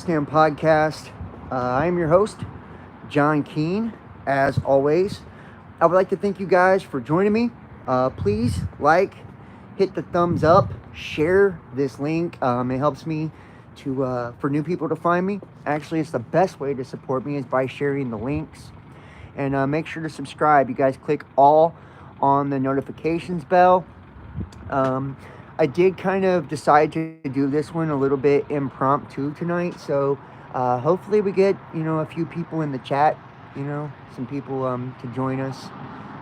Stand Podcast. I'm your host, John Keene. As always, I would like to thank you guys for joining me. Please hit the thumbs up, share this link. It helps me for new people to find me. Actually, it's the best way to support me is by sharing the links. And make sure to subscribe. You guys click all on the notifications bell. I did kind of decide to do this one a little bit impromptu tonight, so hopefully we get a few people in the chat, some people to join us.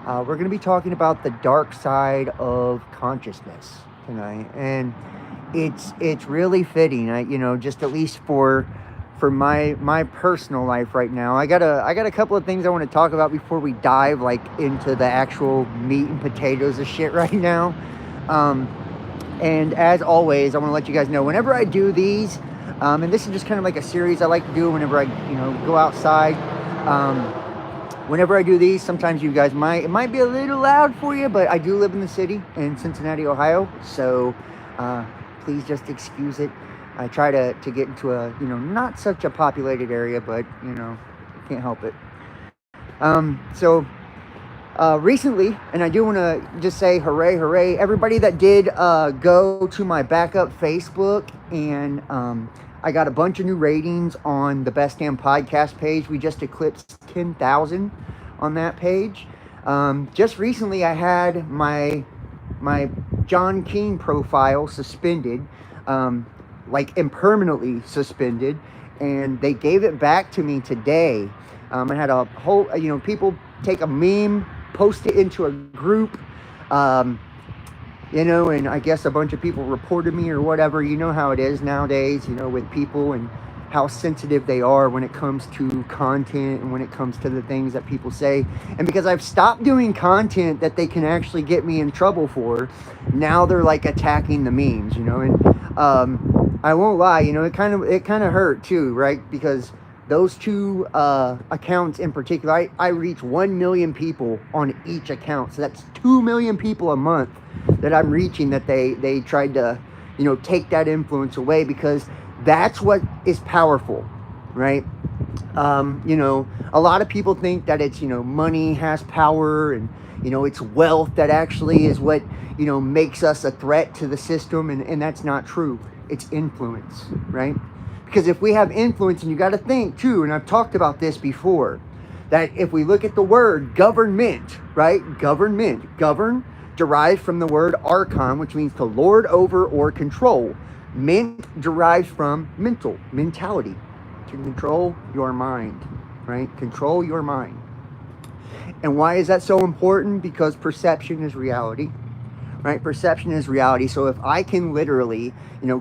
We're going to be talking about the dark side of consciousness tonight, and it's really fitting, just at least for my personal life right now. I got a couple of things I want to talk about before we dive into the actual meat and potatoes of shit right now. And as always, I want to let you guys know whenever I do these, and this is just kind of like a series I like to do whenever I, go outside. Whenever I do these, sometimes you guys it might be a little loud for you, but I do live in the city in Cincinnati, Ohio. So, please just excuse it. I try to get into a, not such a populated area, but, can't help it. Recently, and I do want to just say hooray, everybody that did go to my backup Facebook, and I got a bunch of new ratings on the Best Damn Podcast page. We just eclipsed 10,000 on that page. Just recently, I had my John Keene profile suspended, impermanently suspended, and they gave it back to me today. I had a whole, people take a meme, post it into a group, and I guess a bunch of people reported me or whatever. You know how it is nowadays, with people and how sensitive they are when it comes to content and when it comes to the things that people say. And because I've stopped doing content that they can actually get me in trouble for, now they're attacking the memes, and I won't lie, it kind of hurt too, right? Because those two accounts in particular, I reach 1 million people on each account. So that's 2 million people a month that I'm reaching, that they tried to, take that influence away, because that's what is powerful, right? A lot of people think that it's, money has power, and, it's wealth that actually is what, makes us a threat to the system. And that's not true. It's influence, right? Because if we have influence, and you got to think too, and I've talked about this before, that if we look at the word government, right? Govern derives from the word archon, which means to lord over or control. Ment derives from mentality, to control your mind, right? Control your mind. And why is that so important? Because perception is reality, right? Perception is reality. So if I can literally,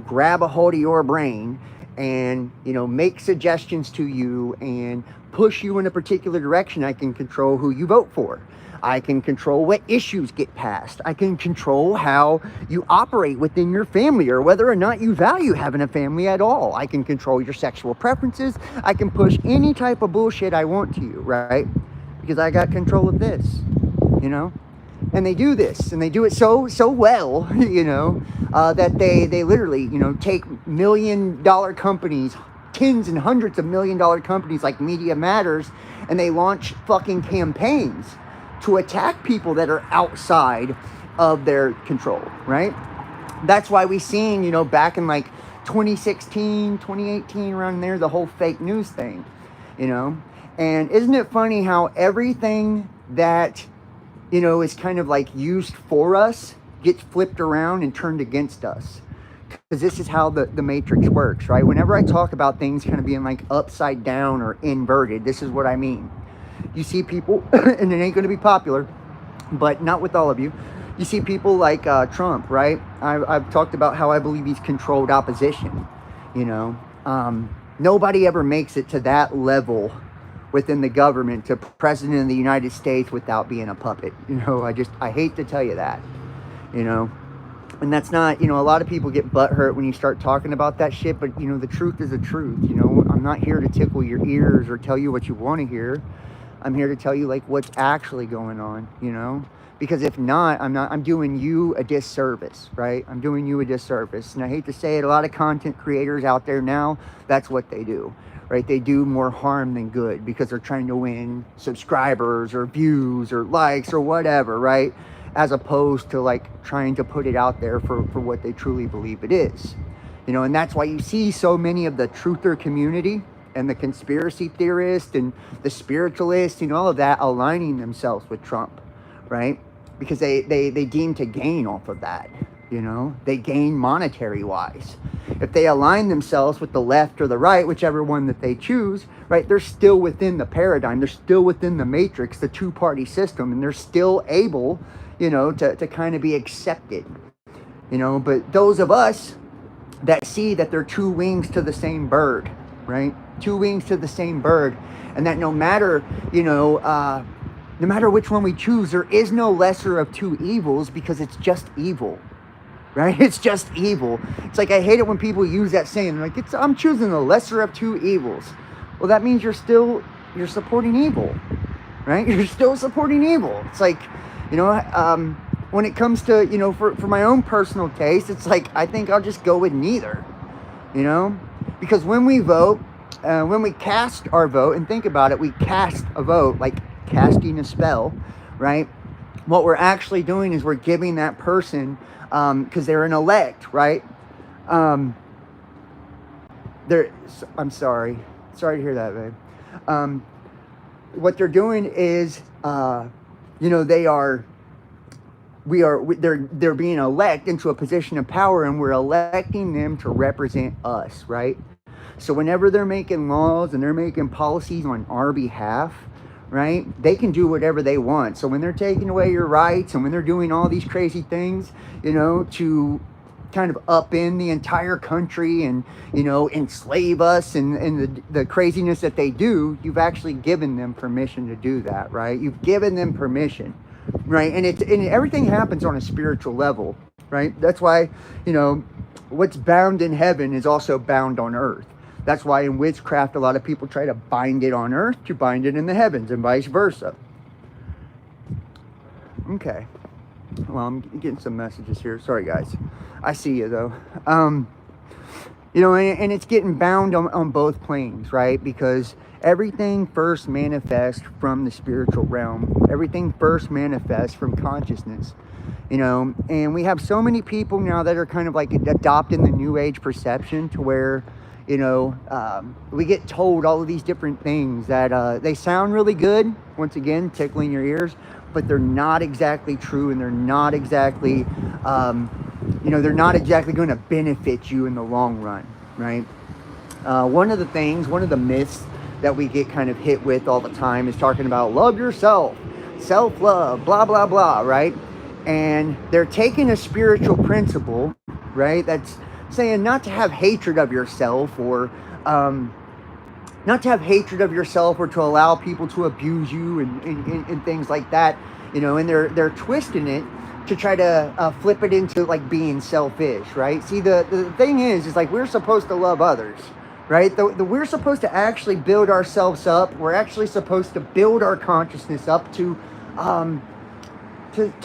grab a hold of your brain and, make suggestions to you and push you in a particular direction, I can control who you vote for. I can control what issues get passed. I can control how you operate within your family, or whether or not you value having a family at all. I can control your sexual preferences. I can push any type of bullshit I want to you, right? Because I got control of this, And they do this, and they do it so well, that they literally, take $1 million companies, tens and hundreds of $1 million companies like Media Matters, and they launch fucking campaigns to attack people that are outside of their control, right? That's why we seen, back in 2016, 2018, around there, the whole fake news thing, And isn't it funny how everything that is kind of used for us gets flipped around and turned against us? Because this is how the matrix works, right? Whenever I talk about things kind of being upside down or inverted, this is what I mean. You see people, and it ain't going to be popular, but not with all of you. You see people like Trump, right? I've talked about how I believe he's controlled opposition, Nobody ever makes it to that level within the government, to president of the United States, without being a puppet. I hate to tell you that, and that's not, a lot of people get butthurt when you start talking about that shit, but the truth is the truth. I'm not here to tickle your ears or tell you what you want to hear. I'm here to tell you what's actually going on, Because if not, I'm doing you a disservice, right? I'm doing you a disservice. And I hate to say it, a lot of content creators out there now, that's what they do, right? They do more harm than good because they're trying to win subscribers or views or likes or whatever, right? As opposed to like trying to put it out there for what they truly believe it is. You know, and that's why you see so many of the truther community and the conspiracy theorists and the spiritualists and all of that aligning themselves with Trump, right? Because they deem to gain off of that, you know? They gain monetary wise. If they align themselves with the left or the right, whichever one that they choose, right, they're still within the paradigm. They're still within the matrix, the two-party system, and they're still able, you know, to kind of be accepted, you know? But those of us that see that they're two wings to the same bird, right? Two wings to the same bird. And that no matter, you know, no matter which one we choose, there is no lesser of two evils because it's just evil, right? It's just evil. It's like, I hate it when people use that saying, like, I'm choosing the lesser of two evils. Well, that means you're supporting evil, right? You're still supporting evil. It's like, you know, when it comes to, you know, for my own personal taste, it's like, I think I'll just go with neither, you know? Because when we vote, when we cast our vote, and think about it, we cast a vote, like casting a spell, right? What we're actually doing is we're giving that person, because they're an elect, right? I'm sorry to hear that, babe. What they're doing is, you know, they're being elected into a position of power, and we're electing them to represent us, right? So whenever they're making laws and they're making policies on our behalf, right, they can do whatever they want. So when they're taking away your rights and when they're doing all these crazy things, you know, to kind of upend the entire country and, you know, enslave us and the craziness that they do, you've actually given them permission to do that, right? You've given them permission, right? And everything happens on a spiritual level, right? That's why, you know, what's bound in heaven is also bound on earth. That's why in witchcraft, a lot of people try to bind it on earth to bind it in the heavens and vice versa. Okay. Well, I'm getting some messages here. Sorry, guys. I see you, though. You know, and it's getting bound on both planes, right? Because everything first manifests from the spiritual realm. Everything first manifests from consciousness. You know, and we have so many people now that are kind of like adopting the New Age perception to where, you know, we get told all of these different things that they sound really good, once again, tickling your ears, but they're not exactly true, and they're not exactly, you know, they're not exactly going to benefit you in the long run, right? One of the myths that we get kind of hit with all the time is talking about love yourself, self-love, blah, blah, blah, right? And they're taking a spiritual principle, right, that's saying not to have hatred of yourself or not to have hatred of yourself or to allow people to abuse you and things like that, you know, and they're twisting it to try to flip it into like being selfish, right? See, the thing is like we're supposed to love others, right? We're supposed to actually build ourselves up. We're actually supposed to build our consciousness up to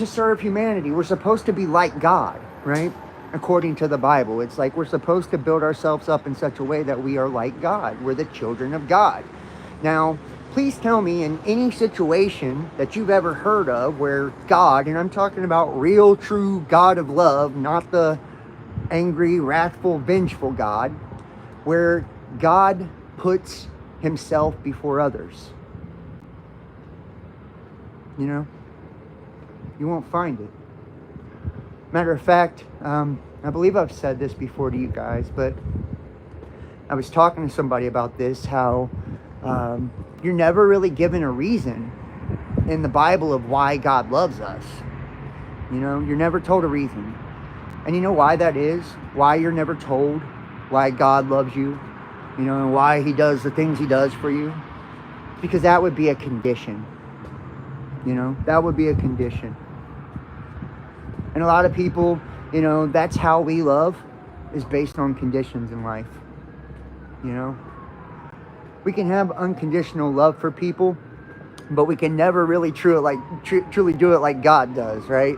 serve humanity. We're supposed to be like God, right? According to the Bible, it's like we're supposed to build ourselves up in such a way that we are like God. We're the children of God. Now, please tell me in any situation that you've ever heard of where God, and I'm talking about real, true God of love, not the angry, wrathful, vengeful God, where God puts himself before others. You know, you won't find it. Matter of fact, I believe I've said this before to you guys, but I was talking to somebody about this, how you're never really given a reason in the Bible of why God loves us. You know, you're never told a reason. And you know why that is? Why you're never told why God loves you, you know, and why he does the things he does for you? Because that would be a condition. You know, that would be a condition. And a lot of people, you know, that's how we love, is based on conditions in life. You know, we can have unconditional love for people, but we can never really truly do it like God does, right?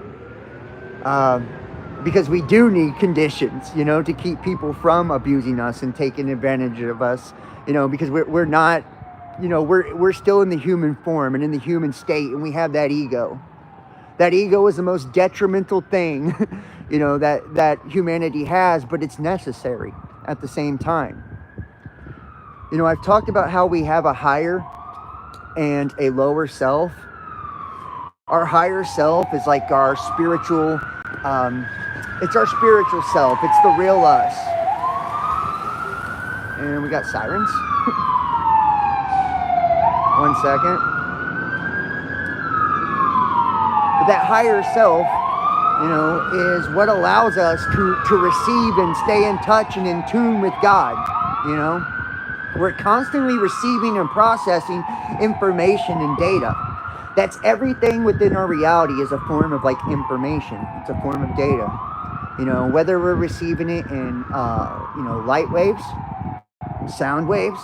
Because we do need conditions, to keep people from abusing us and taking advantage of us, because we're not, we're still in the human form and in the human state, and we have that ego. That ego is the most detrimental thing, that humanity has, but it's necessary at the same time. I've talked about how we have a higher and a lower self. Our higher self is like our spiritual, it's our spiritual self. It's the real us. And we got sirens. 1 second. But that higher self, is what allows us to receive and stay in touch and in tune with God, We're constantly receiving and processing information and data. That's everything within our reality is a form of information. It's a form of data. Whether we're receiving it in, light waves, sound waves,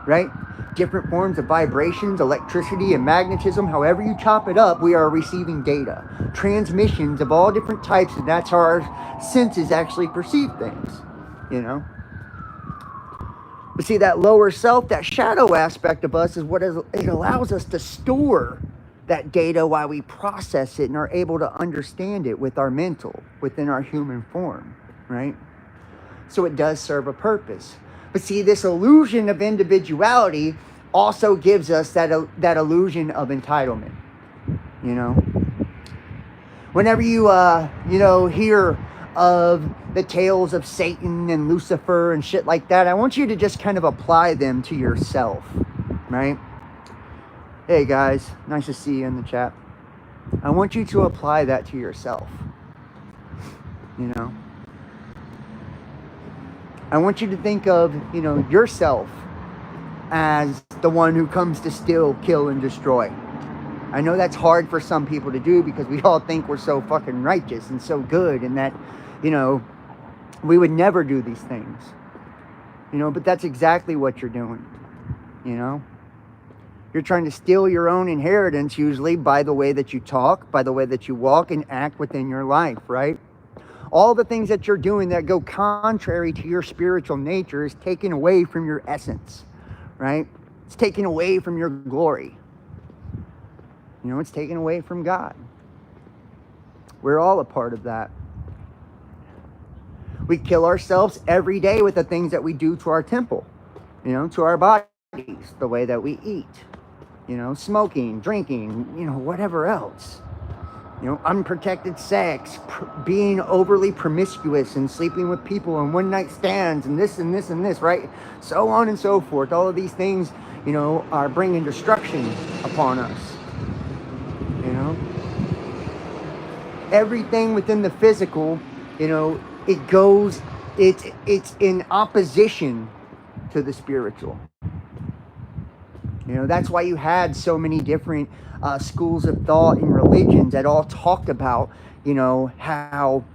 right? Different forms of vibrations, electricity, and magnetism. However you chop it up, we are receiving data. Transmissions of all different types, and that's how our senses actually perceive things, But see, that lower self, that shadow aspect of us is what it allows us to store that data while we process it and are able to understand it with our mental, within our human form, right? So it does serve a purpose. But see, this illusion of individuality also gives us that illusion of entitlement, Whenever you, hear of the tales of Satan and Lucifer and shit like that, I want you to just kind of apply them to yourself, right? Hey guys, nice to see you in the chat. I want you to apply that to yourself, I want you to think of, yourself as the one who comes to steal, kill, and destroy. I know that's hard for some people to do because we all think we're so fucking righteous and so good and that, we would never do these things. But that's exactly what you're doing, You're trying to steal your own inheritance usually by the way that you talk, by the way that you walk and act within your life, right? All the things that you're doing that go contrary to your spiritual nature is taken away from your essence, right? It's taken away from your glory. It's taken away from God. We're all a part of that. We kill ourselves every day with the things that we do to our temple, to our bodies, the way that we eat, smoking, drinking, whatever else. Unprotected sex, being overly promiscuous and sleeping with people and one night stands and this and this and this, right? So on and so forth. All of these things, are bringing destruction upon us. Everything within the physical, it's in opposition to the spiritual. That's why you had so many different schools of thought and religions that all talked about, how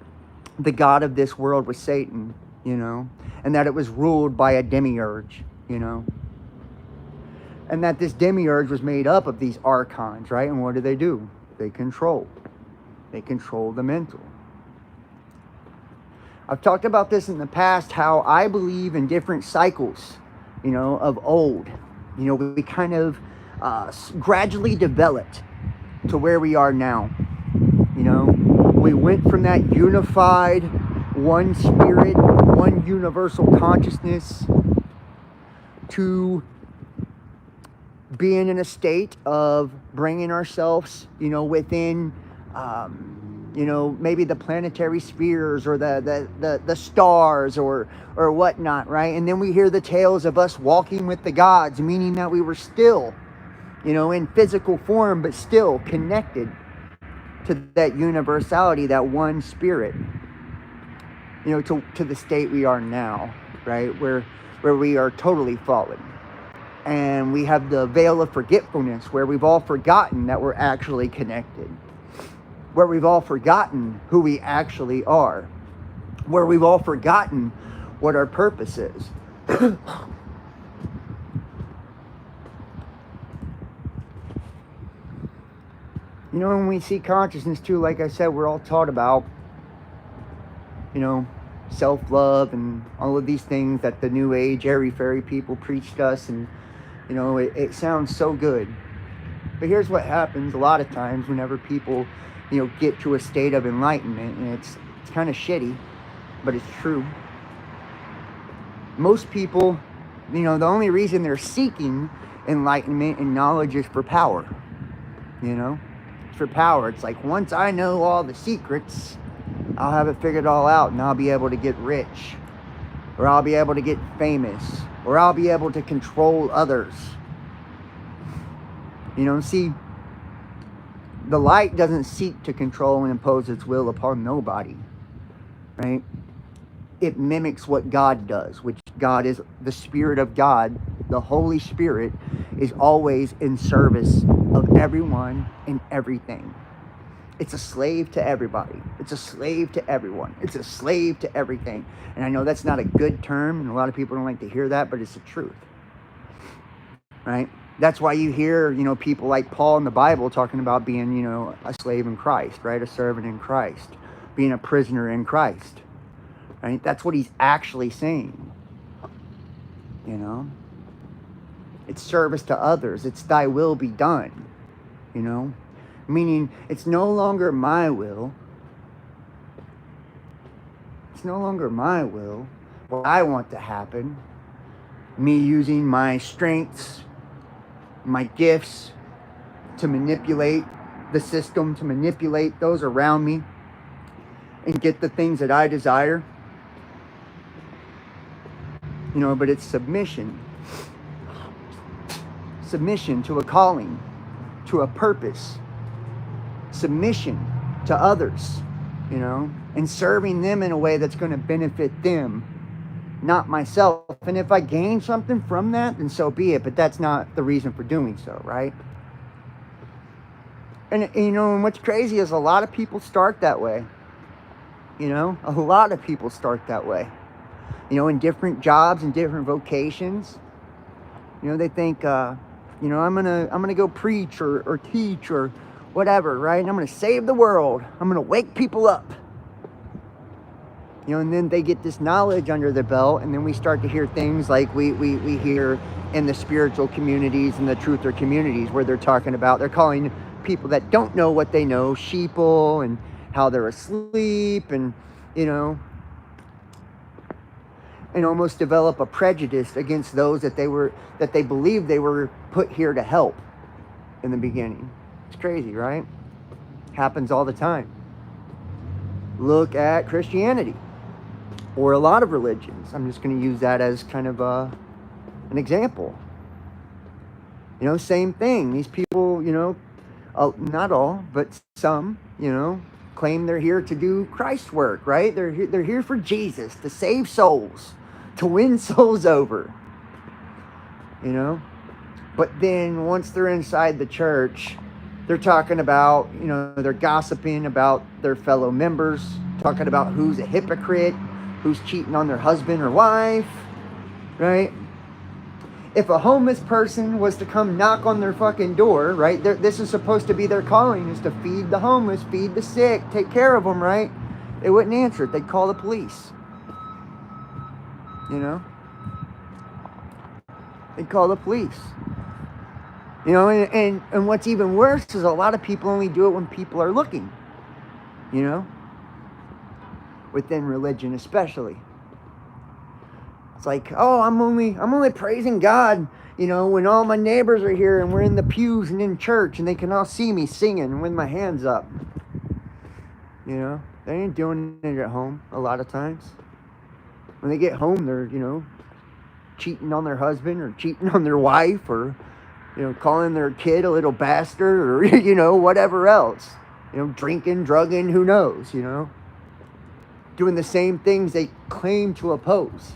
the god of this world was Satan, and that it was ruled by a demiurge, and that this demiurge was made up of these archons, right? And what do? They control the mental. I've talked about this in the past, how I believe in different cycles, of old. We kind of gradually developed to where we are now. We went from that unified, one spirit, one universal consciousness to being in a state of bringing ourselves, within, maybe the planetary spheres or the stars or whatnot, right? And then we hear the tales of us walking with the gods, meaning that we were still, in physical form, but still connected to that universality, that one spirit, to the state we are now, right? Where we are totally fallen. And we have the veil of forgetfulness where we've all forgotten that we're actually connected. Where we've all forgotten who we actually are. Where we've all forgotten what our purpose is. You know, when we see consciousness too, like I said, we're all taught about, you know, self-love and all of these things that the new age airy fairy people preached us, and you know, it sounds so good. But here's what happens a lot of times whenever people, you know, get to a state of enlightenment, and it's kind of shitty, but it's true. Most people, you know, the only reason they're seeking enlightenment and knowledge is for power. You know, it's for power. It's like, once I know all the secrets, I'll have it figured all out, and I'll be able to get rich, or I'll be able to get famous, or I'll be able to control others. You know, see, the light doesn't seek to control and impose its will upon nobody, right? It mimics what God does, which God is the Spirit of God. The Holy Spirit is always in service of everyone and everything. It's a slave to everybody. It's a slave to everyone. It's a slave to everything. And I know that's not a good term, and a lot of people don't like to hear that, but it's the truth, right? That's why you hear, you know, people like Paul in the Bible talking about being, you know, a slave in Christ, right? A servant in Christ, being a prisoner in Christ, right? That's what he's actually saying, you know? It's service to others. It's thy will be done, you know? Meaning, it's no longer my will. It's no longer my will, what I want to happen. Me using my strengths, my gifts to manipulate the system, to manipulate those around me, and get the things that I desire. You know, but it's submission. Submission to a calling, to a purpose. Submission to others, you know, and serving them in a way that's going to benefit them, not myself. And if I gain something from that, then so be it. But that's not the reason for doing so, right? And you know, and what's crazy is a lot of people start that way. You know, a lot of people start that way. You know, in different jobs and different vocations. You know, they think, you know, I'm gonna go preach or teach or whatever, right? And I'm gonna save the world. I'm gonna wake people up. You know, and then they get this knowledge under their belt, and then we start to hear things like we hear in the spiritual communities and the truther communities, where they're talking about, they're calling people that don't know what they know sheeple, and how they're asleep, and you know, and almost develop a prejudice against those that they believe they were put here to help in the beginning. It's crazy, right? Happens all the time. Look at Christianity, or a lot of religions. I'm just going to use that as kind of an example. You know, same thing. These people, you know, not all, but some, you know, claim they're here to do Christ's work, right? They're here for Jesus, to save souls, to win souls over, you know? But then once they're inside the church, they're talking about, you know, they're gossiping about their fellow members, talking about who's a hypocrite, who's cheating on their husband or wife, right? If a homeless person was to come knock on their fucking door, right? This is supposed to be their calling, is to feed the homeless, feed the sick, take care of them, right? They wouldn't answer it. They'd call the police. You know? They'd call the police. You know, and what's even worse is a lot of people only do it when people are looking. You know? Within religion especially. It's like, oh, I'm only praising God, you know, when all my neighbors are here and we're in the pews and in church and they can all see me singing with my hands up. You know, they ain't doing it at home a lot of times. When they get home, they're, you know, cheating on their husband or cheating on their wife, or, you know, calling their kid a little bastard, or, you know, whatever else. You know, drinking, drugging, who knows, you know. Doing the same things they claim to oppose.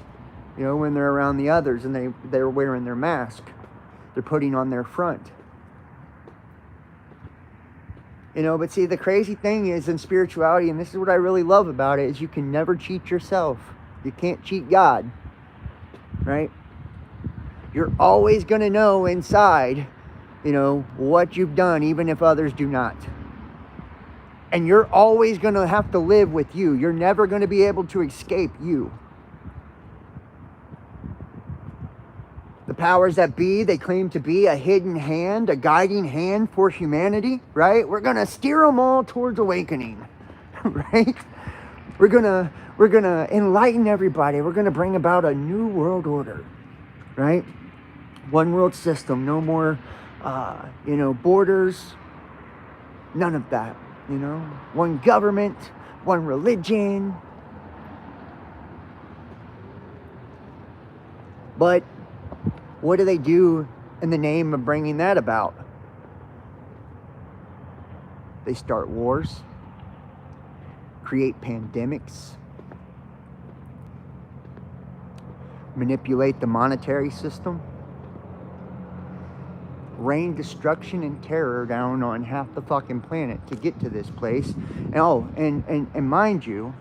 You know, when they're around the others and they're wearing their mask. They're putting on their front. You know, but see, the crazy thing is in spirituality, and this is what I really love about it, is you can never cheat yourself. You can't cheat God. Right? You're always going to know inside, you know, what you've done, even if others do not. And you're always going to have to live with you. You're never going to be able to escape you. The powers that be, they claim to be a hidden hand, a guiding hand for humanity, right? We're going to steer them all towards awakening, right? We're going to enlighten everybody. We're going to bring about a new world order, right? One world system, no more, borders, none of that, One government, one religion. But what do they do in the name of bringing that about? They start wars, create pandemics, manipulate the monetary system, rain destruction and terror down on half the fucking planet to get to this place. And mind you,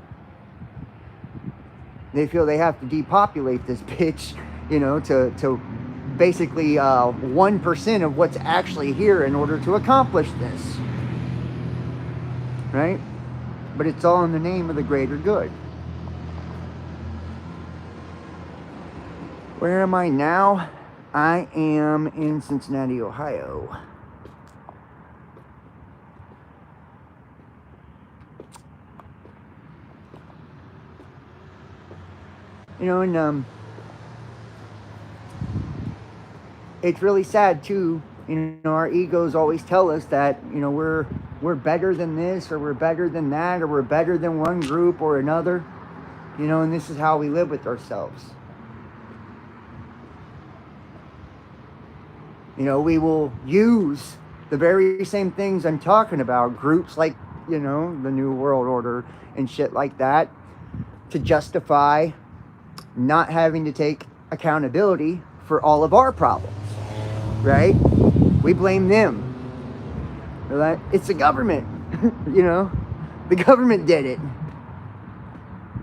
they feel they have to depopulate this bitch, to basically 1% of what's actually here in order to accomplish this, right? But it's all in the name of the greater good. Where am I now? I am in Cincinnati, Ohio. And it's really sad too. Our egos always tell us that, we're better than this, or we're better than that, or we're better than one group or another. And this is how we live with ourselves. We will use the very same things I'm talking about, groups like, the New World Order and shit like that, to justify not having to take accountability for all of our problems, right? We blame them. It's the government, the government did it.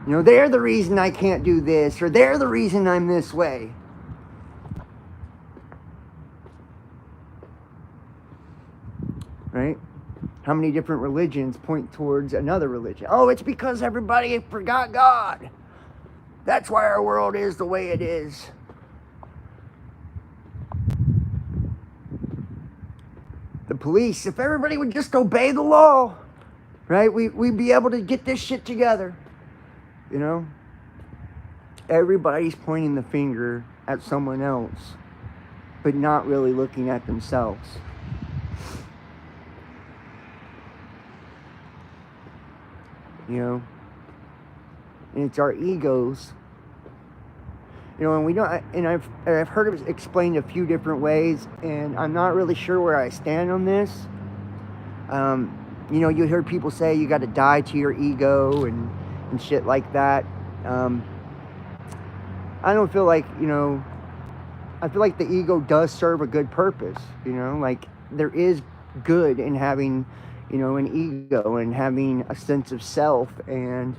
They're the reason I can't do this, or they're the reason I'm this way. Right? How many different religions point towards another religion? Oh, it's because everybody forgot God. That's why our world is the way it is. The police, if everybody would just obey the law, right? We'd be able to get this shit together. Everybody's pointing the finger at someone else, but not really looking at themselves. And it's our egos. And we don't. And I've heard it explained a few different ways, and I'm not really sure where I stand on this. You hear people say you got to die to your ego and shit like that. I don't feel like, I feel like the ego does serve a good purpose. Like there is good in having, an ego and having a sense of self and,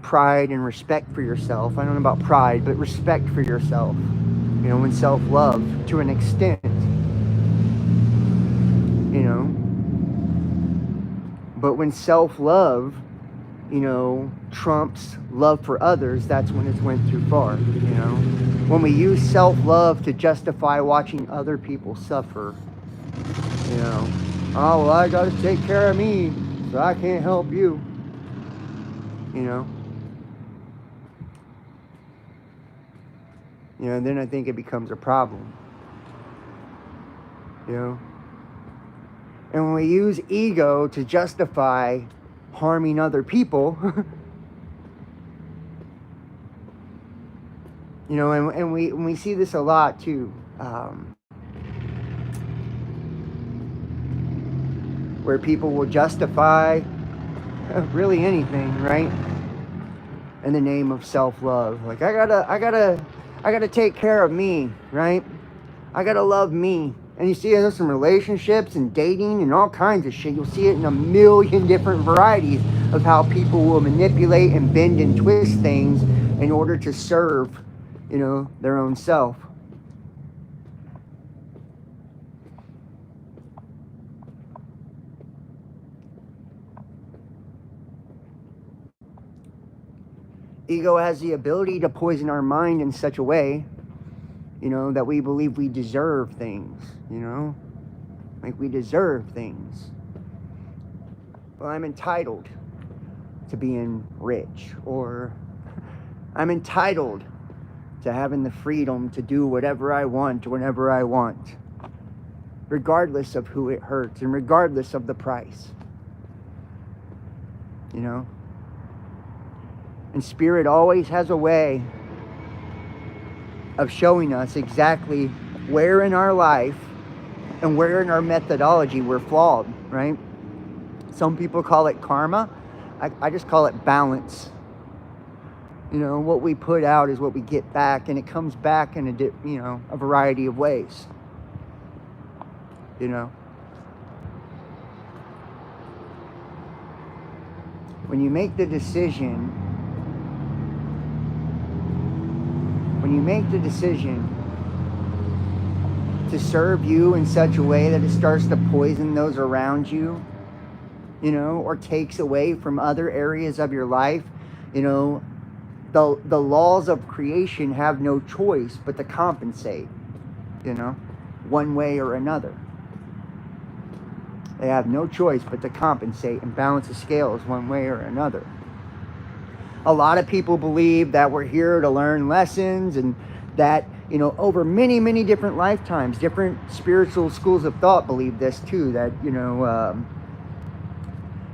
pride and respect for yourself. I don't know about pride, but respect for yourself, and self-love to an extent, But when self-love, trumps love for others, that's when it's went too far, When we use self-love to justify watching other people suffer, oh, well, I gotta take care of me, so I can't help you, then I think it becomes a problem, And when we use ego to justify harming other people, and we see this a lot too, where people will justify really anything, right, in the name of self-love. Like I gotta take care of me, right? I gotta love me. And you see it in some relationships and dating and all kinds of shit. You'll see it in a million different varieties of how people will manipulate and bend and twist things in order to serve, their own self. Ego has the ability to poison our mind in such a way, that we believe we deserve things, like we deserve things. Well, I'm entitled to being rich, or I'm entitled to having the freedom to do whatever I want whenever I want, regardless of who it hurts and regardless of the price. And Spirit always has a way of showing us exactly where in our life and where in our methodology we're flawed, right? Some people call it karma. I just call it balance. What we put out is what we get back, and it comes back in a variety of ways. When you make the decision, to serve you in such a way that it starts to poison those around you, or takes away from other areas of your life, the laws of creation have no choice but to compensate, one way or another. They have no choice but to compensate and balance the scales one way or another. A lot of people believe that we're here to learn lessons, and that, over many, many different lifetimes, different spiritual schools of thought believe this too, that,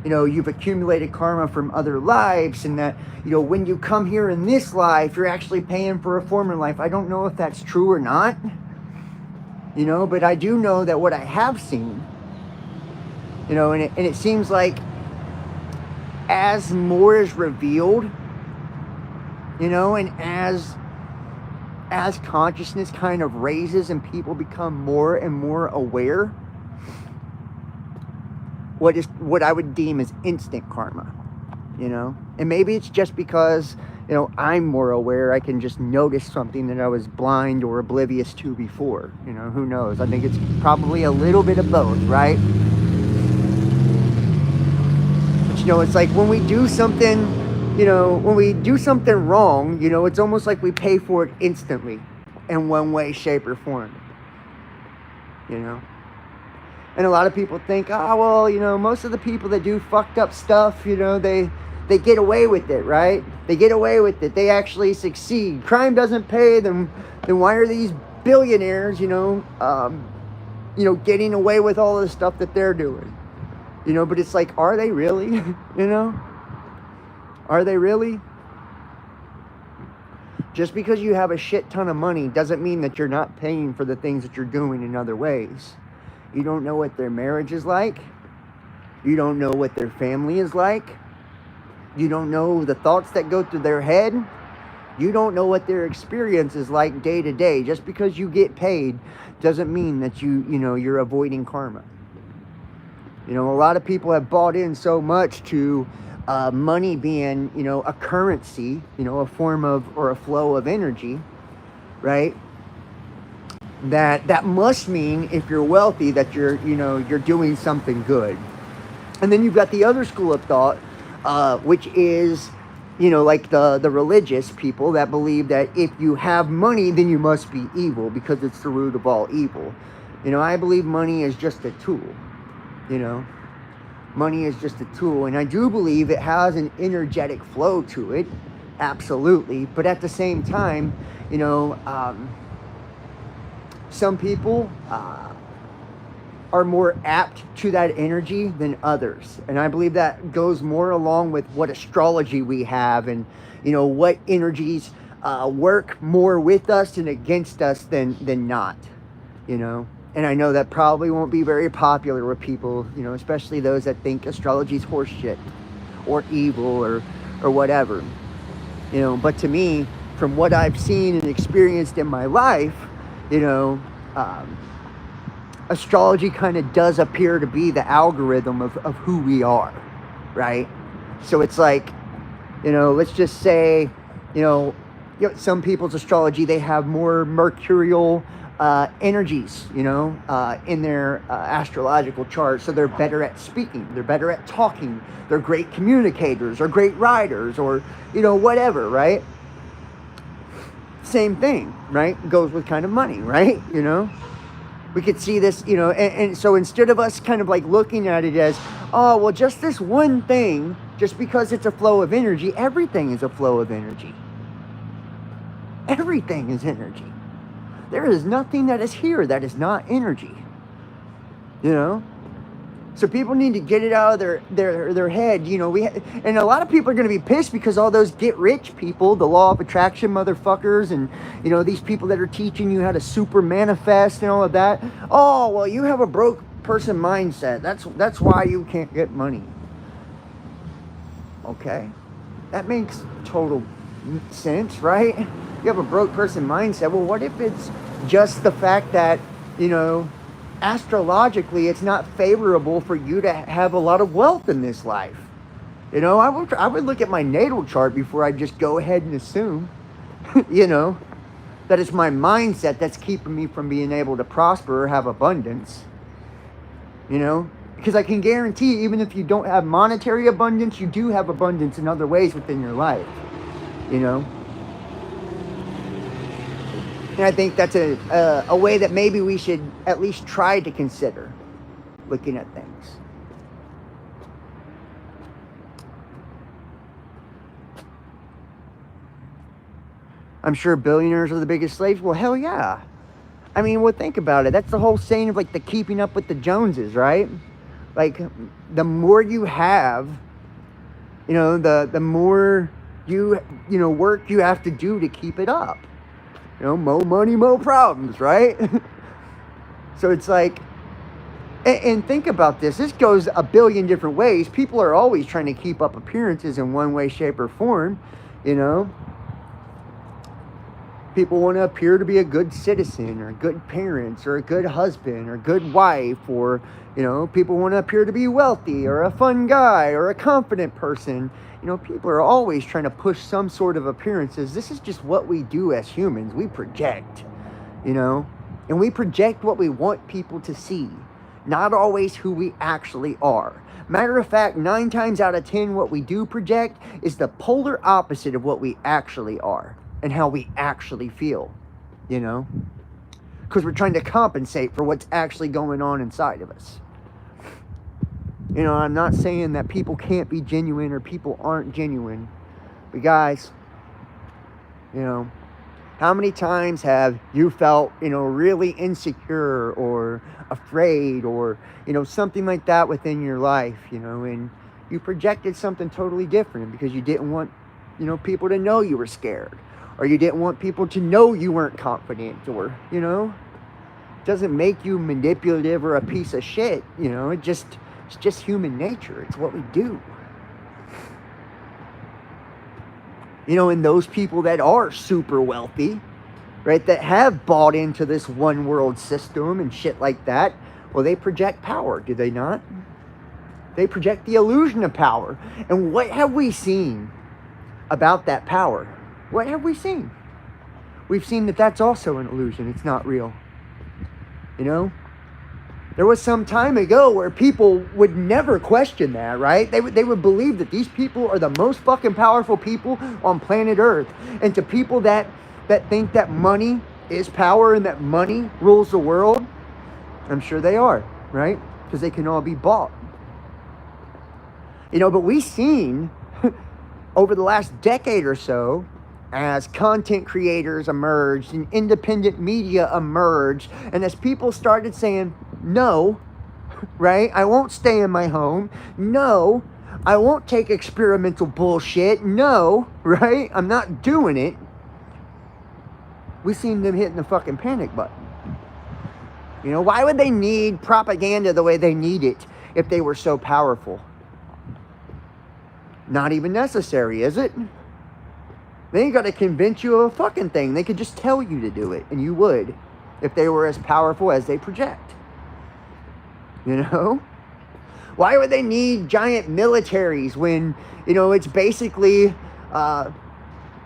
you've accumulated karma from other lives, and that, when you come here in this life, you're actually paying for a former life. I don't know if that's true or not, but I do know that what I have seen, and it seems like as more is revealed, and as consciousness kind of raises and people become more and more aware, what I would deem as instant karma, and maybe it's just because, I'm more aware. I can just notice something that I was blind or oblivious to before, who knows? I think it's probably a little bit of both, right? But, it's like when we do something, wrong, it's almost like we pay for it instantly in one way, shape, or form, And a lot of people think, most of the people that do fucked up stuff, they get away with it, right? They get away with it. They actually succeed. Crime doesn't pay, then why are these billionaires, getting away with all the stuff that they're doing? But it's like, are they really? Are they really? Just because you have a shit ton of money doesn't mean that you're not paying for the things that you're doing in other ways. You don't know what their marriage is like. You don't know what their family is like. You don't know the thoughts that go through their head. You don't know what their experience is like day to day. Just because you get paid doesn't mean that you're avoiding karma. A lot of people have bought in so much to money being, a currency, a form of, or a flow of energy, right? That must mean, if you're wealthy, that you're doing something good. And then you've got the other school of thought, which is, like the religious people that believe that if you have money, then you must be evil because it's the root of all evil. I believe money is just a tool, Money is just a tool, and I do believe it has an energetic flow to it, absolutely. But at the same time, some people are more apt to that energy than others, and I believe that goes more along with what astrology we have, and what energies work more with us and against us than not, And I know that probably won't be very popular with people, especially those that think astrology's horseshit or evil or whatever. But to me, from what I've seen and experienced in my life, astrology kind of does appear to be the algorithm of who we are, right? So it's like, let's just say, some people's astrology, they have more mercurial energies, in their astrological chart. So they're better at speaking, they're better at talking, they're great communicators or great writers or, whatever, right? Same thing, right? Goes with kind of money, right? We could see this, and so instead of us kind of like looking at it as, oh, well, just this one thing, just because it's a flow of energy, everything is a flow of energy. Everything is energy. There is nothing that is here that is not energy. So people need to get it out of their head. And a lot of people are going to be pissed because all those get rich people, the law of attraction motherfuckers, and these people that are teaching you how to super manifest and all of that. Oh, well, you have a broke person mindset. That's why you can't get money. Okay, that makes total sense, right? You have a broke person mindset. Well, what if it's just the fact that astrologically it's not favorable for you to have a lot of wealth in this life? I would look at my natal chart before I just go ahead and assume that it's my mindset that's keeping me from being able to prosper or have abundance. Because I can guarantee, even if you don't have monetary abundance, you do have abundance in other ways within your life. And I think that's a way that maybe we should at least try to consider looking at things. I'm sure billionaires are the biggest slaves. Well, hell yeah. I mean, well, think about it. That's the whole saying of like the keeping up with the Joneses, right? Like, the more you have, the more you work you have to do to keep it up. More money, more problems, right? So it's like, and think about this. This goes a billion different ways. People are always trying to keep up appearances in one way, shape, or form, People want to appear to be a good citizen or good parents or a good husband or good wife, or, people want to appear to be wealthy or a fun guy or a confident person. People are always trying to push some sort of appearances. This is just what we do as humans. We project, and we project what we want people to see, not always who we actually are. Matter of fact, 9 times out of 10, what we do project is the polar opposite of what we actually are and how we actually feel, because we're trying to compensate for what's actually going on inside of us. I'm not saying that people can't be genuine or people aren't genuine. But guys, how many times have you felt, really insecure or afraid or, something like that within your life, and you projected something totally different because you didn't want, people to know you were scared, or you didn't want people to know you weren't confident, or, it doesn't make you manipulative or a piece of shit, it's just human nature. It's what we do. And those people that are super wealthy, right, that have bought into this one world system and shit like that, well, they project power, do they not? They project the illusion of power. And what have we seen about that power? What have we seen? We've seen that that's also an illusion. It's not real. There was some time ago where people would never question that, right? They would believe that these people are the most fucking powerful people on planet Earth. And to people that think that money is power and that money rules the world, I'm sure they are, right? Because they can all be bought. But we've seen over the last decade or so, as content creators emerged and independent media emerged, and as people started saying, no, right? I won't stay in my home. No, I won't take experimental bullshit. No, right? I'm not doing it. We seen them hitting the fucking panic button. Why would they need propaganda the way they need it if they were so powerful? Not even necessary, is it? They ain't got to convince you of a fucking thing. They could just tell you to do it, and you would, if they were as powerful as they project. Why would they need giant militaries when, it's basically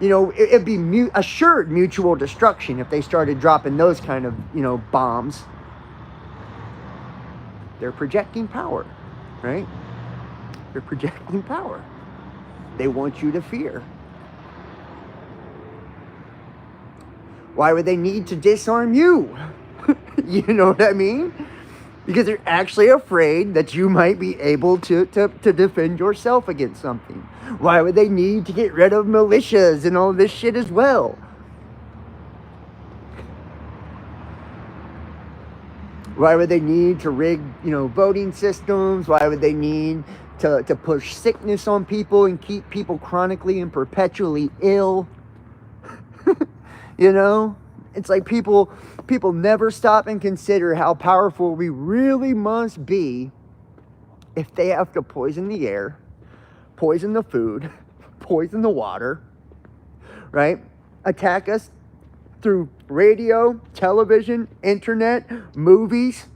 You know, it'd be assured mutual destruction if they started dropping those kind of, you know, bombs. They're projecting power, right? They're projecting power. They want you to fear. Why would they need to disarm you? You know what I mean? Because they're actually afraid that you might be able to defend yourself against something. Why would they need to get rid of militias and all this shit as well? Why would they need to rig, you know, voting systems? Why would they need to push sickness on people and keep people chronically and perpetually ill? You know? It's like people never stop and consider how powerful we really must be if they have to poison the air, poison the food, poison the water, right? Attack us through radio, television, internet, movies,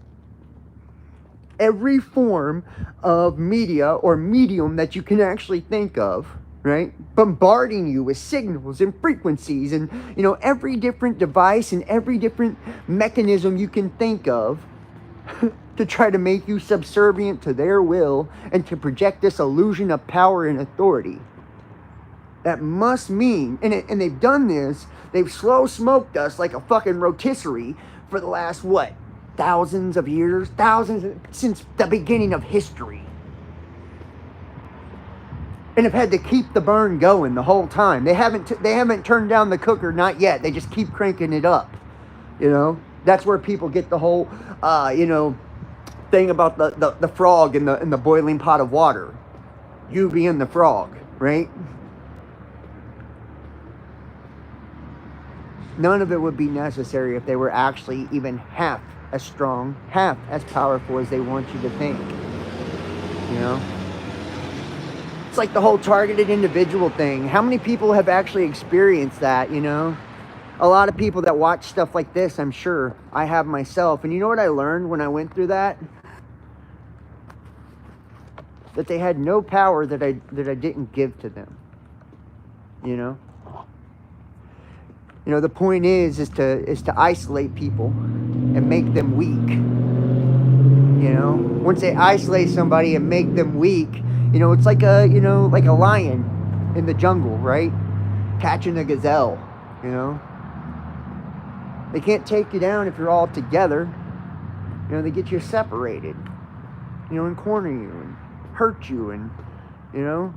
every form of media or medium that you can actually think of, right? Bombarding you with signals and frequencies and, you know, every different device and every different mechanism you can think of to try to make you subservient to their will and to project this illusion of power and authority. That must mean, and they've done this, they've slow smoked us like a fucking rotisserie for the last, what, thousands of years? Since the beginning of history. And have had to keep the burn going the whole time. They haven't turned down the cooker, not yet. They just keep cranking it up. You know, that's where people get the whole, you know, thing about the frog in the boiling pot of water. You being the frog, right? None of it would be necessary if they were actually even half as strong, half as powerful as they want you to think. You know? It's like the whole targeted individual thing. How many people have actually experienced that, you know? A lot of people that watch stuff like this, I'm sure. I have myself. And you know what I learned when I went through that? That they had no power that I didn't give to them. You know? You know, the point is to isolate people and make them weak. You know? Once they isolate somebody and make them weak, you know, it's like a lion in the jungle, right? Catching a gazelle, you know? They can't take you down if you're all together. You know, they get you separated, you know, and corner you and hurt you and, you know?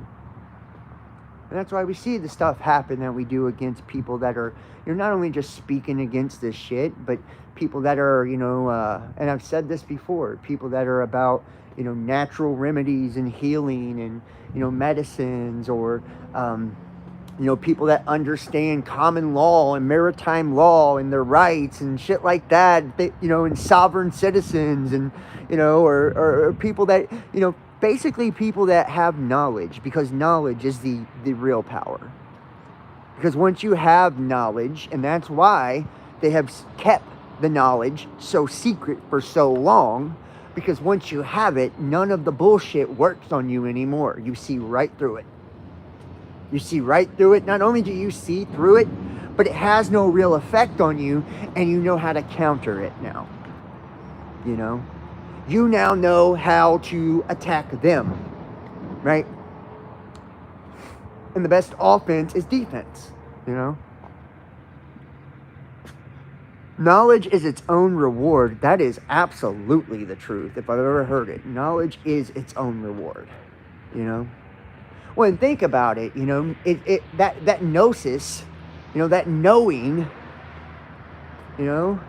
And that's why we see the stuff happen that we do against people that are, you're not only just speaking against this shit, but people that are, you know, and I've said this before, people that are about, you know, natural remedies and healing and, you know, medicines, or, you know, people that understand common law and maritime law and their rights and shit like that, they, you know, and sovereign citizens and, you know, or people that, you know, basically people that have knowledge, because knowledge is the real power. Because once you have knowledge, and that's why they have kept the knowledge so secret for so long, because once you have it, none of the bullshit works on you anymore. You see right through it. You see right through it. Not only do you see through it, but it has no real effect on you, and you know how to counter it now. You know? You now know how to attack them. Right? And the best offense is defense. You know? Knowledge is its own reward. That is absolutely the truth, if I've ever heard it. Knowledge is its own reward. You know? Well, and think about it, you know, that gnosis, you know, that knowing, you know,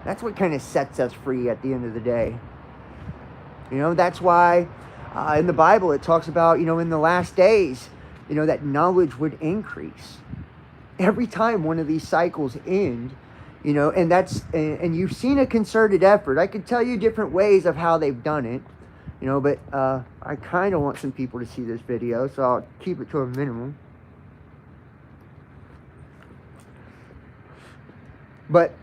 that's what kind of sets us free at the end of the day. You know, that's why in the Bible it talks about, you know, in the last days, you know, that knowledge would increase. Every time one of these cycles end, you know, and that's, and you've seen a concerted effort. I could tell you different ways of how they've done it, you know, but I kind of want some people to see this video, so I'll keep it to a minimum. But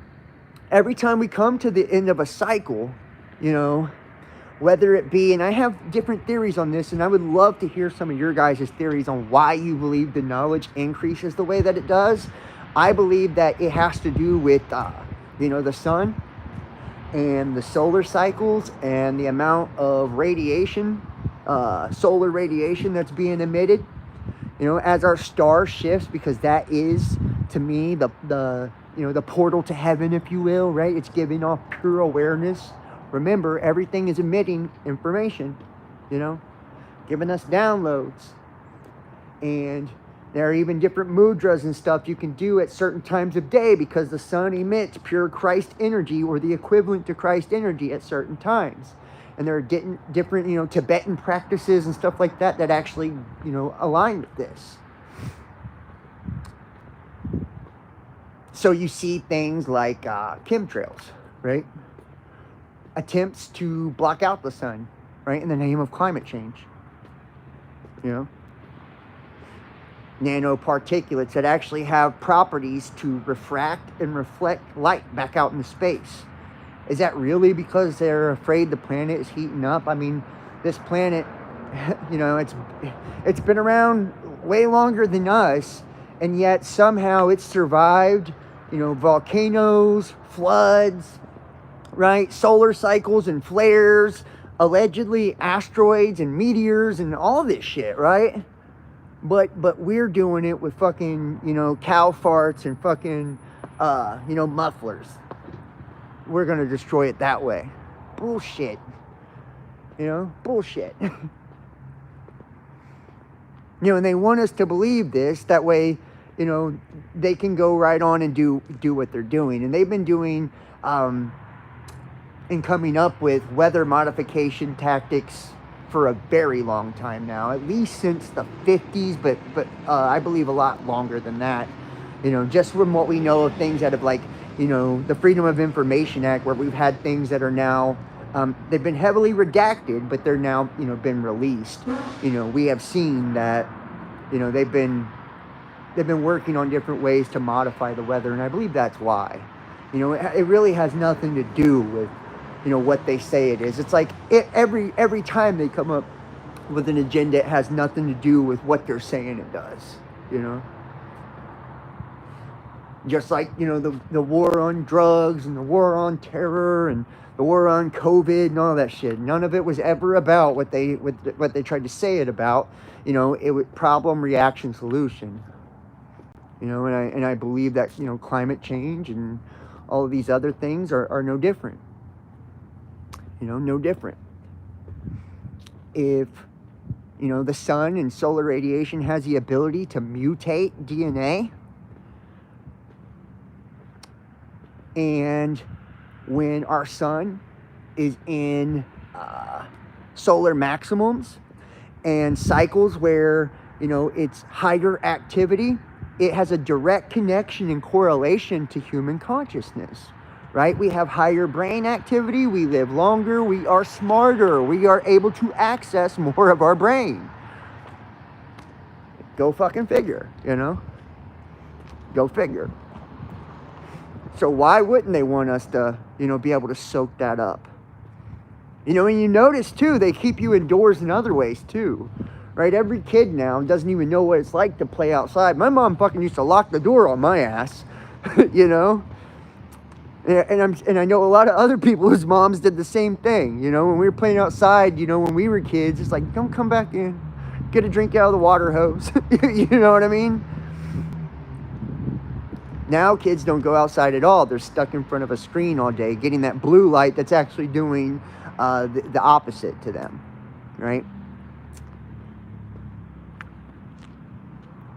every time we come to the end of a cycle, you know, Whether it be, and I have different theories on this, and I would love to hear some of your guys' theories on why you believe the knowledge increases the way that it does. I believe that it has to do with, the sun and the solar cycles and the amount of radiation, solar radiation that's being emitted, as our star shifts, because that is, to me, the portal to heaven, if you will, right? It's giving off pure awareness. Remember, everything is emitting information, giving us downloads. And there are even different mudras and stuff you can do at certain times of day, because the sun emits pure Christ energy, or the equivalent to Christ energy, at certain times. And there are different, Tibetan practices and stuff like that actually, align with this. So you see things like chemtrails, right? Attempts to block out the sun, right, in the name of climate change. Nanoparticulates that actually have properties to refract and reflect light back out into space. Is that really because they're afraid the planet is heating up? I mean, this planet, it's been around way longer than us, and yet somehow it's survived, volcanoes, floods, right? Solar cycles and flares, allegedly asteroids and meteors and all this shit, right? But we're doing it with fucking, cow farts and fucking, mufflers. We're going to destroy it that way. Bullshit. Bullshit. And they want us to believe this. That way, they can go right on and do what they're doing. And they've been doing, and coming up with weather modification tactics for a very long time now, at least since the 50s, but I believe a lot longer than that. Just from what we know of things that have, like, the Freedom of Information Act, where we've had things that are now, they've been heavily redacted, but they're now, been released. We have seen that, they've been working on different ways to modify the weather, and I believe that's why. It really has nothing to do with, what they say it is. It's like every time they come up with an agenda, it has nothing to do with what they're saying it does, Just like, the war on drugs and the war on terror and the war on COVID and all that shit. None of it was ever about what they tried to say it about. It was problem, reaction, solution. And I believe that, climate change and all of these other things are no different. No different. If, the sun and solar radiation has the ability to mutate DNA, and when our sun is in solar maximums and cycles where, it's higher activity, it has a direct connection and correlation to human consciousness, right? We have higher brain activity, we live longer, we are smarter, we are able to access more of our brain. Go fucking figure, Go figure. So why wouldn't they want us to, be able to soak that up? And you notice, too, they keep you indoors in other ways, too. Right? Every kid now doesn't even know what it's like to play outside. My mom fucking used to lock the door on my ass, And I know a lot of other people whose moms did the same thing. When we were playing outside, when we were kids, it's like, don't come back in. Get a drink out of the water hose. You know what I mean? Now kids don't go outside at all. They're stuck in front of a screen all day, getting that blue light that's actually doing the opposite to them, right?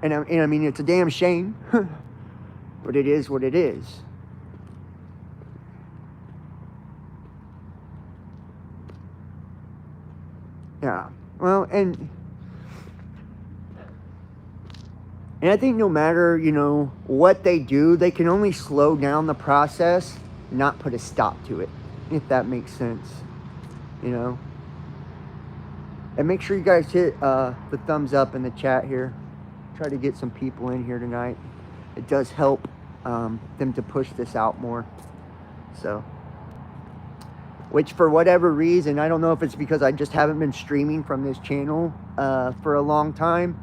And I mean, it's a damn shame, but it is what it is. Yeah, well, and I think no matter, what they do, they can only slow down the process, not put a stop to it, if that makes sense, And make sure you guys hit the thumbs up in the chat here. Try to get some people in here tonight. It does help them to push this out more. So, which for whatever reason, I don't know if it's because I just haven't been streaming from this channel for a long time.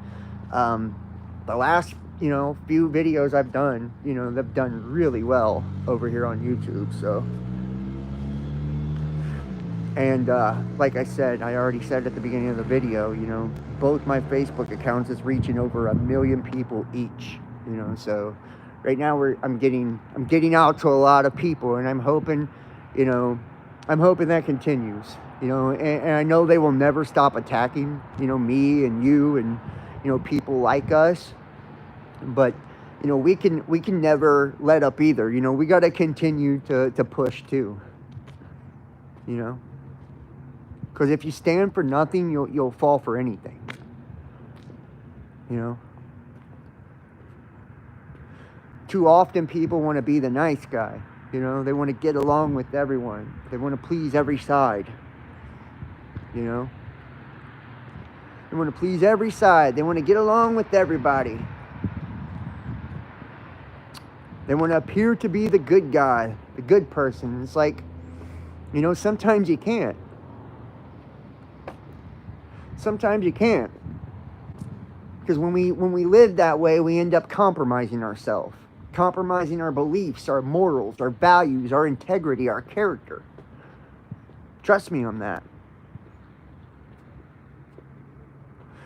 The last, few videos I've done, they've done really well over here on YouTube. So, and like I said, I already said at the beginning of the video, both my Facebook accounts is reaching over 1 million people each. So right now I'm getting out to a lot of people, and I'm hoping that continues. And I know they will never stop attacking, me and you and people like us. But we can never let up either. We got to continue to push too. Because if you stand for nothing, you'll fall for anything. Too often people want to be the nice guy. They want to get along with everyone. They want to please every side. They want to please every side. They want to get along with everybody. They want to appear to be the good guy, the good person. It's like, sometimes you can't. Sometimes you can't. Because when we live that way, we end up compromising ourselves. Compromising our beliefs, our morals, our values, our integrity, our character. Trust me on that.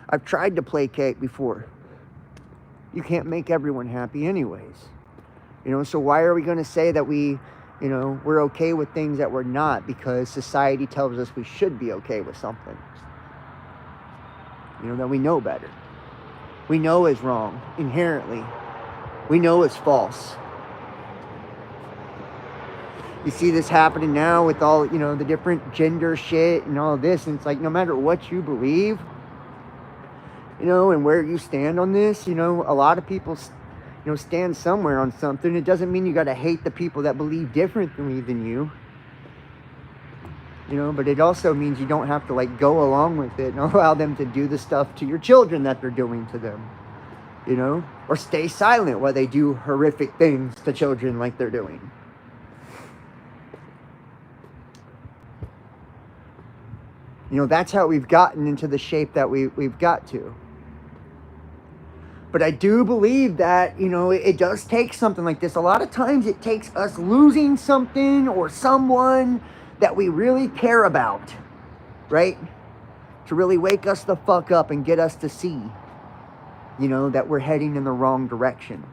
I've tried to placate before. You can't make everyone happy anyways. So why are we going to say that we're okay with things that we're not, because society tells us we should be okay with something? That we know better. We know is wrong inherently. We know it's false. You see this happening now with all, the different gender shit and all this. And it's like, no matter what you believe, and where you stand on this, a lot of people, stand somewhere on something. It doesn't mean you got to hate the people that believe differently than you. But it also means you don't have to go along with it and allow them to do the stuff to your children that they're doing to them. Or stay silent while they do horrific things to children like they're doing. That's how we've gotten into the shape that we've got to. But I do believe that, it does take something like this. A lot of times it takes us losing something or someone that we really care about, right? To really wake us the fuck up and get us to see, that we're heading in the wrong direction.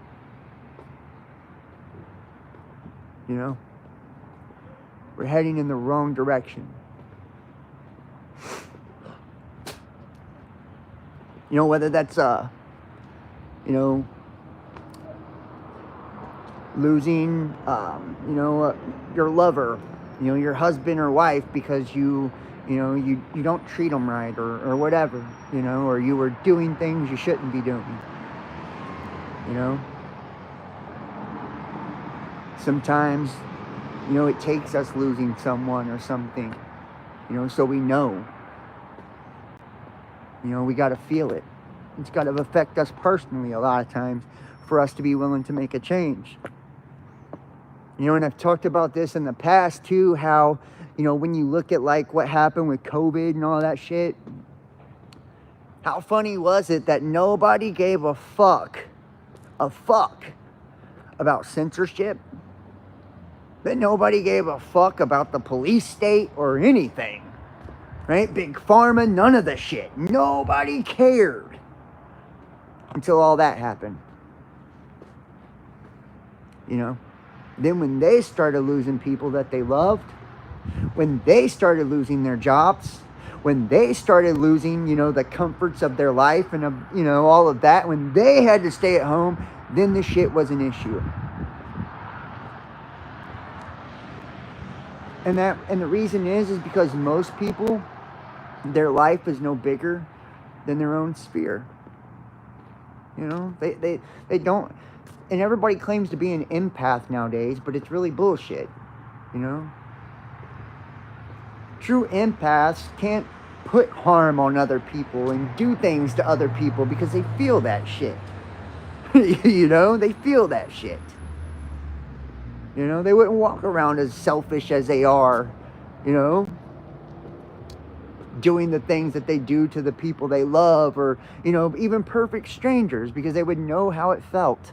We're heading in the wrong direction. Whether that's, losing, your lover, your husband or wife because you don't treat them right or whatever, or you were doing things you shouldn't be doing, Sometimes, it takes us losing someone or something, so we know. We got to feel it. It's got to affect us personally a lot of times for us to be willing to make a change. And I've talked about this in the past too, how, when you look at what happened with COVID and all that shit, how funny was it that nobody gave a fuck about censorship? That nobody gave a fuck about the police state or anything, right? Big Pharma, none of the shit. Nobody cared until all that happened. Then when they started losing people that they loved, when they started losing their jobs, when they started losing, the comforts of their life and, all of that, when they had to stay at home, then the shit was an issue. And the reason is because most people, their life is no bigger than their own sphere. They don't. And everybody claims to be an empath nowadays, but it's really bullshit, True empaths can't put harm on other people and do things to other people because they feel that shit. They feel that shit. They wouldn't walk around as selfish as they are, you know, doing the things that they do to the people they love, or, you know, even perfect strangers, because they would know how it felt.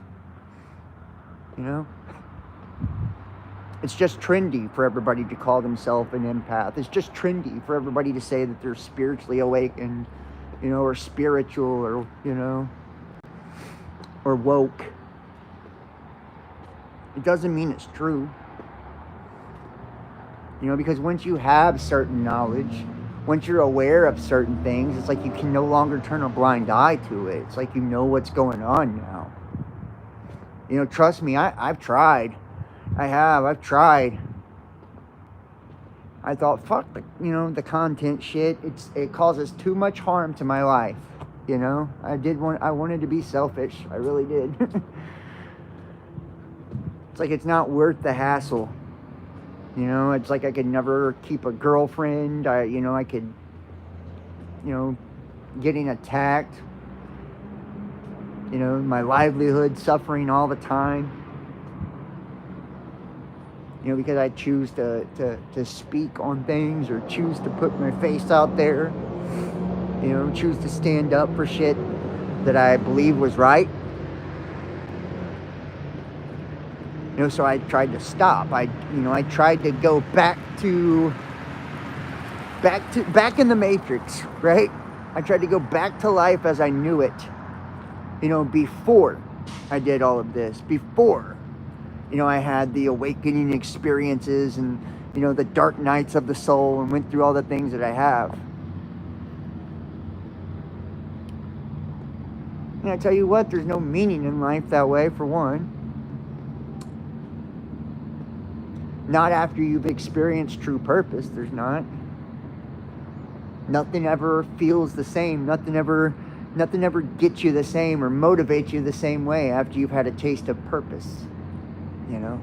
You know, it's just trendy for everybody to call themselves an empath. It's just trendy for everybody to say that they're spiritually awakened, you know, or spiritual, or, you know, or woke. It doesn't mean it's true. You know, because once you have certain knowledge, once you're aware of certain things, it's like you can no longer turn a blind eye to it. It's like you know what's going on now. You know, trust me, I've tried. I've tried. I thought, fuck the, you know, the content shit. It causes too much harm to my life. You know, I wanted to be selfish. I really did. It's like it's not worth the hassle. You know, it's like I could never keep a girlfriend. I could, you know, getting attacked. You know, my livelihood suffering all the time. You know, because I choose to speak on things, or choose to put my face out there. You know, choose to stand up for shit that I believe was right. You know, so I tried to stop. I tried to go back in the Matrix, right? I tried to go back to life as I knew it. You know, before I did all of this, before, you know, I had the awakening experiences and, you know, the dark nights of the soul, and went through all the things that I have. And I tell you what, there's no meaning in life that way, for one. Not after you've experienced true purpose, there's not. Nothing ever feels the same. Nothing ever gets you the same or motivates you the same way after you've had a taste of purpose. You know?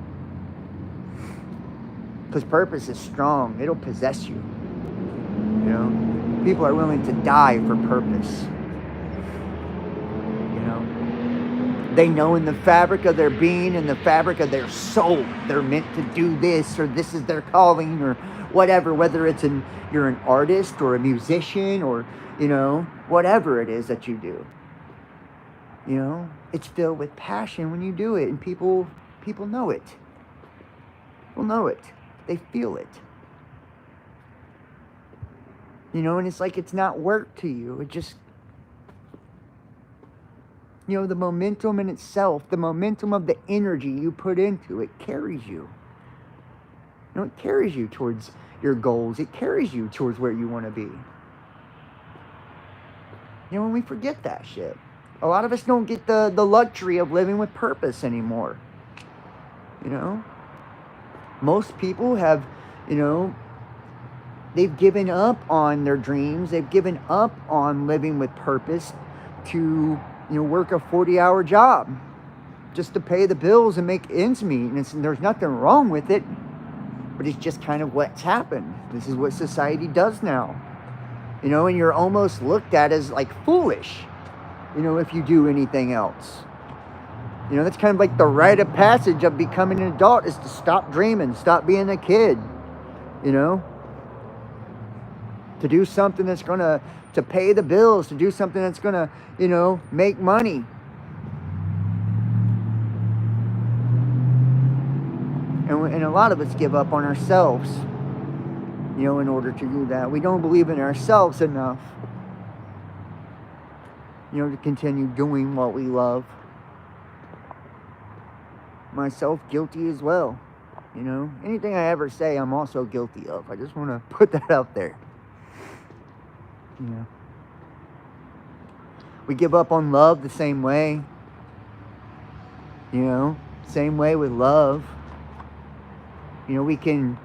Because purpose is strong. It'll possess you. You know? People are willing to die for purpose. You know? They know in the fabric of their being, in the fabric of their soul, they're meant to do this, or this is their calling, or whatever, whether you're an artist or a musician, or, you know, whatever it is that you do. You know, it's filled with passion when you do it, and people know it. People know it. They feel it. You know, and it's like it's not work to you. It just, you know, the momentum in itself, the momentum of the energy you put into it carries you. You know, it carries you towards your goals. It carries you towards where you want to be. You know, when we forget that shit. A lot of us don't get the luxury of living with purpose anymore. You know? Most people have, you know, they've given up on their dreams. They've given up on living with purpose to, you know, work a 40-hour job just to pay the bills and make ends meet. And there's nothing wrong with it, but it's just kind of what's happened. This is what society does now. You know, and you're almost looked at as like foolish, you know, if you do anything else. You know, that's kind of like the rite of passage of becoming an adult, is to stop dreaming, stop being a kid, you know. To do something that's going to pay the bills, to do something that's going to, you know, make money. And a lot of us give up on ourselves, you know, in order to do that. We don't believe in ourselves enough, you know, to continue doing what we love. Myself guilty as well, you know. Anything I ever say, I'm also guilty of. I just want to put that out there. Yeah. We give up on love the same way. You know, same way with love. You know, we can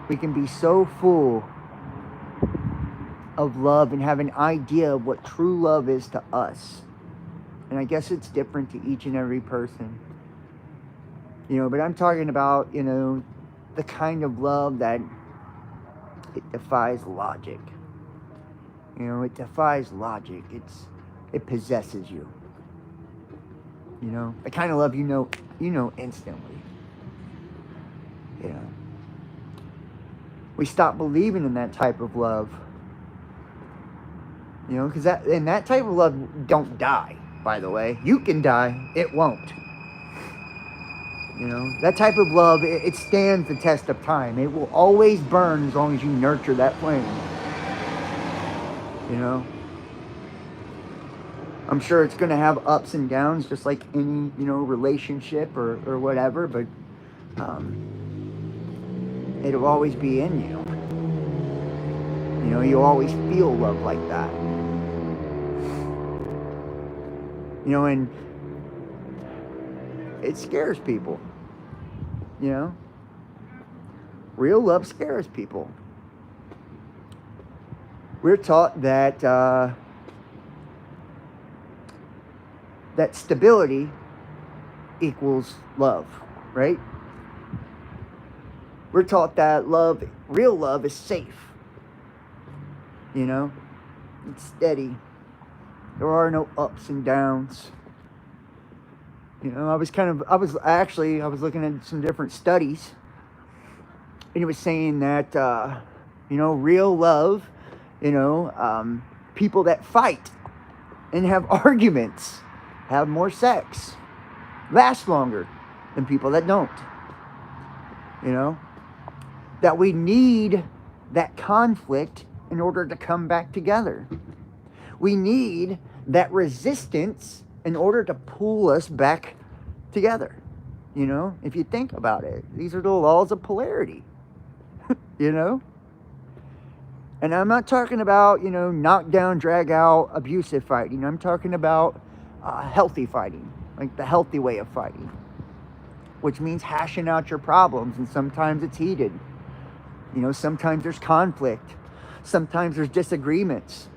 be so full of love and have an idea of what true love is to us. And I guess it's different to each and every person. You know, but I'm talking about, you know, the kind of love that it defies logic. You know, it defies logic. It possesses you. You know, the kind of love you know instantly. You know. We stop believing in that type of love. You know, because that type of love don't die, by the way. You can die, it won't. You know, that type of love, it stands the test of time. It will always burn as long as you nurture that flame. You know? I'm sure it's going to have ups and downs, just like any, you know, relationship or whatever, but it'll always be in you. You know, you'll always feel love like that. You know, and it scares people. You know? Real love scares people. We're taught that that stability equals love, right? We're taught that love, real love, is safe. You know? It's steady. There are no ups and downs. You know, I was looking at some different studies, and it was saying that, you know, real love, you know, people that fight and have arguments have more sex, last longer than people that don't. You know, that we need that conflict in order to come back together. We need that resistance in order to pull us back together. You know, if you think about it, these are the laws of polarity. You know? And I'm not talking about, you know, knock down, drag out, abusive fighting. I'm talking about healthy fighting, like the healthy way of fighting, which means hashing out your problems, and sometimes it's heated. You know, sometimes there's conflict. Sometimes there's disagreements.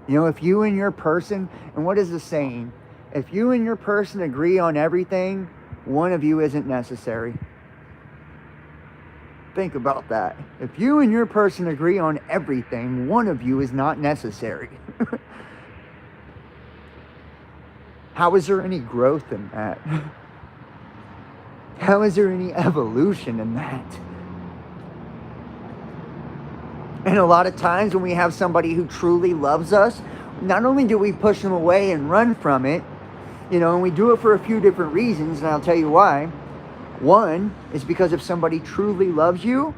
You know, if you and your person, and what is the saying? If you and your person agree on everything, one of you isn't necessary. Think about that. If you and your person agree on everything, one of you is not necessary. How is there any growth in that? How is there any evolution in that? And a lot of times when we have somebody who truly loves us, not only do we push them away and run from it, you know, and we do it for a few different reasons, and I'll tell you why. One is because if somebody truly loves you,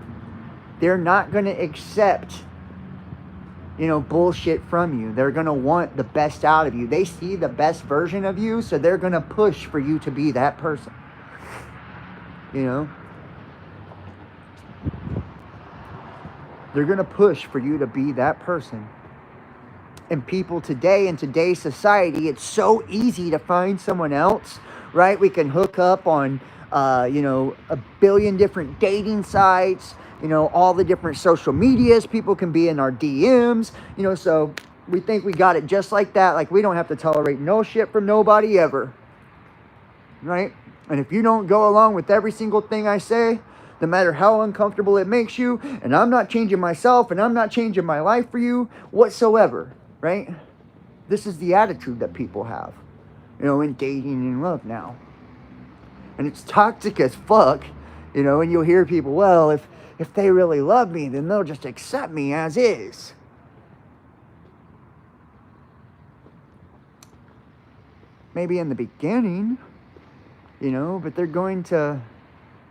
they're not going to accept, you know, bullshit from you. They're going to want the best out of you. They see the best version of you, so they're going to push for you to be that person. You know? They're going to push for you to be that person. And people today, in today's society, it's so easy to find someone else, right? We can hook up on, you know, a billion different dating sites, you know, all the different social medias. People can be in our DMs, you know, so we think we got it just like that. Like, we don't have to tolerate no shit from nobody ever, right? And if you don't go along with every single thing I say, no matter how uncomfortable it makes you, and I'm not changing myself, and I'm not changing my life for you whatsoever, right? This is the attitude that people have, you know, in dating and love now. And it's toxic as fuck, you know, and you'll hear people, well, if they really love me, then they'll just accept me as is. Maybe in the beginning, you know, but they're going to,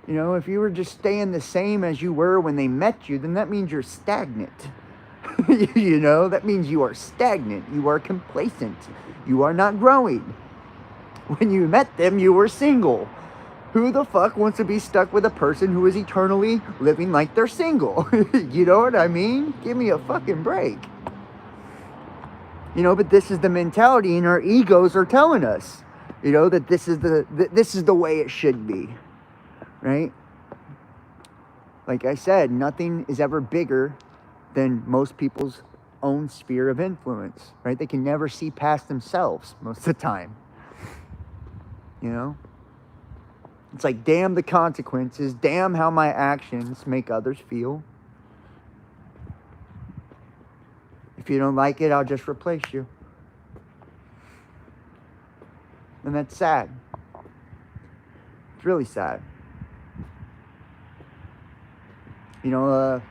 you know, if you were just staying the same as you were when they met you, then that means you're stagnant. You know, that means you are stagnant. You are complacent. You are not growing. When you met them, you were single. Who the fuck wants to be stuck with a person who is eternally living like they're single? You know what I mean? Give me a fucking break. You know, but this is the mentality, and our egos are telling us, you know, that this is the way it should be. Right? Like I said, nothing is ever bigger than most people's own sphere of influence, right? They can never see past themselves most of the time. You know? It's like, damn the consequences, damn how my actions make others feel. If you don't like it, I'll just replace you. And that's sad. It's really sad. You know,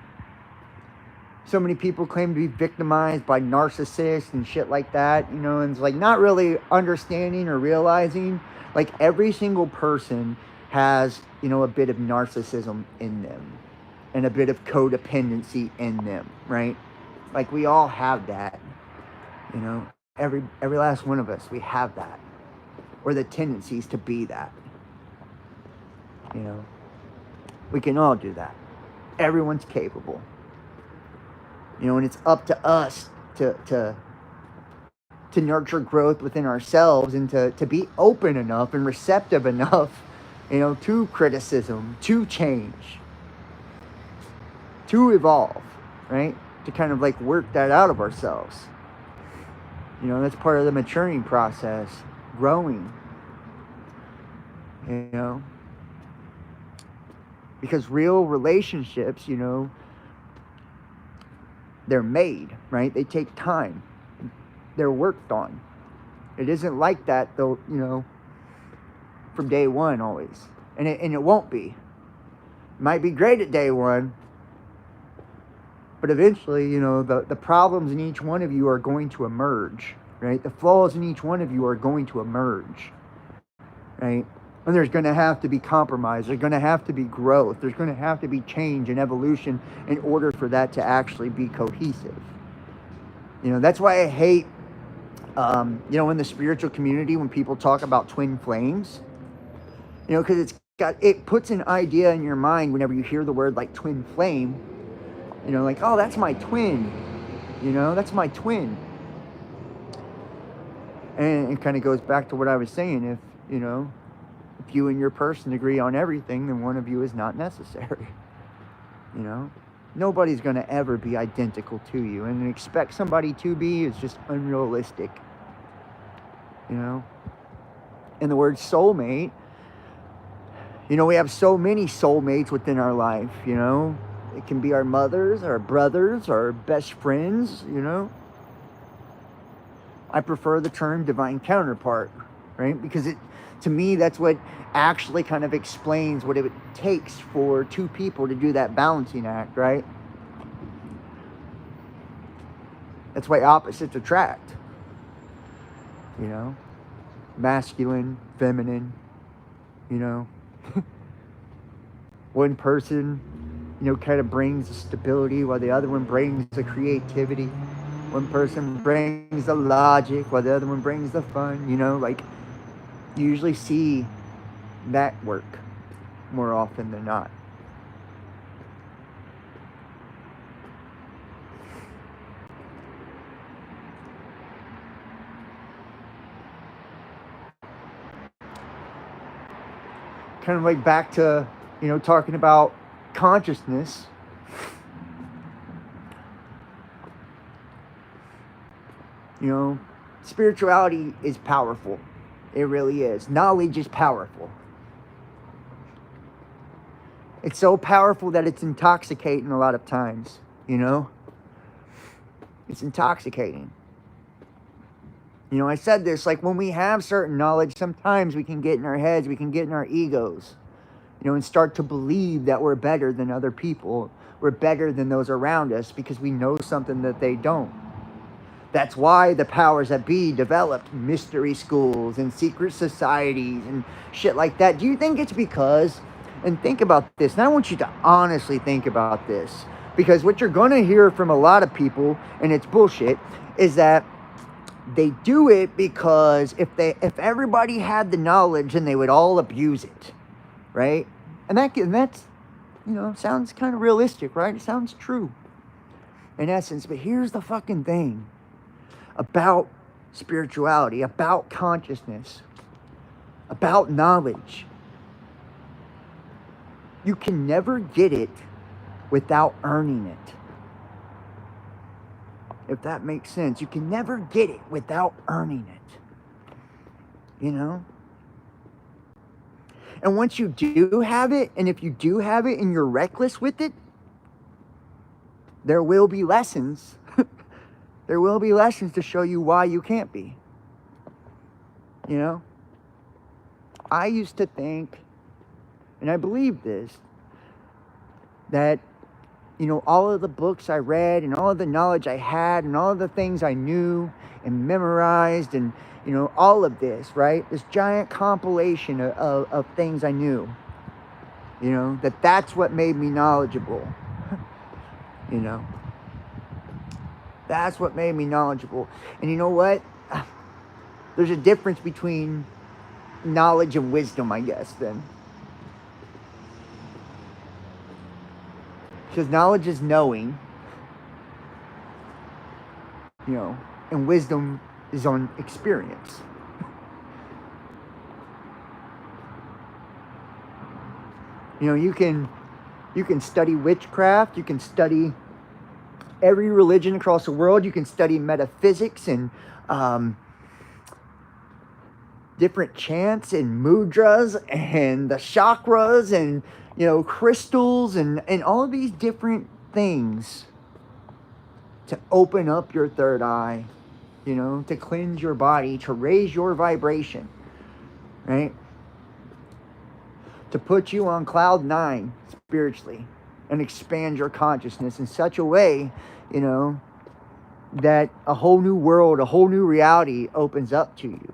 so many people claim to be victimized by narcissists and shit like that, you know, and it's like not really understanding or realizing like every single person has, you know, a bit of narcissism in them and a bit of codependency in them, right? Like we all have that, you know, every last one of us, we have that, or the tendencies to be that, you know. We can all do that. Everyone's capable. You know, and it's up to us to nurture growth within ourselves and to be open enough and receptive enough, you know, to criticism, to change, to evolve, right? To kind of like work that out of ourselves. You know, that's part of the maturing process, growing, you know. Because real relationships, you know, they're made, right? They take time. They're worked on. It isn't like that, though, you know, from day one always. And it won't be. It might be great at day one, but eventually, you know, the problems in each one of you are going to emerge, right? The flaws in each one of you are going to emerge, right? And there's going to have to be compromise. There's going to have to be growth. There's going to have to be change and evolution in order for that to actually be cohesive. You know, that's why I hate, you know, in the spiritual community when people talk about twin flames, you know, because it puts an idea in your mind whenever you hear the word like twin flame, you know, like, oh, that's my twin, you know, that's my twin. And it kind of goes back to what I was saying. If, you know, if you and your person agree on everything, then one of you is not necessary. You know, nobody's going to ever be identical to you, and expect somebody to be is just unrealistic. You know, and the word soulmate, you know, we have so many soulmates within our life, you know. It can be our mothers, our brothers, our best friends, you know. I prefer the term divine counterpart, right? Because to me, that's what actually kind of explains what it takes for two people to do that balancing act, right? That's why opposites attract, you know. Masculine, feminine, you know. One person, you know, kind of brings the stability while the other one brings the creativity. One person brings the logic while the other one brings the fun, you know, like you usually see that work more often than not. Kind of like back to, you know, talking about consciousness. You know, spirituality is powerful. It really is. Knowledge is powerful. It's so powerful that it's intoxicating a lot of times, you know? It's intoxicating. You know, I said this, like when we have certain knowledge, sometimes we can get in our heads, we can get in our egos, you know, and start to believe that we're better than other people. We're better than those around us because we know something that they don't. That's why the powers that be developed mystery schools and secret societies and shit like that. Do you think it's because, and think about this, and I want you to honestly think about this, because what you're going to hear from a lot of people, and it's bullshit, is that they do it because if everybody had the knowledge, then they would all abuse it, right? And that's, you know, sounds kind of realistic, right? It sounds true in essence. But here's the fucking thing about spirituality, about consciousness, about knowledge. You can never get it without earning it. If that makes sense. You can never get it without earning it. You know? And once you do have it, and if you do have it and you're reckless with it, there will be lessons. There will be lessons to show you why you can't be. You know? I used to think, and I believe this, that all of the books I read and all of the knowledge I had and all of the things I knew and memorized and, all of this, right? This giant compilation of things I knew, that's what made me knowledgeable, That's what made me knowledgeable. And you know what? There's a difference between knowledge and wisdom, I guess, then. Because knowledge is knowing, and wisdom is on experience. You can study witchcraft, you can study every religion across the world, you can study metaphysics and different chants and mudras and the chakras and crystals and all of these different things to open up your third eye, to cleanse your body, to raise your vibration, right? To put you on cloud 9 spiritually and expand your consciousness in such a way, that a whole new world, a whole new reality opens up to you.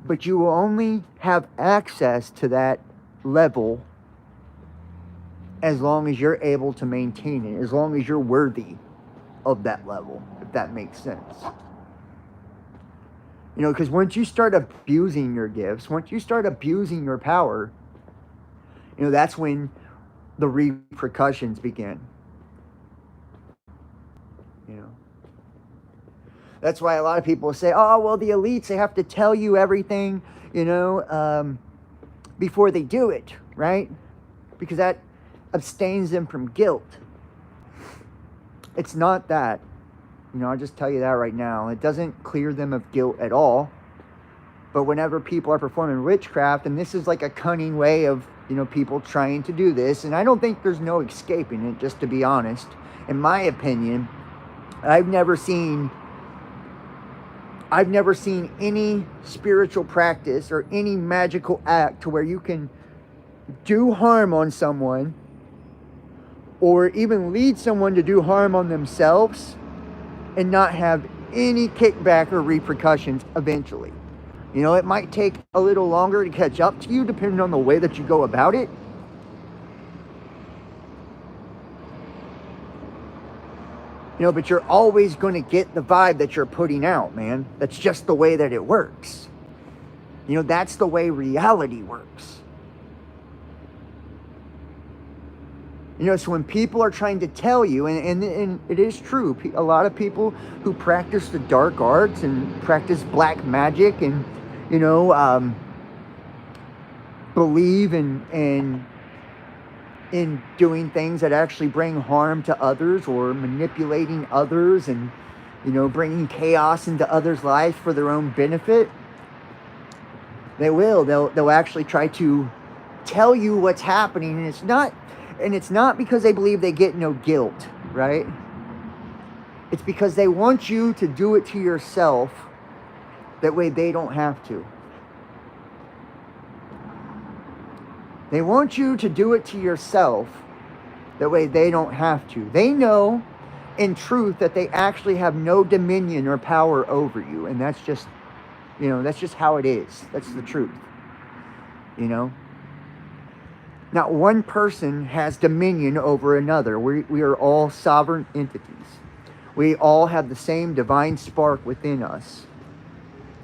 But you will only have access to that level as long as you're able to maintain it, as long as you're worthy of that level, if that makes sense. Because once you start abusing your gifts, once you start abusing your power, that's when the repercussions begin. That's why a lot of people say, oh, well, the elites, they have to tell you everything, before they do it, right? Because that abstains them from guilt. It's not that. I'll just tell you that right now. It doesn't clear them of guilt at all. But whenever people are performing witchcraft, and this is like a cunning way of, people trying to do this, and I don't think there's no escaping it, just to be honest. In my opinion, I've never seen any spiritual practice or any magical act to where you can do harm on someone or even lead someone to do harm on themselves and not have any kickback or repercussions eventually. It might take a little longer to catch up to you depending on the way that you go about it. But you're always going to get the vibe that you're putting out, man. That's just the way that it works. That's the way reality works. So when people are trying to tell you, and it is true, a lot of people who practice the dark arts and practice black magic and, believe in doing things that actually bring harm to others or manipulating others and, bringing chaos into others' lives for their own benefit, they'll actually try to tell you what's happening, and it's not because they believe they get no guilt, right? It's because they want you to do it to yourself. That way they don't have to. They want you to do it to yourself. That way they don't have to. They know in truth that they actually have no dominion or power over you. And that's just, that's just how it is. That's the truth. Not one person has dominion over another. We are all sovereign entities. We all have the same divine spark within us.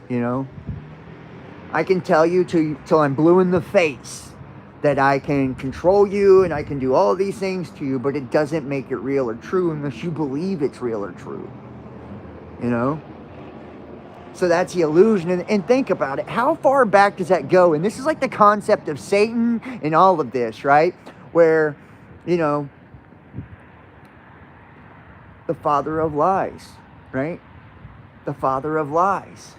I can tell you till I'm blue in the face that I can control you and I can do all of these things to you, but it doesn't make it real or true unless you believe it's real or true. So that's the illusion. And think about it. How far back does that go? And this is like the concept of Satan and all of this, right? Where, the father of lies, right? The father of lies,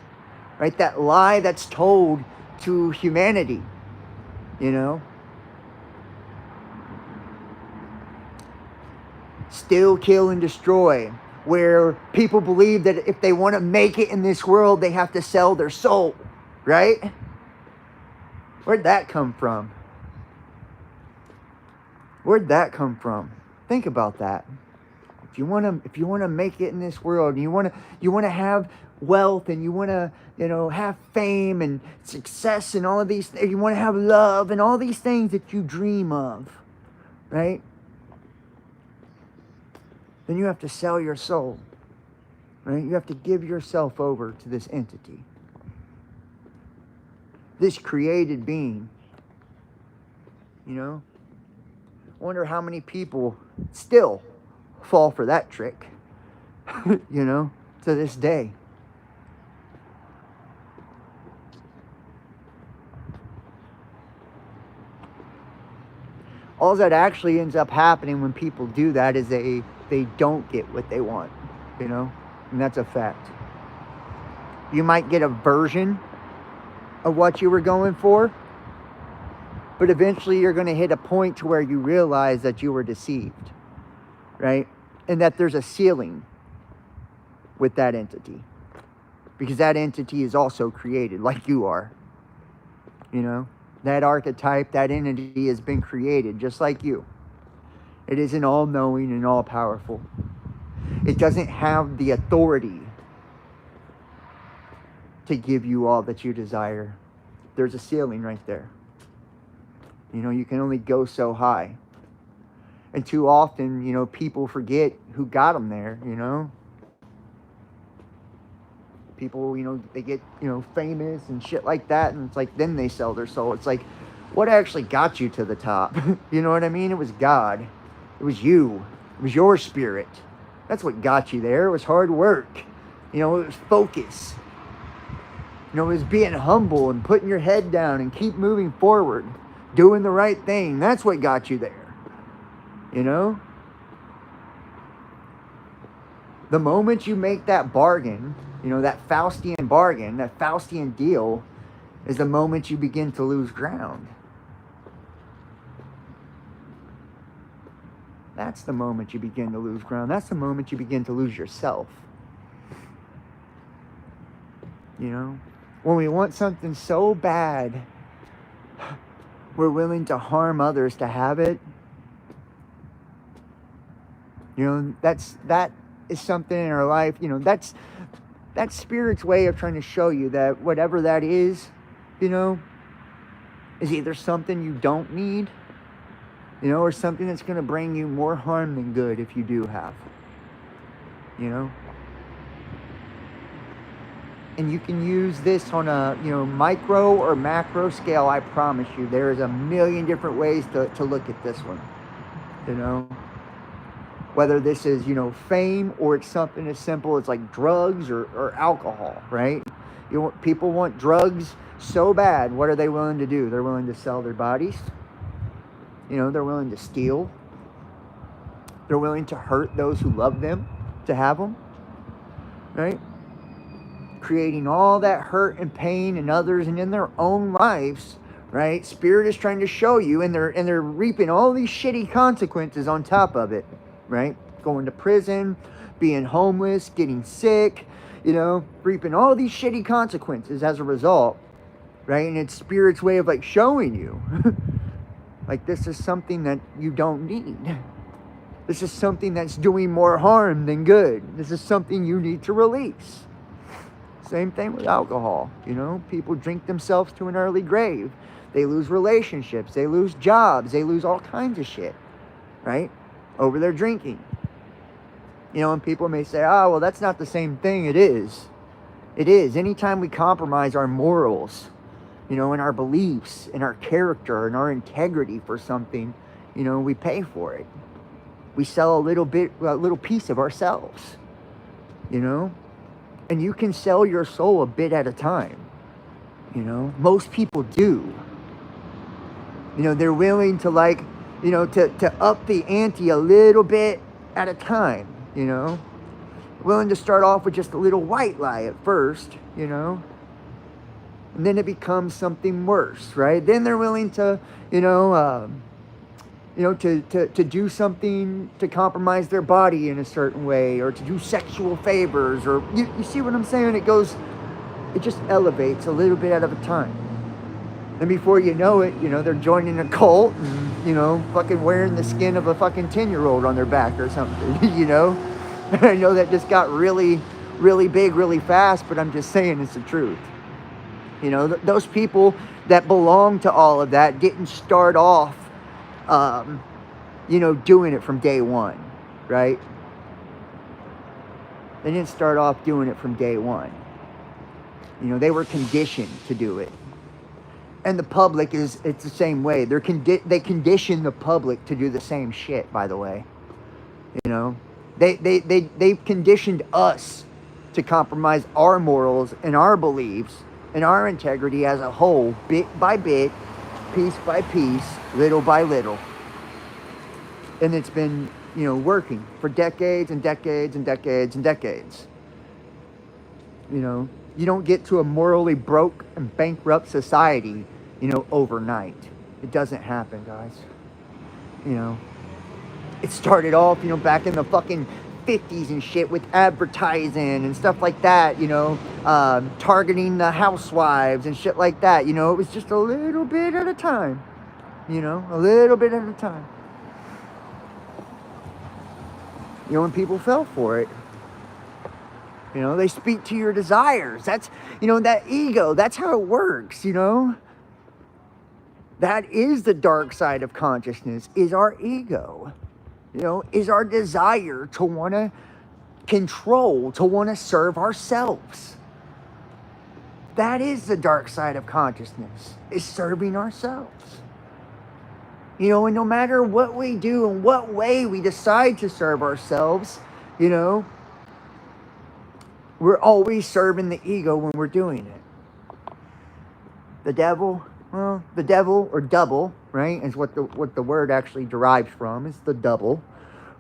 right? That lie that's told to humanity, Steal, kill, and destroy. Where people believe that if they want to make it in this world, they have to sell their soul, right? Where'd that come from? Where'd that come from? Think about that. If you want to make it in this world, and you want to have wealth, and you want to, have fame and success and all of these things, you want to have love and all these things that you dream of, right? Then you have to sell your soul, right? You have to give yourself over to this entity, this created being. Wonder how many people still fall for that trick, to this day. All that actually ends up happening when people do that is they don't get what they want, and that's a fact. You might get a version of what you were going for, but eventually you're going to hit a point to where you realize that you were deceived, right? And that there's a ceiling with that entity, because that entity is also created like you are. That archetype, that entity has been created just like you. It isn't all-knowing and all-powerful. It doesn't have the authority to give you all that you desire. There's a ceiling right there. You can only go so high. And too often, people forget who got them there, People, they get, famous and shit like that, and it's like, then they sell their soul. It's like, what actually got you to the top? You know what I mean? It was God. It was you. It was your spirit. That's what got you there. It was hard work. It was focus. It was being humble and putting your head down and keep moving forward. Doing the right thing. That's what got you there. The moment you make that bargain, that Faustian bargain, that Faustian deal, is the moment you begin to lose ground. That's the moment you begin to lose ground. That's the moment you begin to lose yourself. When we want something so bad, we're willing to harm others to have it. That is something in our life. That's Spirit's way of trying to show you that whatever that is either something you don't need, or something that's going to bring you more harm than good if you do have. And you can use this on a, micro or macro scale. I promise you, there is a million different ways to look at this one. Whether this is, fame, or it's something as simple as like drugs or alcohol, right? People want drugs so bad. What are they willing to do? They're willing to sell their bodies. They're willing to steal. They're willing to hurt those who love them to have them, right? Creating all that hurt and pain in others and in their own lives, right? Spirit is trying to show you, and they're reaping all these shitty consequences on top of it, right? Going to prison, being homeless, getting sick, reaping all these shitty consequences as a result, right? And it's Spirit's way of like showing you, like, this is something that you don't need. This is something that's doing more harm than good. This is something you need to release. Same thing with alcohol. People drink themselves to an early grave. They lose relationships. They lose jobs. They lose all kinds of shit, right? Over their drinking. And people may say, oh, well, that's not the same thing. It is. It is. Anytime we compromise our morals, and our beliefs, and our character, and our integrity for something, we pay for it. We sell a little piece of ourselves, And you can sell your soul a bit at a time. Most people do. They're willing to to up the ante a little bit at a time, Willing to start off with just a little white lie at first, And then it becomes something worse, right? Then they're willing to, to do something to compromise their body in a certain way, or to do sexual favors, or you see what I'm saying? It just elevates a little bit at a time. And before you know it, they're joining a cult, and, you know, fucking wearing the skin of a fucking 10-year-old on their back or something, you know? I know that just got really, really big really fast, but I'm just saying it's the truth. You know, those people that belong to all of that didn't start off, you know, doing it from day one, right? They didn't start off doing it from day one. You know, they were conditioned to do it. And the public it's the same way. They condition the public to do the same shit, by the way. You know, they've conditioned us to compromise our morals and our beliefs and our integrity as a whole, bit by bit, piece by piece, little by little. And it's been, you know, working for decades and decades and decades and decades. You know, you don't get to a morally broke and bankrupt society, you know, overnight. It doesn't happen, guys. You know, it started off, you know, back in the fucking 50s and shit with advertising and stuff like that, you know, targeting the housewives and shit like that. You know, it was just a little bit at a time, you know, a little bit at a time. You know, when people fell for it, you know, they speak to your desires. That's, you know, that ego, that's how it works, you know. That is the dark side of consciousness, is our ego. You know, is our desire to want to control, to want to serve ourselves. That is the dark side of consciousness, is serving ourselves. You know, and no matter what we do and what way we decide to serve ourselves, you know, we're always serving the ego when we're doing it. The devil, well, the devil or double, right, is what the word actually derives from. It's the double,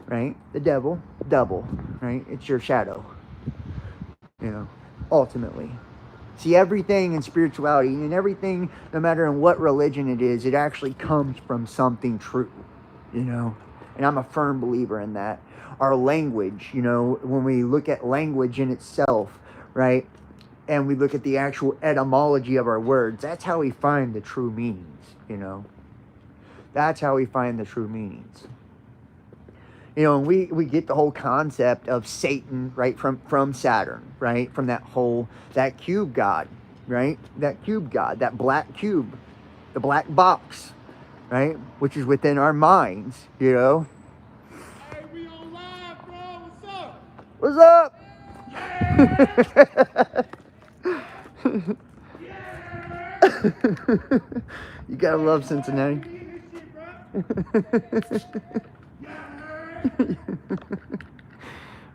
right? The devil, double, right? It's your shadow, you know, ultimately. See, everything in spirituality and everything, no matter in what religion it is, it actually comes from something true, you know? And I'm a firm believer in that. Our language, you know, when we look at language in itself, right? And we look at the actual etymology of our words, that's how we find the true meanings, you know? That's how we find the true meanings. You know, and we get the whole concept of Satan, right, from Saturn, right, from that cube god, right, that cube god, that black cube, the black box, right, which is within our minds, you know. Hey, we on live, bro. What's up? You gotta love Cincinnati.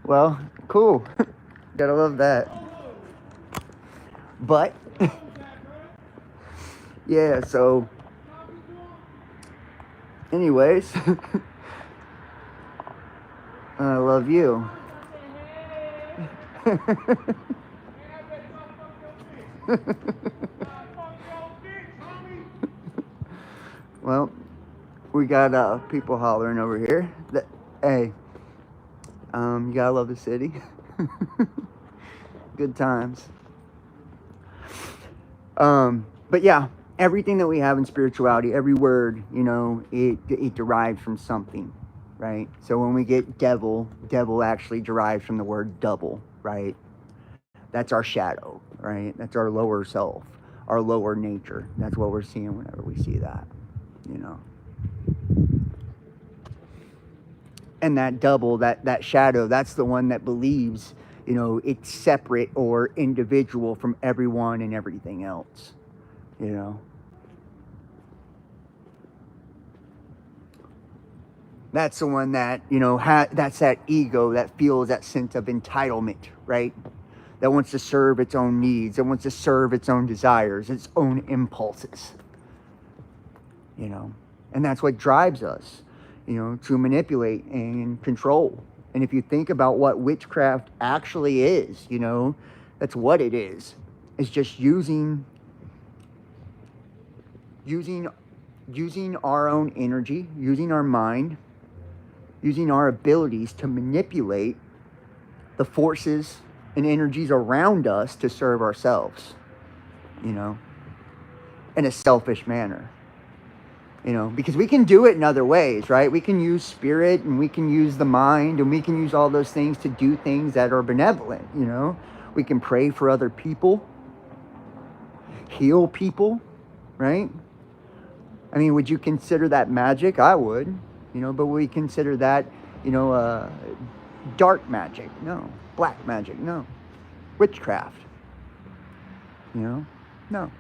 Well, cool. Gotta love that. But yeah, so anyways, I love you. Well, we got people hollering over here. Hey, you gotta love the city. Good times. But yeah, everything that we have in spirituality, every word, you know, it derives from something, right? So when we get devil actually derives from the word double, right? That's our shadow, right? That's our lower self, our lower nature. That's what we're seeing whenever we see that, you know. And that double, that shadow, that's the one that believes, you know, it's separate or individual from everyone and everything else, you know. That's the one that, you know, that's that ego that feels that sense of entitlement, right? That wants to serve its own needs, that wants to serve its own desires, its own impulses, you know. And that's what drives us, you know, to manipulate and control. And if you think about what witchcraft actually is, you know, that's what it is. It's just using our own energy, using our mind, using our abilities to manipulate the forces and energies around us to serve ourselves, you know, in a selfish manner. You know, because we can do it in other ways, right? We can use spirit, and we can use the mind, and we can use all those things to do things that are benevolent, you know? We can pray for other people, heal people, right? I mean, would you consider that magic? I would, you know, but we consider that, you know, dark magic? No. Black magic? No. Witchcraft? You know? No.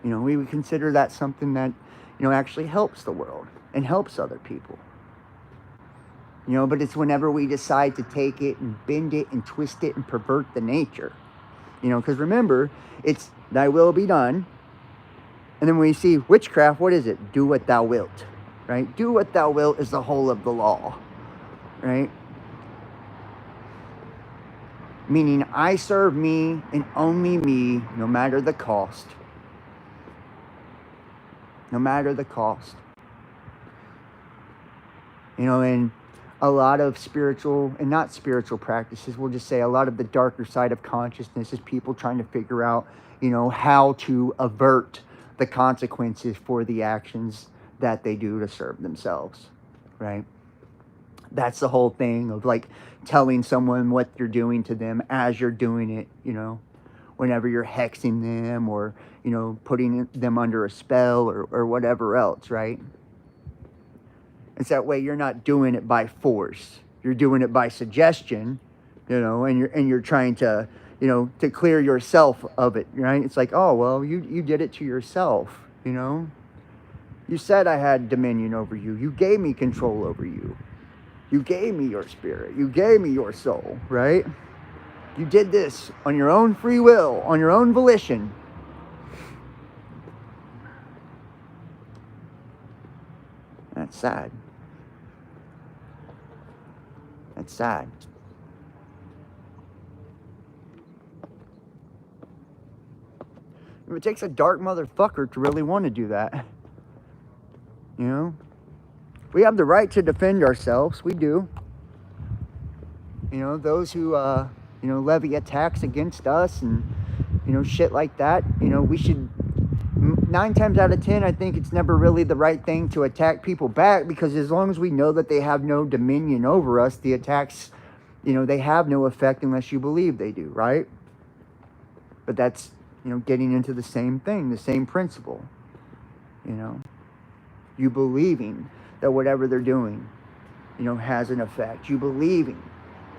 You know, we would consider that something that, you know, actually helps the world and helps other people. You know, but it's whenever we decide to take it and bend it and twist it and pervert the nature. You know, because remember, it's thy will be done. And then when we see witchcraft, what is it? Do what thou wilt, right? Do what thou wilt is the whole of the law, right? Meaning I serve me and only me, no matter the cost. No matter the cost. You know, and a lot of spiritual, and not spiritual practices, we'll just say a lot of the darker side of consciousness is people trying to figure out, you know, how to avert the consequences for the actions that they do to serve themselves, right? That's the whole thing of like telling someone what you're doing to them as you're doing it, you know, whenever you're hexing them or, you know, putting them under a spell or whatever else, right? It's that way you're not doing it by force. You're doing it by suggestion, you know, and you're trying to, you know, to clear yourself of it, right? It's like, oh, well, you did it to yourself, you know? You said I had dominion over you. You gave me control over you. You gave me your spirit. You gave me your soul, right? You did this on your own free will, on your own volition. That's sad. That's sad. It takes a dark motherfucker to really want to do that. You know? We have the right to defend ourselves. We do. You know, those who, you know, levy attacks against us and, you know, shit like that, you know, we should, 9 times out of 10, I think it's never really the right thing to attack people back, because as long as we know that they have no dominion over us, the attacks, you know, they have no effect unless you believe they do, right? But that's, you know, getting into the same thing, the same principle, you know, you believing that whatever they're doing, you know, has an effect. You believing,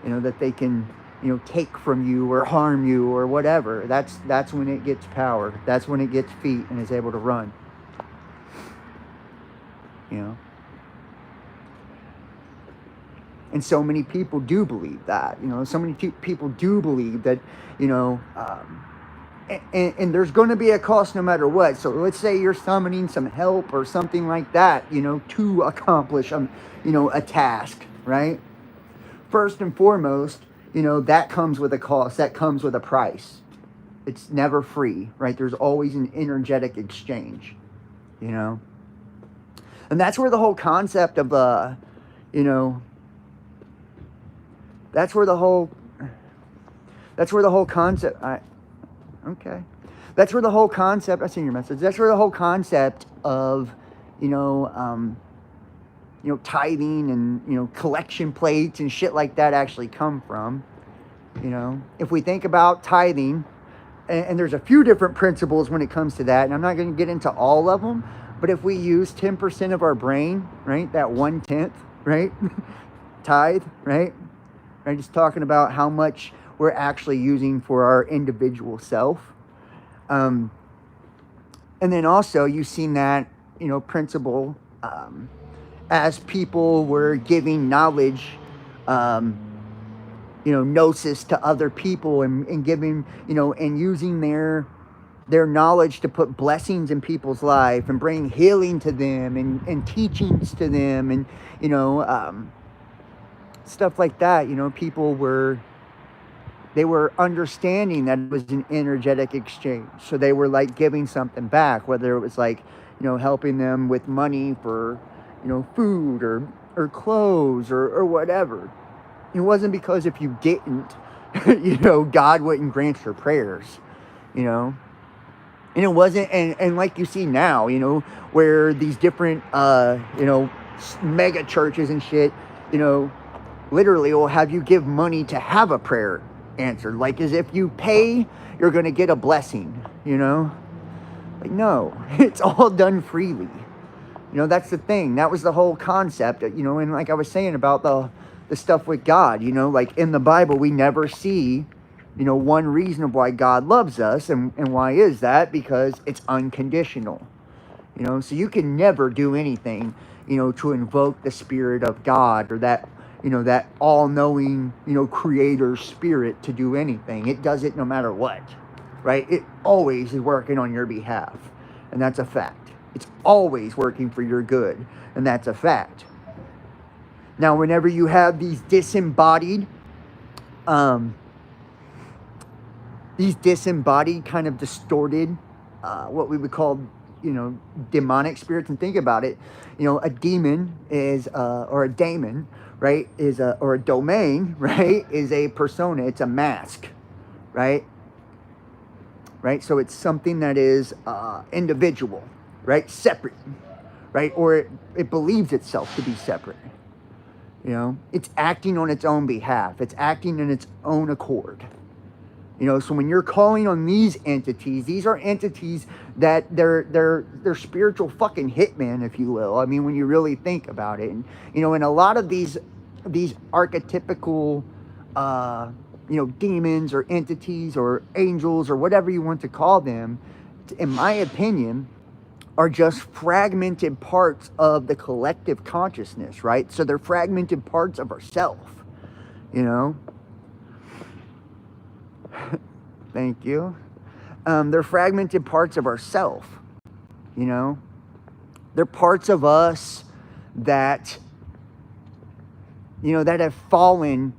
you know, that they can, you know, take from you or harm you or whatever. That's when it gets power. That's when it gets feet and is able to run. You know? And so many people do believe that. You know, so many people do believe that, you know, and there's going to be a cost no matter what. So let's say you're summoning some help or something like that, you know, to accomplish, you know, a task, right? First and foremost, you know, that comes with a cost. That comes with a price. It's never free, right? There's always an energetic exchange, you know? And that's where the whole concept of, you know, that's where the whole concept, okay. That's where the whole concept, I seen your message. That's where the whole concept of, you know, tithing and, you know, collection plates and shit like that actually come from. You know, if we think about tithing, and there's a few different principles when it comes to that, and I'm not going to get into all of them, but if we use 10% of our brain, right, that 1/10, right, tithe, right, just talking about how much we're actually using for our individual self. And then also you've seen that, you know, principle as people were giving knowledge, you know, gnosis to other people and giving, you know, and using their knowledge to put blessings in people's life and bring healing to them and teachings to them and, you know, stuff like that. You know, people were understanding that it was an energetic exchange. So they were like giving something back, whether it was like, you know, helping them with money for, you know, food or clothes or whatever. It wasn't because if you didn't, you know, God wouldn't grant your prayers, you know. And it wasn't, and like you see now, you know, where these different, you know, mega churches and shit, you know, literally will have you give money to have a prayer answered. Like, as if you pay, you're going to get a blessing, you know? Like, no, it's all done freely. You know, that's the thing. That was the whole concept, you know, and like I was saying about the stuff with God, you know, like in the Bible, we never see, you know, one reason of why God loves us. And why is that? Because it's unconditional. You know, so you can never do anything, you know, to invoke the spirit of God, or that, you know, that all-knowing, you know, creator spirit to do anything. It does it no matter what, right? It always is working on your behalf, and that's a fact. It's always working for your good, and that's a fact. Now, whenever you have these disembodied kind of distorted, what we would call, you know, demonic spirits. And think about it, you know, a demon is, or a daemon, right, is or a domain, right, is a persona. It's a mask, right? Right? So it's something that is individual, right? Separate, right? Or it believes itself to be separate. You know, it's acting on its own behalf. It's acting in its own accord. You know, so when you're calling on these entities, these are entities that they're spiritual fucking hitmen, if you will. I mean, when you really think about it, and you know, and a lot of these archetypical, you know, demons or entities or angels or whatever you want to call them, in my opinion, are just fragmented parts of the collective consciousness, right? So they're fragmented parts of ourself, you know. Thank you. They're fragmented parts of ourself, you know. They're parts of us that, you know, that have fallen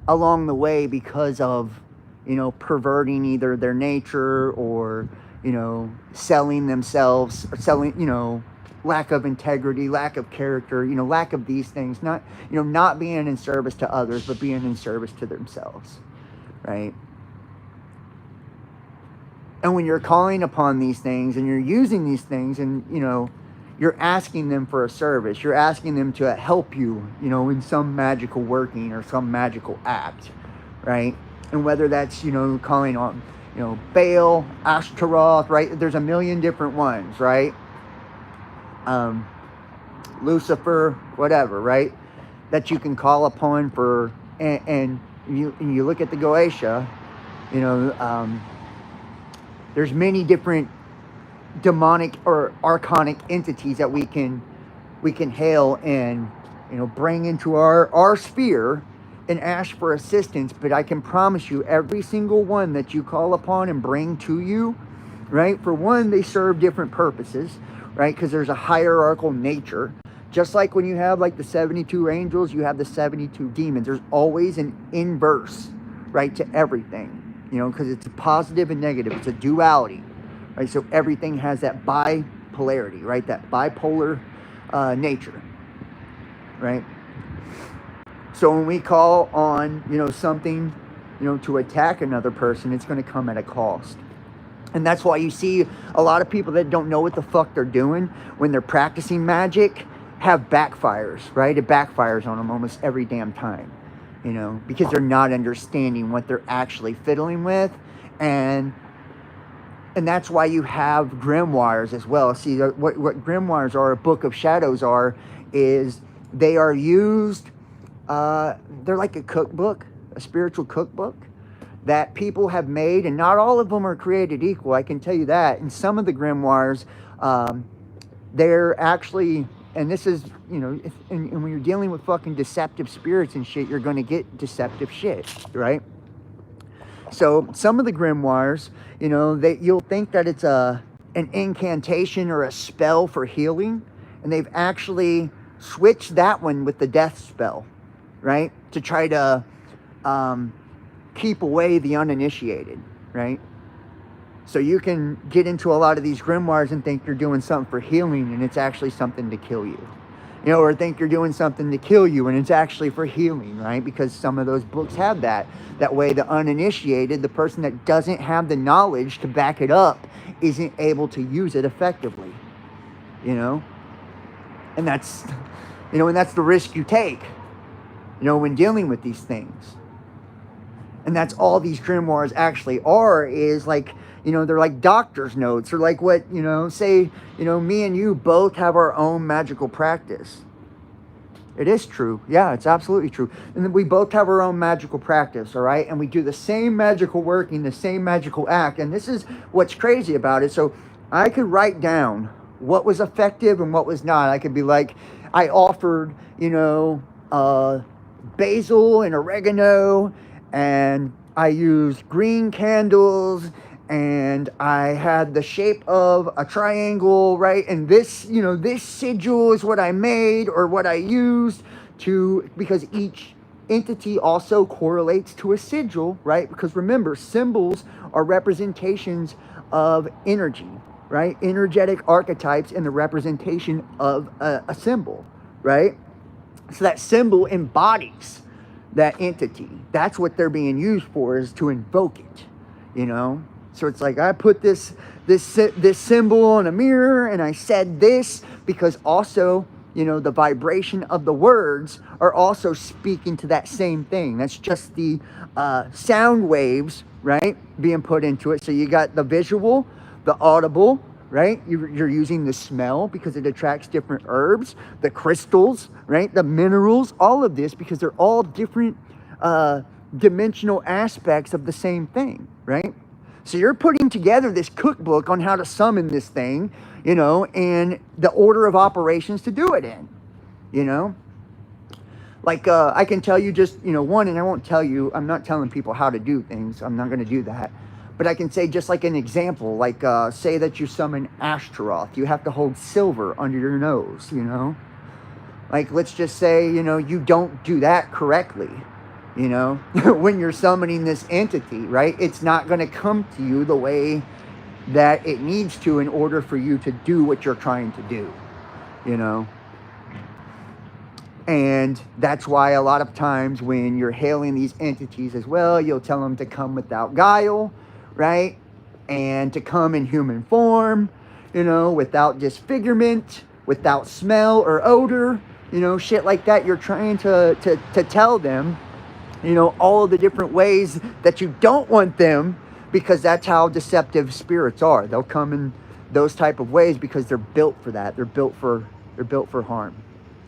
along the way because of, you know, perverting either their nature or, you know, selling themselves, or selling, you know, lack of integrity, lack of character, you know, lack of these things, not, you know, not being in service to others, but being in service to themselves, right? And when you're calling upon these things and you're using these things, and, you know, you're asking them for a service, you're asking them to help you, you know, in some magical working or some magical act, right? And whether that's, you know, calling on, you know, Baal, Ashtaroth, right? There's a million different ones, right? Lucifer, whatever, right? That you can call upon for, and you look at the Goetia, you know, there's many different demonic or archonic entities that we can hail and, you know, bring into our sphere and ask for assistance. But I can promise you, every single one that you call upon and bring to you, right, for one, they serve different purposes, right? Because there's a hierarchical nature. Just like when you have like the 72 angels, you have the 72 demons. There's always an inverse, right, to everything, you know, because it's a positive and negative. It's a duality, right? So everything has that bipolarity, right? That bipolar nature, right? So when we call on, you know, something, you know, to attack another person, it's going to come at a cost. And that's why you see a lot of people that don't know what the fuck they're doing when they're practicing magic have backfires, right? It backfires on them almost every damn time, you know, because they're not understanding what they're actually fiddling with. And that's why you have grimoires as well. See, what grimoires are, a book of shadows are, is they are used, they're like a cookbook, a spiritual cookbook that people have made, and not all of them are created equal, I can tell you that. And some of the grimoires, they're actually, and this is, you know, and when you're dealing with fucking deceptive spirits and shit, you're going to get deceptive shit, right? So some of the grimoires, you know, that you'll think that it's an incantation or a spell for healing, and they've actually switched that one with the death spell, right? To try to keep away the uninitiated, right? So you can get into a lot of these grimoires and think you're doing something for healing, and it's actually something to kill you. you know, or think you're doing something to kill you and it's actually for healing, right? Because some of those books have that. That way the uninitiated, the person that doesn't have the knowledge to back it up, isn't able to use it effectively, you know? And that's, you know, and that's the risk you take, you know, when dealing with these things. And that's all these grimoires actually are, is like, you know, they're like doctor's notes, or like what, you know, say, you know, me and you both have our own magical practice. It is true. Yeah, it's absolutely true. And then we both have our own magical practice, all right? And we do the same magical working, the same magical act. And this is what's crazy about it. So I could write down what was effective and what was not. I could be like, I offered, you know, basil and oregano, and I used green candles, and I had the shape of a triangle, right? And this, you know, this sigil is what I made or what I used to, because each entity also correlates to a sigil, right? Because remember, symbols are representations of energy, right? Energetic archetypes and the representation of a symbol, right? So that symbol embodies that entity. That's what they're being used for, is to invoke it, you know? So it's like, I put this symbol on a mirror and I said this, because also, you know, the vibration of the words are also speaking to that same thing. That's just the sound waves, right, being put into it. So you got the visual, the audible, right? You're using the smell because it attracts different herbs, the crystals, right? The minerals, all of this, because they're all different dimensional aspects of the same thing, right? So you're putting together this cookbook on how to summon this thing, you know, and the order of operations to do it in, you know? Like, I can tell you just, you know, one, and I won't tell you, I'm not telling people how to do things. I'm not going to do that. But I can say just like an example, like, say that you summon Astaroth. You have to hold silver under your nose, you know? Like, let's just say, you know, you don't do that correctly. You know, when you're summoning this entity, right? It's not going to come to you the way that it needs to in order for you to do what you're trying to do, you know? And that's why a lot of times when you're hailing these entities as well, you'll tell them to come without guile, right? And to come in human form, you know, without disfigurement, without smell or odor, you know, shit like that. You're trying to tell them, you know, all of the different ways that you don't want them, because that's how deceptive spirits are. They'll come in those type of ways because they're built for that. They're built for harm,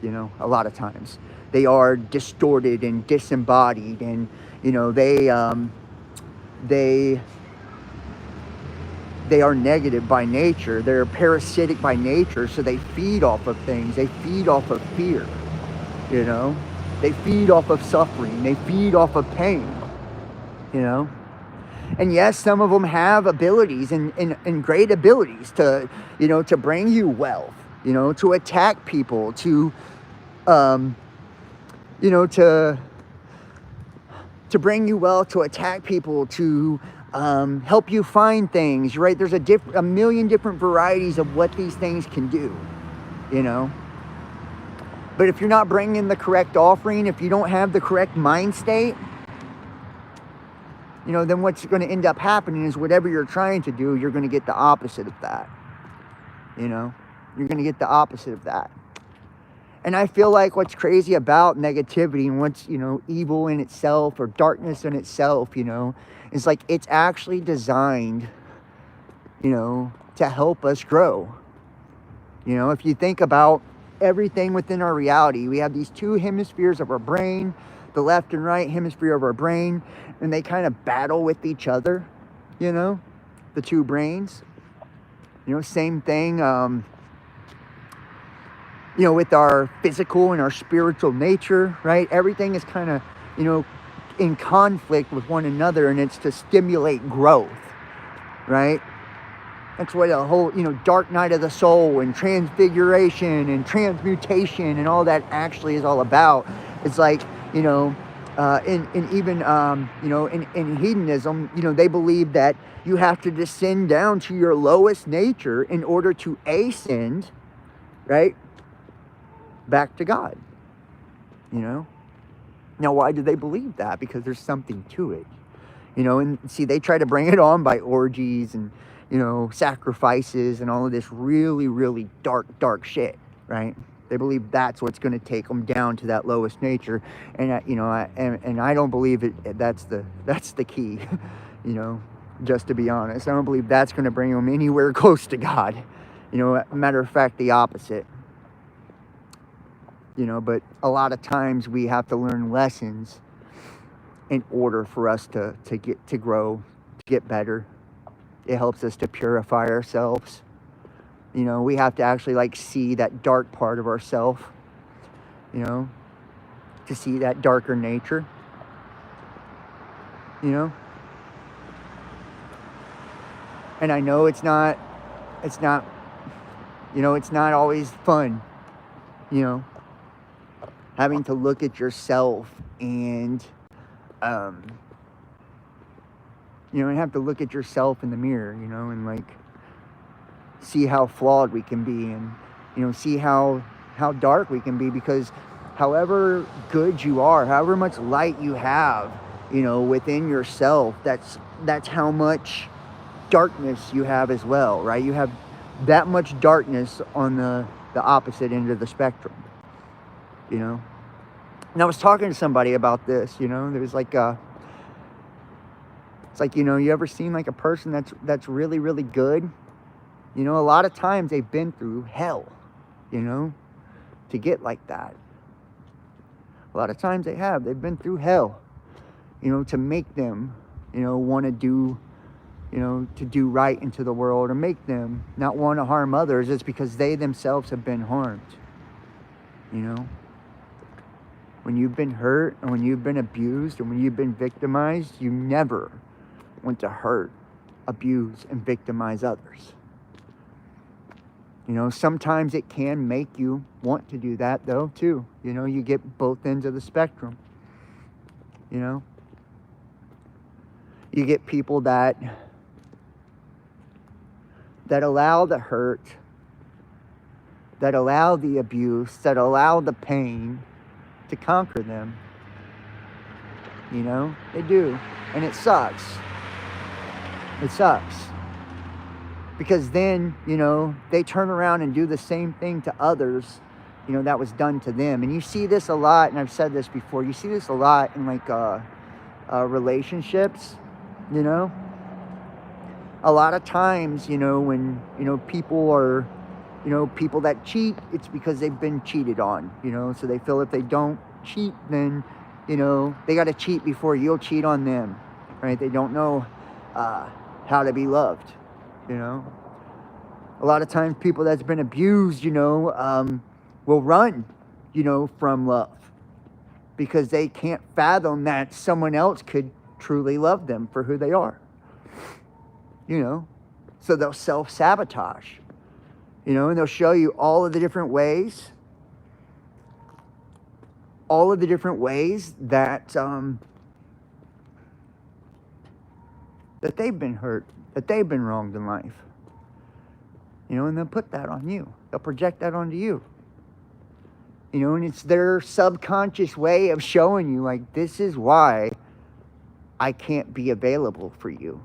you know, a lot of times. They are distorted and disembodied, and, you know, they are negative by nature. They're parasitic by nature, so they feed off of things. They feed off of fear, you know. They feed off of suffering. They feed off of pain, you know. And yes, some of them have abilities and great abilities to, you know, to bring you wealth, you know, to attack people, to, you know, to bring you wealth, to attack people, to help you find things, right? There's a million different varieties of what these things can do, you know. But if you're not bringing the correct offering, if you don't have the correct mind state, you know, then what's going to end up happening is whatever you're trying to do, you're going to get the opposite of that. You know, you're going to get the opposite of that. And I feel like what's crazy about negativity and what's, you know, evil in itself or darkness in itself, you know, is like it's actually designed, you know, to help us grow. You know, if you think about everything within our reality, we have these two hemispheres of our brain, the left and right hemisphere of our brain, and they kind of battle with each other, you know, the two brains. You know, same thing, you know, with our physical and our spiritual nature, right? Everything is kind of, you know, in conflict with one another, and it's to stimulate growth, right? That's what a whole, you know, dark night of the soul and transfiguration and transmutation and all that actually is all about. It's like, you know, in even, you know, in hedonism, you know, they believe that you have to descend down to your lowest nature in order to ascend, right? back to God. You know? Now, why do they believe that? Because there's something to it. You know, and see, they try to bring it on by orgies and, you know, sacrifices and all of this really, really dark shit, right? They believe that's what's going to take them down to that lowest nature. And, you know, and I don't believe that's the key, you know, just to be honest. I don't believe that's going to bring them anywhere close to God. You know, matter of fact, the opposite. You know, but a lot of times we have to learn lessons in order for us to grow, to get better. It helps us to purify ourselves. You know, we have to actually like see that dark part of ourselves, you know, to see that darker nature, you know. And I know it's not, you know, it's not always fun, you know, having to look at yourself and, you know, and have to look at yourself in the mirror, you know, and like see how flawed we can be, and, you know, see how dark we can be, because however good you are, however much light you have, you know, within yourself, that's how much darkness you have as well, right? You have that much darkness on the opposite end of the spectrum, you know. And I was talking to somebody about this, you know. There was like it's like, you know, you ever seen like a person that's really, really good? You know, a lot of times they've been through hell, you know, to get like that. A lot of times they've been through hell, you know, to make them, you know, want to do, you know, to do right into the world, or make them not want to harm others. It's because they themselves have been harmed, you know. When you've been hurt, and when you've been abused, and when you've been victimized, you never want to hurt, abuse, and victimize others. You know, sometimes it can make you want to do that, though, too. You know, you get both ends of the spectrum. You know, you get people that allow the hurt, that allow the abuse, that allow the pain to conquer them. You know, they do. And it sucks. It sucks. Because then, you know, they turn around and do the same thing to others, you know, that was done to them. And you see this a lot, and I've said this before, you see this a lot in like relationships, you know. A lot of times, you know, when, you know, people are, you know, people that cheat, it's because they've been cheated on, you know. So they feel if they don't cheat, then, you know, they got to cheat before you'll cheat on them, right? They don't know how to be loved, you know. A lot of times people that's been abused, you know, will run, you know, from love, because they can't fathom that someone else could truly love them for who they are, you know. So they'll self-sabotage, you know, and they'll show you all of the different ways that that they've been hurt, that they've been wronged in life. You know, and they'll put that on you. They'll project that onto you. You know, and it's their subconscious way of showing you, like, this is why I can't be available for you.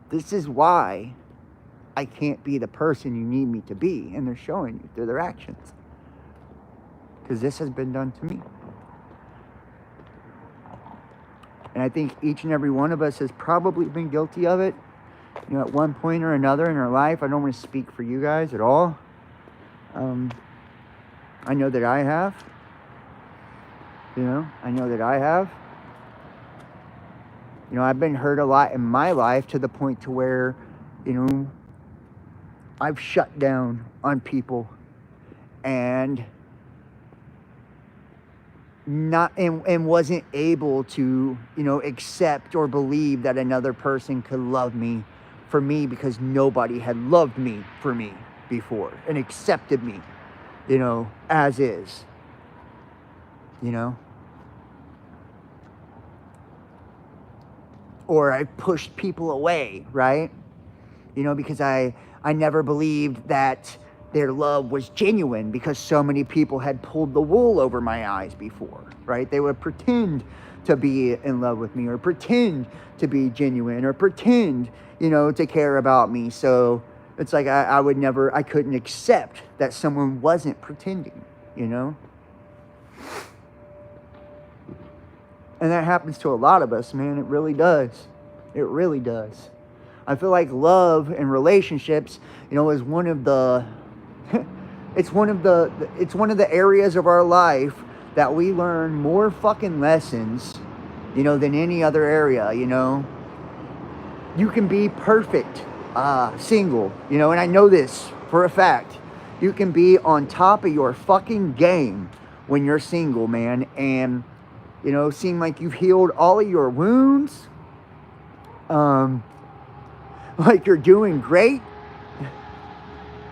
This is why I can't be the person you need me to be. And they're showing you through their actions. Because this has been done to me. And I think each and every one of us has probably been guilty of it, you know, at one point or another in our life. I don't want to speak for you guys at all. I know that I have. You know, I know that I have. You know, I've been hurt a lot in my life, to the point to where, you know, I've shut down on people and wasn't able to, you know, accept or believe that another person could love me for me, because nobody had loved me for me before and accepted me, you know, as is, you know. Or I pushed people away, right? You know, because I never believed that, their love was genuine because so many people had pulled the wool over my eyes before, right? They would pretend to be in love with me or pretend to be genuine or pretend, to care about me. So it's like I couldn't accept that someone wasn't pretending, And that happens to a lot of us, man. It really does. It really does. I feel like love and relationships, is one of the it's one of the areas of our life that we learn more fucking lessons, than any other area. You can be perfect single, and I know this for a fact. You can be on top of your fucking game when you're single, man, and seem like you've healed all of your wounds, like you're doing great,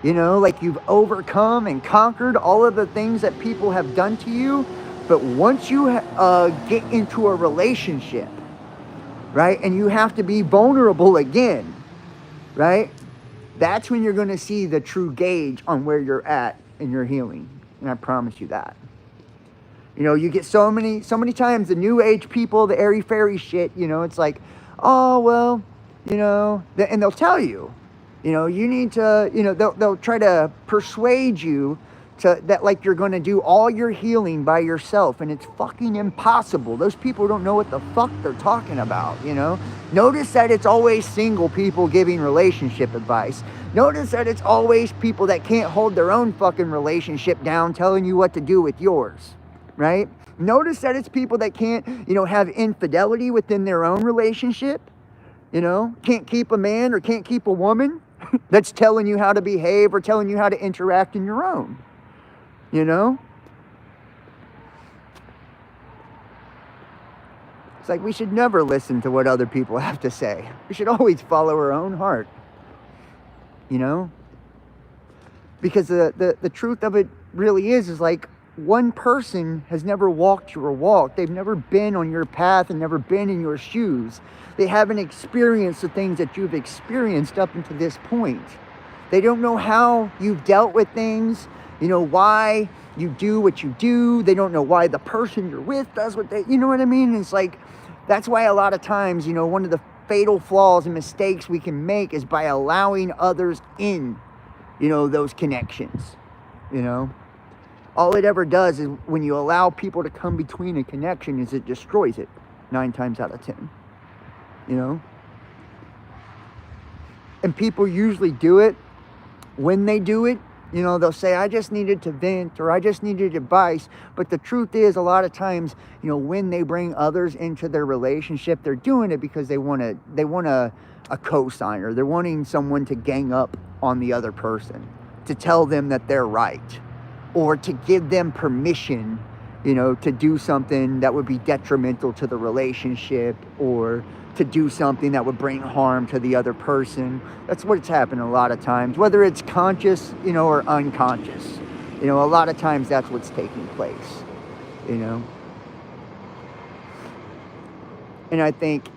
like you've overcome and conquered all of the things that people have done to you. But once you get into a relationship, right, and you have to be vulnerable again, right, that's when you're going to see the true gauge on where you're at in your healing. And I promise you that. You get so many times the new age people, the airy fairy shit, it's like, oh, well, and they'll tell you, you need to, they'll try to persuade you that like you're going to do all your healing by yourself, and it's fucking impossible. Those people don't know what the fuck they're talking about, Notice that it's always single people giving relationship advice. Notice that it's always people that can't hold their own fucking relationship down telling you what to do with yours, right? Notice that it's people that can't, have infidelity within their own relationship, can't keep a man or can't keep a woman that's telling you how to behave or telling you how to interact in your own. It's like we should never listen to what other people have to say. We should always follow our own heart. Because the truth of it really is like one person has never walked your walk. They've never been on your path and never been in your shoes. They haven't experienced the things that you've experienced up until this point. They don't know how you've dealt with things, why you do what you do. They don't know why the person you're with does what they, you know what I mean? It's like, that's why a lot of times, one of the fatal flaws and mistakes we can make is by allowing others in, those connections, All it ever does is when you allow people to come between a connection is it destroys it 9 times out of 10, And people usually do it. When they do it, they'll say, I just needed to vent or I just needed advice. But the truth is a lot of times, when they bring others into their relationship, they're doing it because they want a co-signer. They're wanting someone to gang up on the other person, to tell them that they're right, or to give them permission, to do something that would be detrimental to the relationship, or to do something that would bring harm to the other person. That's what's happened a lot of times, whether it's conscious, or unconscious. A lot of times that's what's taking place, And I think,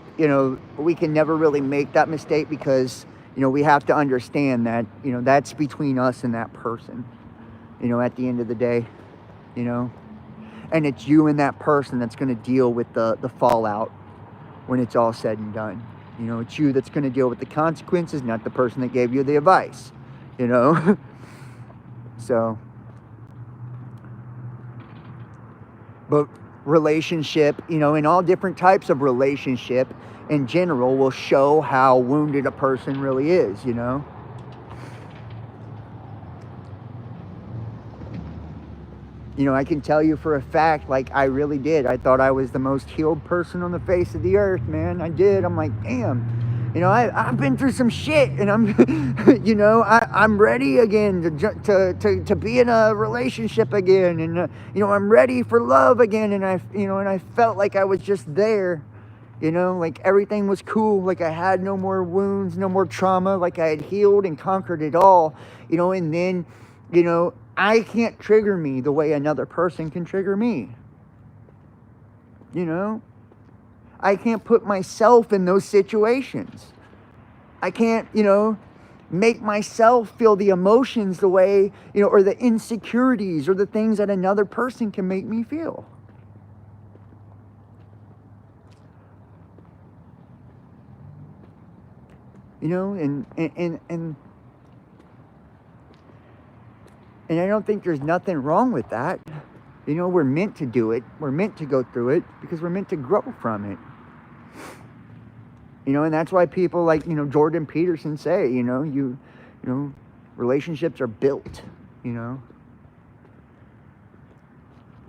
we can never really make that mistake because, we have to understand that, that's between us and that person, at the end of the day, and it's you and that person that's going to deal with the fallout when it's all said and done. It's you that's going to deal with the consequences, not the person that gave you the advice, So, but relationship, in all different types of relationship in general will show how wounded a person really is, I can tell you for a fact, like, I really did. I thought I was the most healed person on the face of the earth, man. I did. I'm like, damn. I've been through some shit, and I'm, I'm ready again to be in a relationship again, and I'm ready for love again, and I felt like I was just there, like everything was cool, like I had no more wounds, no more trauma, like I had healed and conquered it all, and then, I can't trigger me the way another person can trigger me. I can't put myself in those situations. I can't, make myself feel the emotions the way, or the insecurities or the things that another person can make me feel. And I don't think there's nothing wrong with that. We're meant to do it. We're meant to go through it because we're meant to grow from it. And that's why people like, Jordan Peterson say, relationships are built,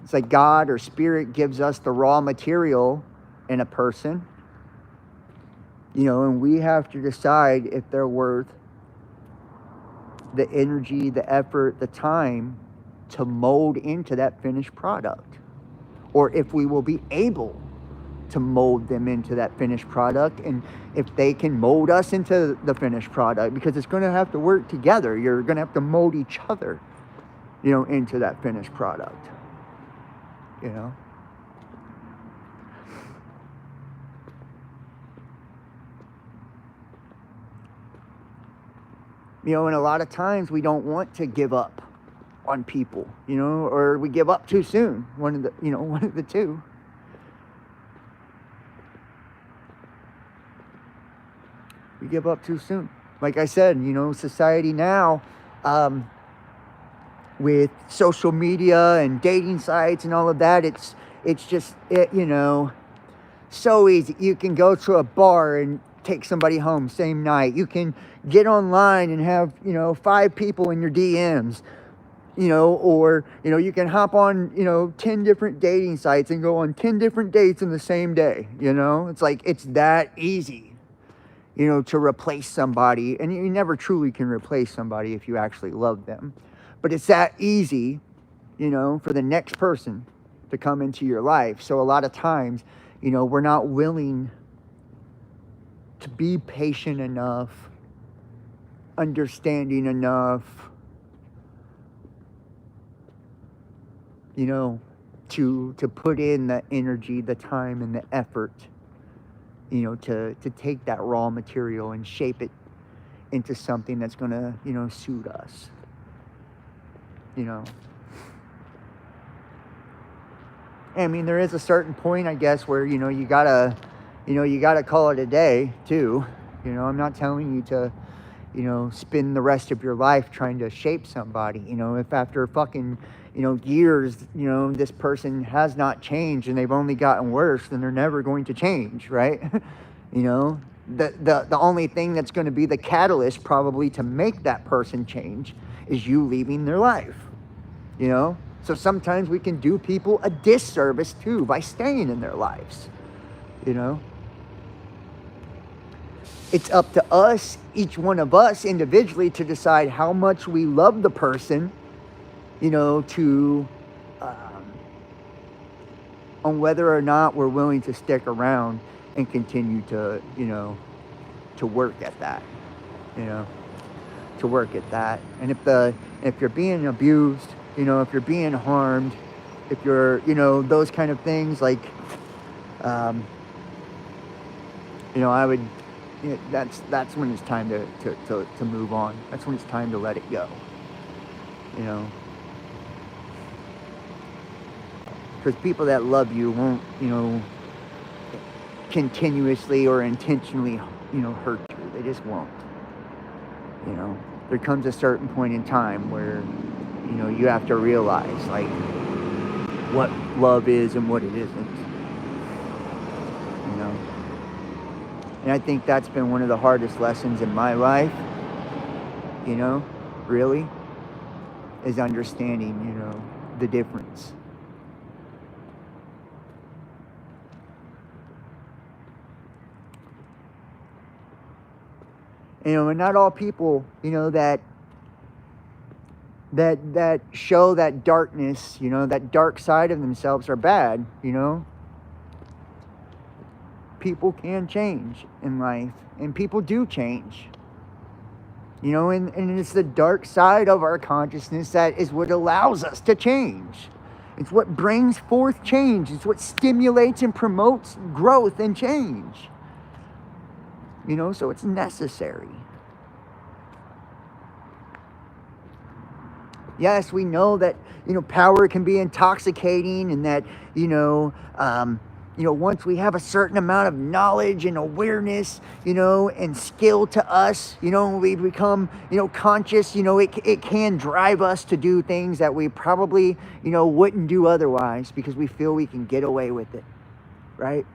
It's like God or spirit gives us the raw material in a person, and we have to decide if they're worth the energy, the effort, the time to mold into that finished product, or if we will be able to mold them into that finished product, and if they can mold us into the finished product, because it's going to have to work together. You're going to have to mold each other, into that finished product, and a lot of times we don't want to give up on people, or we give up too soon. One of the two. We give up too soon. Like I said, society now, with social media and dating sites and all of that, it's just, so easy. You can go to a bar and take somebody home same night. You can get online and have, 5 people in your DMs, or, you can hop on, 10 different dating sites and go on 10 different dates in the same day. It's like, it's that easy, to replace somebody. And you never truly can replace somebody if you actually love them. But it's that easy, for the next person to come into your life. So a lot of times, we're not willing to be patient enough, understanding enough, to put in the energy, the time, and the effort, to take that raw material and shape it into something that's going to, suit us, I mean, there is a certain point, I guess, where, you gotta call it a day too. I'm not telling you to, spend the rest of your life trying to shape somebody. If after fucking, years, this person has not changed and they've only gotten worse, then they're never going to change, right? The only thing that's going to be the catalyst probably to make that person change is you leaving their life, So sometimes we can do people a disservice too by staying in their lives, It's up to us, each one of us individually, to decide how much we love the person, on whether or not we're willing to stick around and continue to, to work at that, to work at that. And if you're being abused, if you're being harmed, if you're, those kind of things, like, I would, that's when it's time to move on. That's when it's time to let it go, because people that love you won't, continuously or intentionally, hurt you. They just won't. There comes a certain point in time where, you have to realize, like, what love is and what it isn't. And I think that's been one of the hardest lessons in my life, really, is understanding, the difference. And not all people, that show that darkness, that dark side of themselves are bad, People can change in life, and people do change. And it's the dark side of our consciousness that is what allows us to change. It's what brings forth change. It's what stimulates and promotes growth and change. So it's necessary. Yes, we know that, power can be intoxicating, and that, once we have a certain amount of knowledge and awareness, and skill to us, we become, conscious, it can drive us to do things that we probably, wouldn't do otherwise, because we feel we can get away with it, right?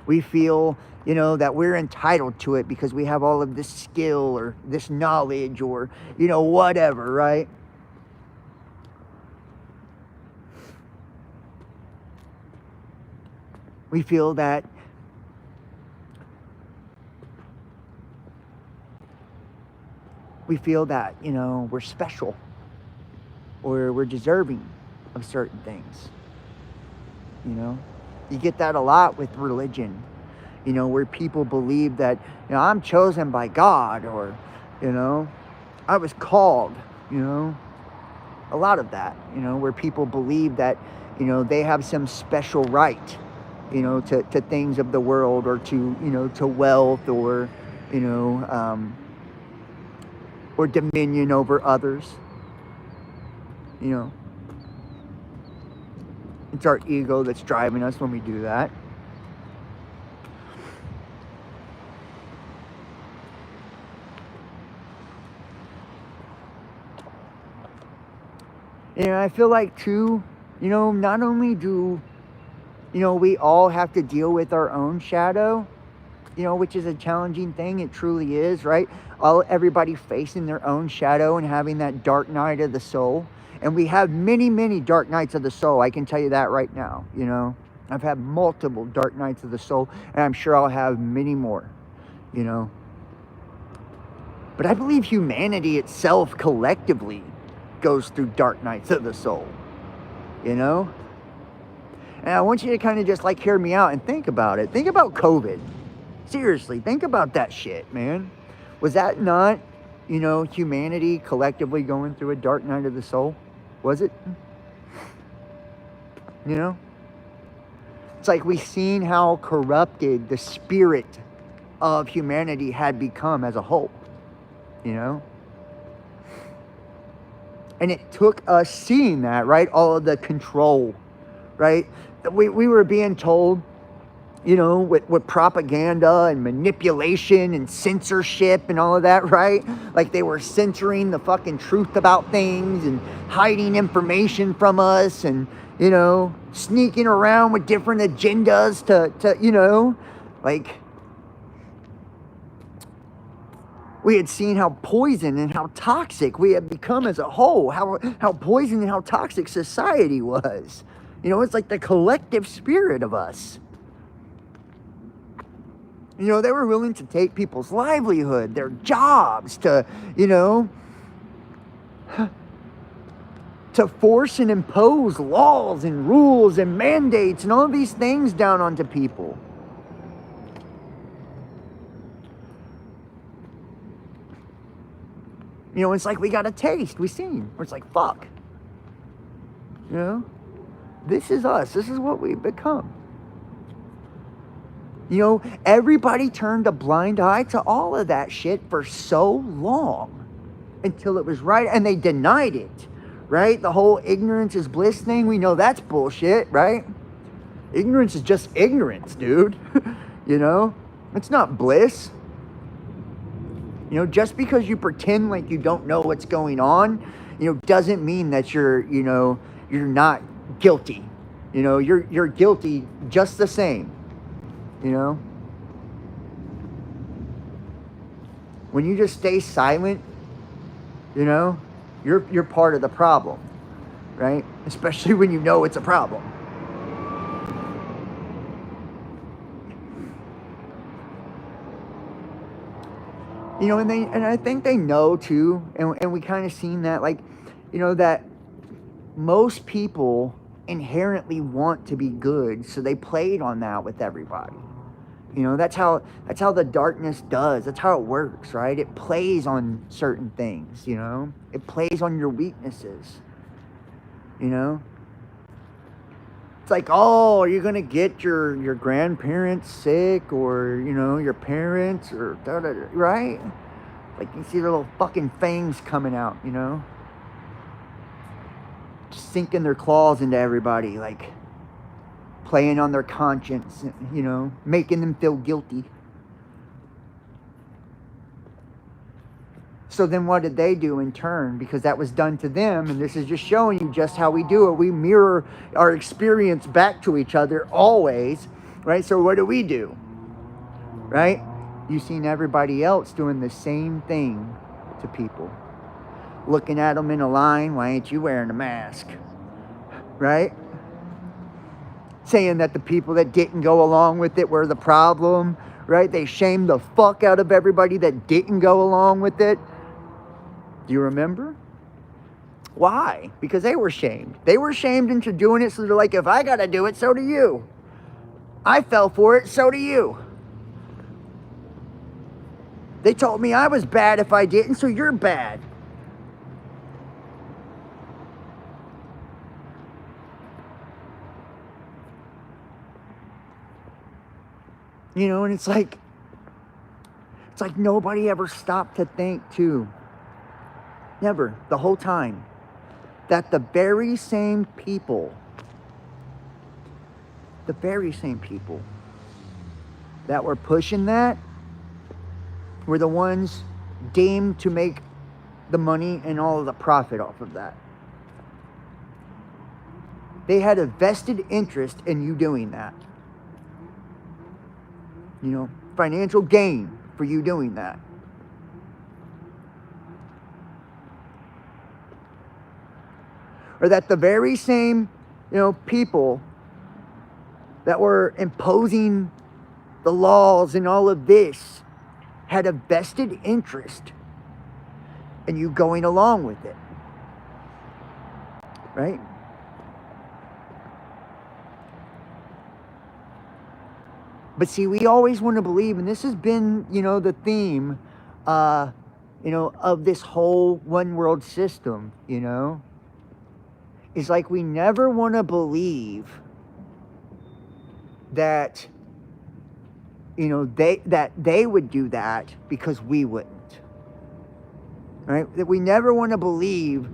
We feel, that we're entitled to it because we have all of this skill or this knowledge or, whatever, right? We feel that we're special, or we're deserving of certain things. You get that a lot with religion, where people believe that, I'm chosen by God, or, I was called, a lot of that, where people believe that, they have some special right, to things of the world, or to wealth, or, or dominion over others. It's our ego that's driving us when we do that. I feel like too, not only do, we all have to deal with our own shadow, which is a challenging thing. It truly is, right? Everybody facing their own shadow and having that dark night of the soul. And we have many, many dark nights of the soul. I can tell you that right now, I've had multiple dark nights of the soul, and I'm sure I'll have many more, But I believe humanity itself collectively goes through dark nights of the soul, And I want you to kind of just hear me out and think about it. Think about COVID. Seriously, think about that shit, man. Was that not, humanity collectively going through a dark night of the soul? Was it? It's like we've seen how corrupted the spirit of humanity had become as a whole, And it took us seeing that, right? All of the control, right? We were being told, with propaganda and manipulation and censorship and all of that, right? Like they were censoring the fucking truth about things and hiding information from us, and, sneaking around with different agendas to we had seen how poison and how toxic we had become as a whole, how poison and how toxic society was. It's like the collective spirit of us. They were willing to take people's livelihood, their jobs, to force and impose laws and rules and mandates and all of these things down onto people. It's like we got a taste. We seen. Where it's like, fuck. This is us. This is what we've become. Everybody turned a blind eye to all of that shit for so long until it was right, and they denied it, right? The whole ignorance is bliss thing, we know that's bullshit, right? Ignorance is just ignorance, dude. It's not bliss. Just because you pretend like you don't know what's going on, doesn't mean that you're not guilty. You're guilty just the same. When you just stay silent, you're part of the problem, right? Especially when you know it's a problem. And I think they know too, and we kind of seen that, that most people inherently want to be good, so they played on that with everybody. That's how the darkness does. That's how it works, right? It plays on certain things, It plays on your weaknesses, It's like, oh, are you going to get your grandparents sick, or, your parents, or right? Like you see their little fucking fangs coming out, sinking their claws into everybody, like playing on their conscience, you know, making them feel guilty. So then what did they do in turn? Because that was done to them, and this is just showing you just how we do it. We mirror our experience back to each other always, right? So what do? Right? You've seen everybody else doing the same thing to people. Looking at them in a line, why ain't you wearing a mask? Right? Saying that the people that didn't go along with it were the problem, right? They shamed the fuck out of everybody that didn't go along with it. Do you remember? Why? Because they were shamed. They were shamed into doing it, so they're like, if I gotta do it, so do you. I fell for it, so do you. They told me I was bad if I didn't, so you're bad. You know, and it's like nobody ever stopped to think too. Never, the whole time. That the very same people that were pushing that were the ones deemed to make the money and all of the profit off of that. They had a vested interest in you doing that. You know, financial gain for you doing that. Or that the very same, you know, people that were imposing the laws and all of this had a vested interest in you going along with it. Right? But see, we always want to believe, and this has been, you know, the theme, you know, of this whole one world system, you know, is like we never want to believe that, you know, they would do that because we wouldn't. Right? That we never want to believe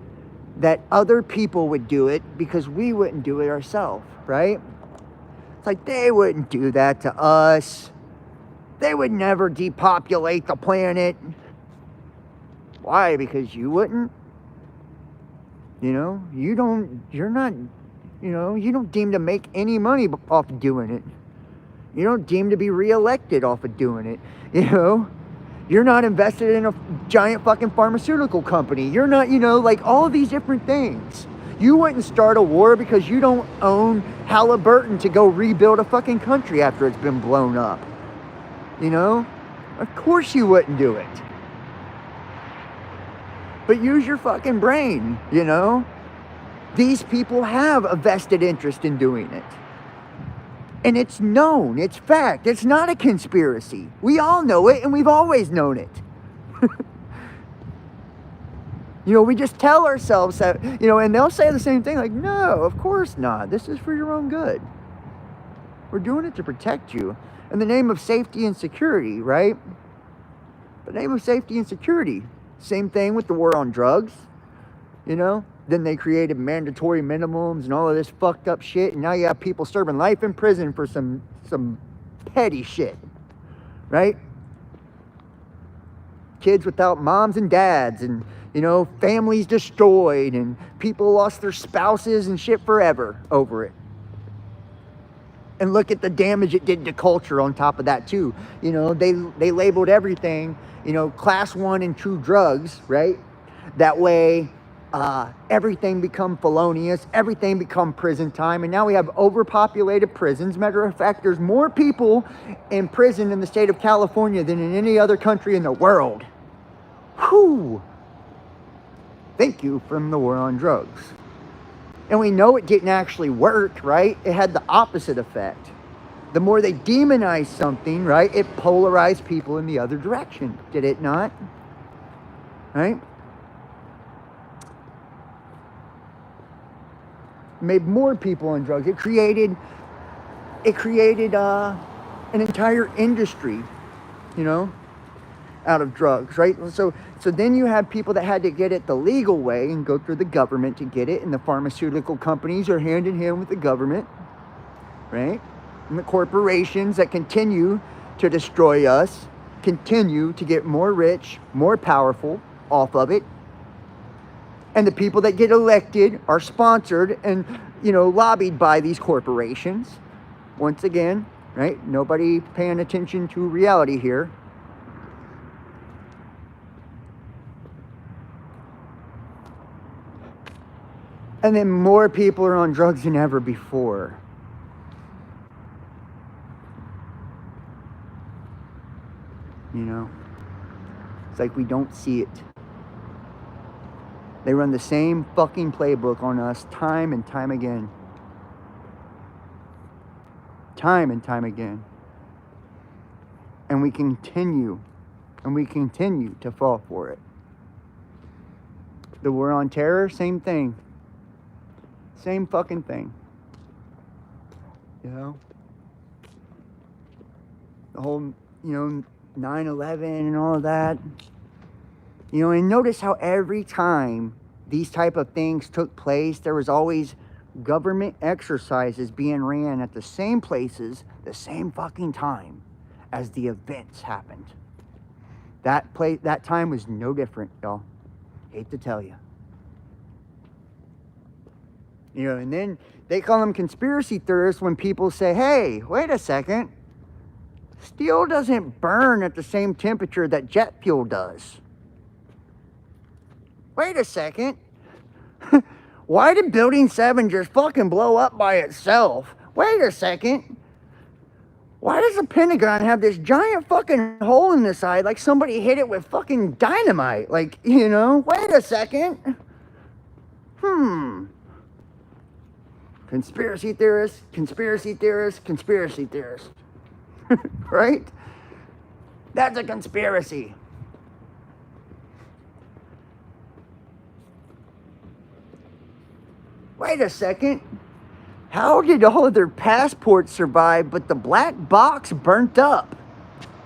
that other people would do it because we wouldn't do it ourselves, right? It's like they wouldn't do that to us. They would never depopulate the planet. Why? Because you wouldn't? You know, you're not, you know, you don't deem to make any money off of doing it. You don't deem to be reelected off of doing it, you know? You're not invested in a giant fucking pharmaceutical company. You're not, you know, like all of these different things. You wouldn't start a war because you don't own Halliburton to go rebuild a fucking country after it's been blown up. You know? Of course you wouldn't do it. But use your fucking brain, you know? These people have a vested interest in doing it. And it's known, it's fact, it's not a conspiracy. We all know it and we've always known it. You know, we just tell ourselves that, you know, and they'll say the same thing, like, no, of course not. This is for your own good. We're doing it to protect you. In the name of safety and security, right? The name of safety and security. Same thing with the war on drugs, you know? Then they created mandatory minimums and all of this fucked up shit. And now you have people serving life in prison for some petty shit, right? Kids without moms and dads and, you know, families destroyed and people lost their spouses and shit forever over it. And look at the damage it did to culture on top of that too. You know, they labeled everything, you know, class 1 and 2 drugs, right? That way everything become felonious, everything become prison time, and now we have overpopulated prisons. Matter of fact, there's more people in prison in the state of California than in any other country in the world. Whew! Thank you from the war on drugs. And we know it didn't actually work, right? It had the opposite effect. The more they demonize something, right, it polarized people in the other direction. Did it not? Right? Made more people on drugs. It created an entire industry, you know, out of drugs, right? So then you have people that had to get it the legal way and go through the government to get it, and the pharmaceutical companies are hand in hand with the government, right? And the corporations that continue to destroy us, continue to get more rich, more powerful off of it. And the people that get elected are sponsored and, lobbied by these corporations. Once again, right? Nobody paying attention to reality here. And then more people are on drugs than ever before. It's like we don't see it. They run the same fucking playbook on us time and time again. Time and time again. And we continue to fall for it. The war on terror, same thing. Same fucking thing. The whole, 9/11 and all of that. And notice how every time these type of things took place, there was always government exercises being ran at the same places, the same fucking time as the events happened. That time was no different, y'all. Hate to tell you. And then they call them conspiracy theorists when people say, hey, wait a second. Steel doesn't burn at the same temperature that jet fuel does. Wait a second. Why did Building 7 just fucking blow up by itself? Wait a second. Why does the Pentagon have this giant fucking hole in the side like somebody hit it with fucking dynamite? Wait a second. Conspiracy theorists, conspiracy theorists, conspiracy theorists. Right? That's a conspiracy. Wait a second. How did all of their passports survive, but the black box burnt up?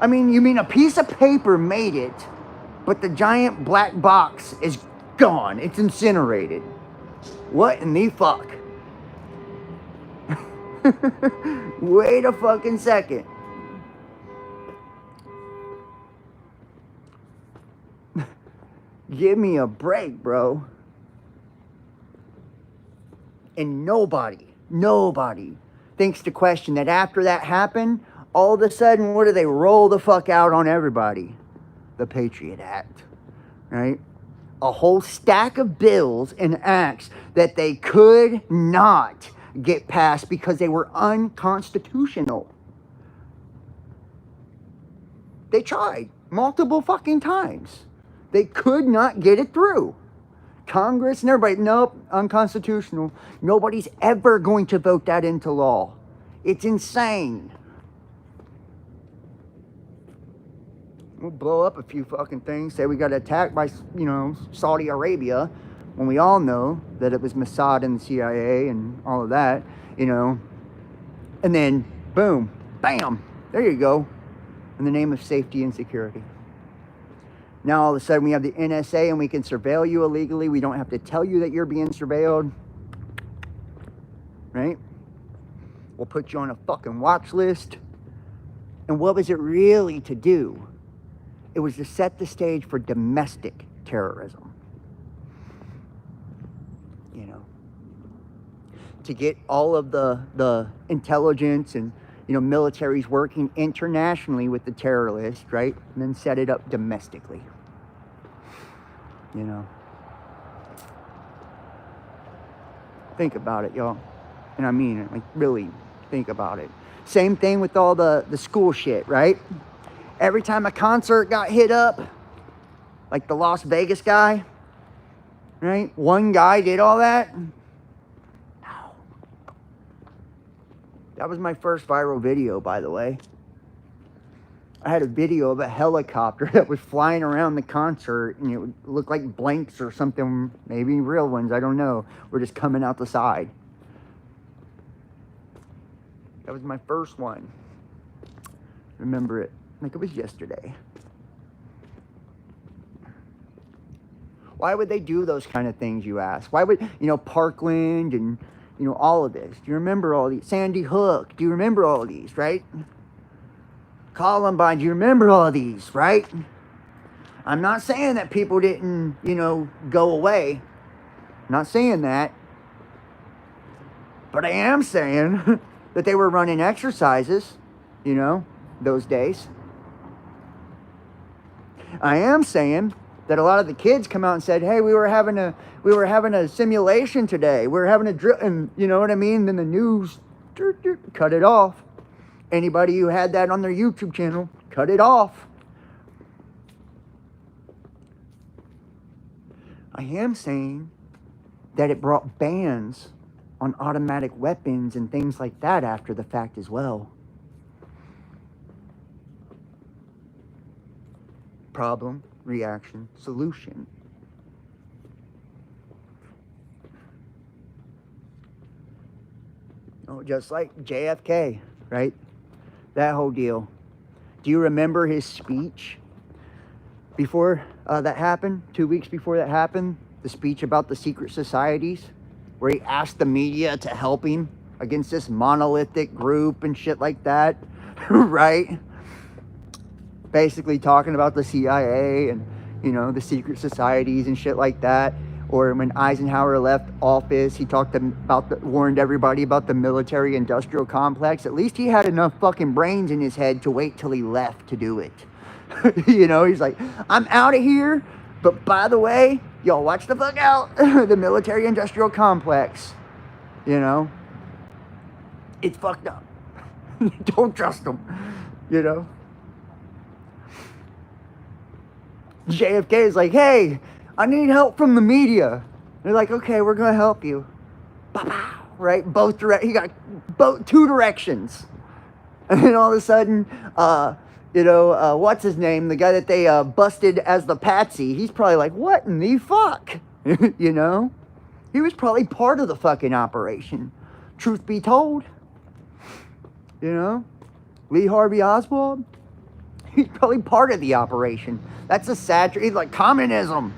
I mean, you mean a piece of paper made it, but the giant black box is gone. It's incinerated. What in the fuck? Wait a fucking second. Give me a break, bro. And nobody thinks to question that after that happened, all of a sudden, what do they roll the fuck out on everybody? The Patriot Act, right? A whole stack of bills and acts that they could not get passed because they were unconstitutional. They tried multiple fucking times. They could not get it through. Congress and everybody, nope, unconstitutional. Nobody's ever going to vote that into law. It's insane. We'll blow up a few fucking things, say we got attacked by, Saudi Arabia, when we all know that it was Mossad and the CIA and all of that, And then, boom, bam, there you go, in the name of safety and security. Now all of a sudden we have the NSA and we can surveil you illegally. We don't have to tell you that you're being surveilled. Right? We'll put you on a fucking watch list. And what was it really to do? It was to set the stage for domestic terrorism. To get all of the intelligence and militaries working internationally with the terrorists, right? And then set it up domestically. Think about it, y'all. And I mean it, really think about it. Same thing with all the school shit, right? Every time a concert got hit up, like the Las Vegas guy, right? One guy did all that. That was my first viral video, by the way. I had a video of a helicopter that was flying around the concert, and it looked like blanks or something, maybe real ones, I don't know, were just coming out the side. That was my first one. Remember it like it was yesterday. Why would they do those kind of things, you ask? Why would, Parkland and, all of this? Do you remember all these? Sandy Hook, do you remember all of these, right? Columbine, do you remember all of these, right? I'm not saying that people didn't, go away. I'm not saying that. But I am saying that they were running exercises, those days. I am saying that a lot of the kids come out and said, "Hey, we were having a simulation today. We were having a drill," and you know what I mean? Then the news cut it off. Anybody who had that on their YouTube channel, cut it off. I am saying that it brought bans on automatic weapons and things like that after the fact as well. Problem, reaction, solution. Oh, just like JFK, right? That whole deal. Do you remember his speech before that happened? 2 weeks before that happened? The speech about the secret societies, where he asked the media to help him against this monolithic group and shit like that, right? Basically talking about the CIA and, the secret societies and shit like that. Or when Eisenhower left office, he warned everybody about the military-industrial complex. At least he had enough fucking brains in his head to wait till he left to do it. He's like, I'm out of here, but by the way, y'all watch the fuck out. The military-industrial complex. It's fucked up. Don't trust them. JFK is like, hey, I need help from the media. They're like, okay, we're gonna help you. Pow, right? He got two directions. And then all of a sudden, what's his name? The guy that they busted as the patsy. He's probably like, what in the fuck? He was probably part of the fucking operation. Truth be told. Lee Harvey Oswald. He's probably part of the operation. That's a sad truth. He's like communism.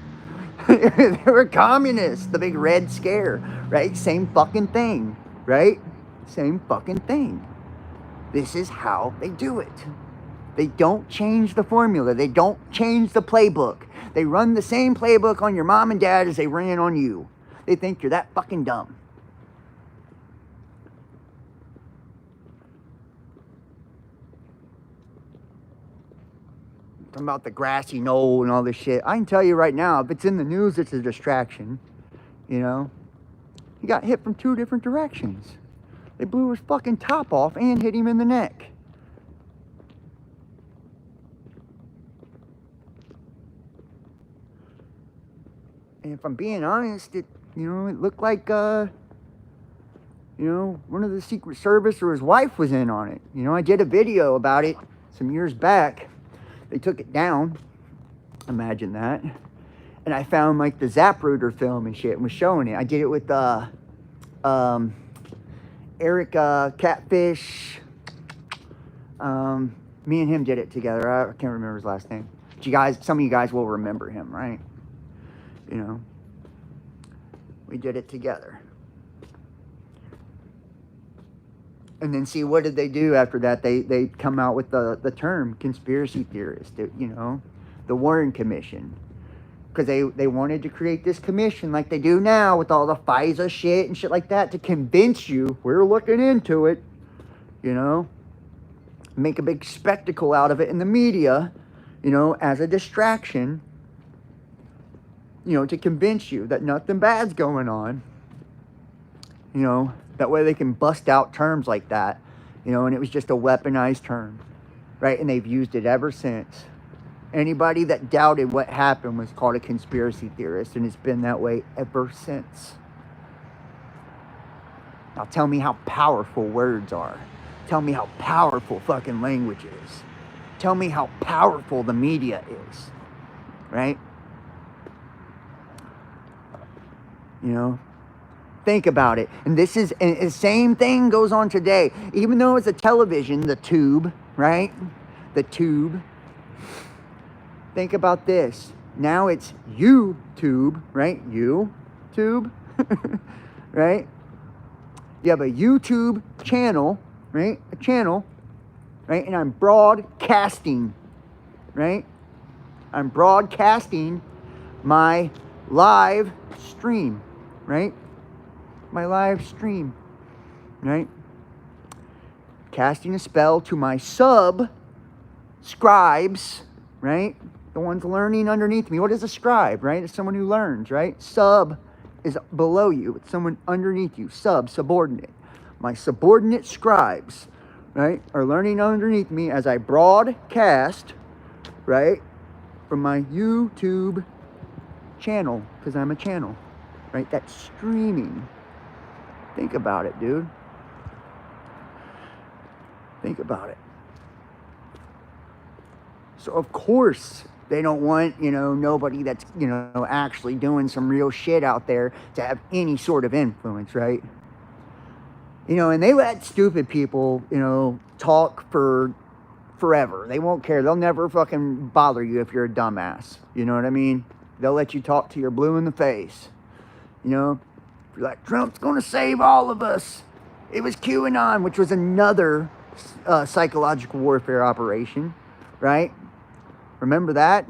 They were communists. The big Red Scare, right? Same fucking thing, right? Same fucking thing. This is how they do it. They don't change the formula. They don't change the playbook. They run the same playbook on your mom and dad as they ran on you. They think you're that fucking dumb. Talking about the grassy knoll and all this shit. I can tell you right now, if it's in the news, it's a distraction. He got hit from 2 different directions. They blew his fucking top off and hit him in the neck. And if I'm being honest, it looked like, one of the Secret Service or his wife was in on it. I did a video about it some years back. They took it down. Imagine that. And I found like the Zapruder film and shit and was showing it. I did it with Eric Catfish. Me and him did it together. I can't remember his last name. But some of you guys will remember him, right? We did it together. And then see, what did they do after that? They come out with the term conspiracy theorist, the Warren Commission. Because they wanted to create this commission like they do now with all the FISA shit and shit like that to convince you, we're looking into it, make a big spectacle out of it in the media, as a distraction, to convince you that nothing bad's going on, that way they can bust out terms like that, and it was just a weaponized term, right? And they've used it ever since. Anybody that doubted what happened was called a conspiracy theorist, and it's been that way ever since. Now tell me how powerful words are. Tell me how powerful fucking language is. Tell me how powerful the media is, right? Think about it. And the same thing goes on today. Even though it's a television, the tube, right? The tube. Think about this. Now it's YouTube, right? YouTube, right? You have a YouTube channel, right? A channel, right? And I'm broadcasting, right? I'm broadcasting my live stream, right? My live stream, right? Casting a spell to my scribes, right? The ones learning underneath me. What is a scribe, right? It's someone who learns, right? Sub is below you. It's someone underneath you. Subordinate. My subordinate scribes, right, are learning underneath me as I broadcast, right, from my YouTube channel, because I'm a channel, right? That's streaming. Think about it, dude. Think about it. So, of course, they don't want, nobody that's, actually doing some real shit out there to have any sort of influence, right? And they let stupid people, talk for forever. They won't care. They'll never fucking bother you if you're a dumbass. You know what I mean? They'll let you talk till you're blue in the face. You're like, Trump's going to save all of us. It was QAnon, which was another psychological warfare operation, right? Remember that?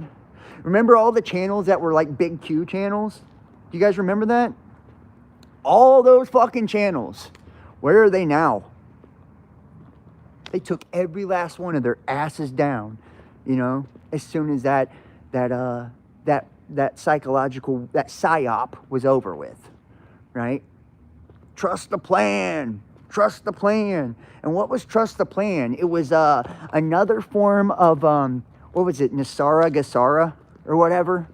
Remember all the channels that were like big Q channels? Do you guys remember that? All those fucking channels. Where are they now? They took every last one of their asses down, as soon as that psychological, that psyop was over with, right? Trust the plan. Trust the plan. And what was trust the plan? It was another form of, what was it, Gassara, or whatever?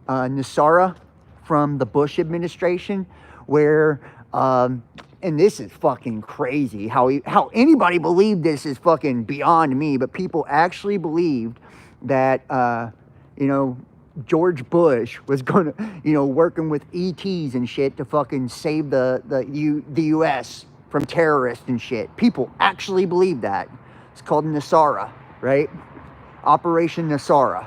Nassara from the Bush administration, where, and this is fucking crazy. How anybody believed this is fucking beyond me, but people actually believed that, George Bush was gonna, working with ETs and shit to fucking save the U.S. from terrorists and shit. People actually believe that. It's called Nassara, right? Operation Nassara.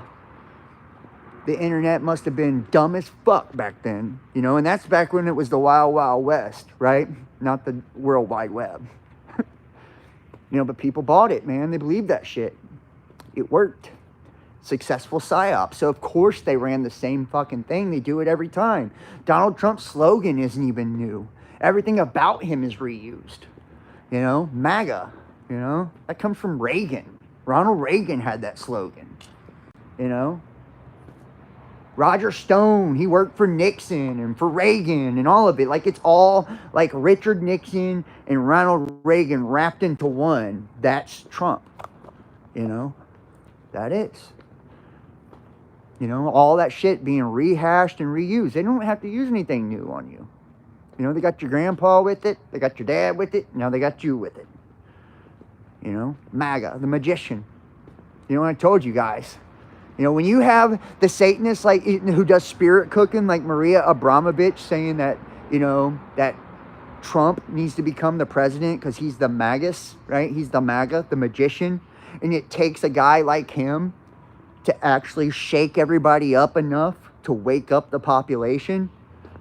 The internet must have been dumb as fuck back then, and that's back when it was the Wild Wild West, right? Not the World Wide Web. But people bought it, man. They believed that shit. It worked. Successful psyop. So of course they ran the same fucking thing. They do it every time. Donald Trump's slogan isn't even new. Everything about him is reused. MAGA. That comes from Reagan. Ronald Reagan had that slogan. Roger Stone, he worked for Nixon and for Reagan and all of it. Like, it's all like Richard Nixon and Ronald Reagan wrapped into one. That's Trump. That is. All that shit being rehashed and reused. They don't have to use anything new on you. They got your grandpa with it. They got your dad with it. Now they got you with it. MAGA, the magician. I told you guys. When you have the Satanist, like, who does spirit cooking, like Maria Abramovich, saying that, that Trump needs to become the president because he's the magus, right? He's the MAGA, the magician. And it takes a guy like him to actually shake everybody up enough to wake up the population.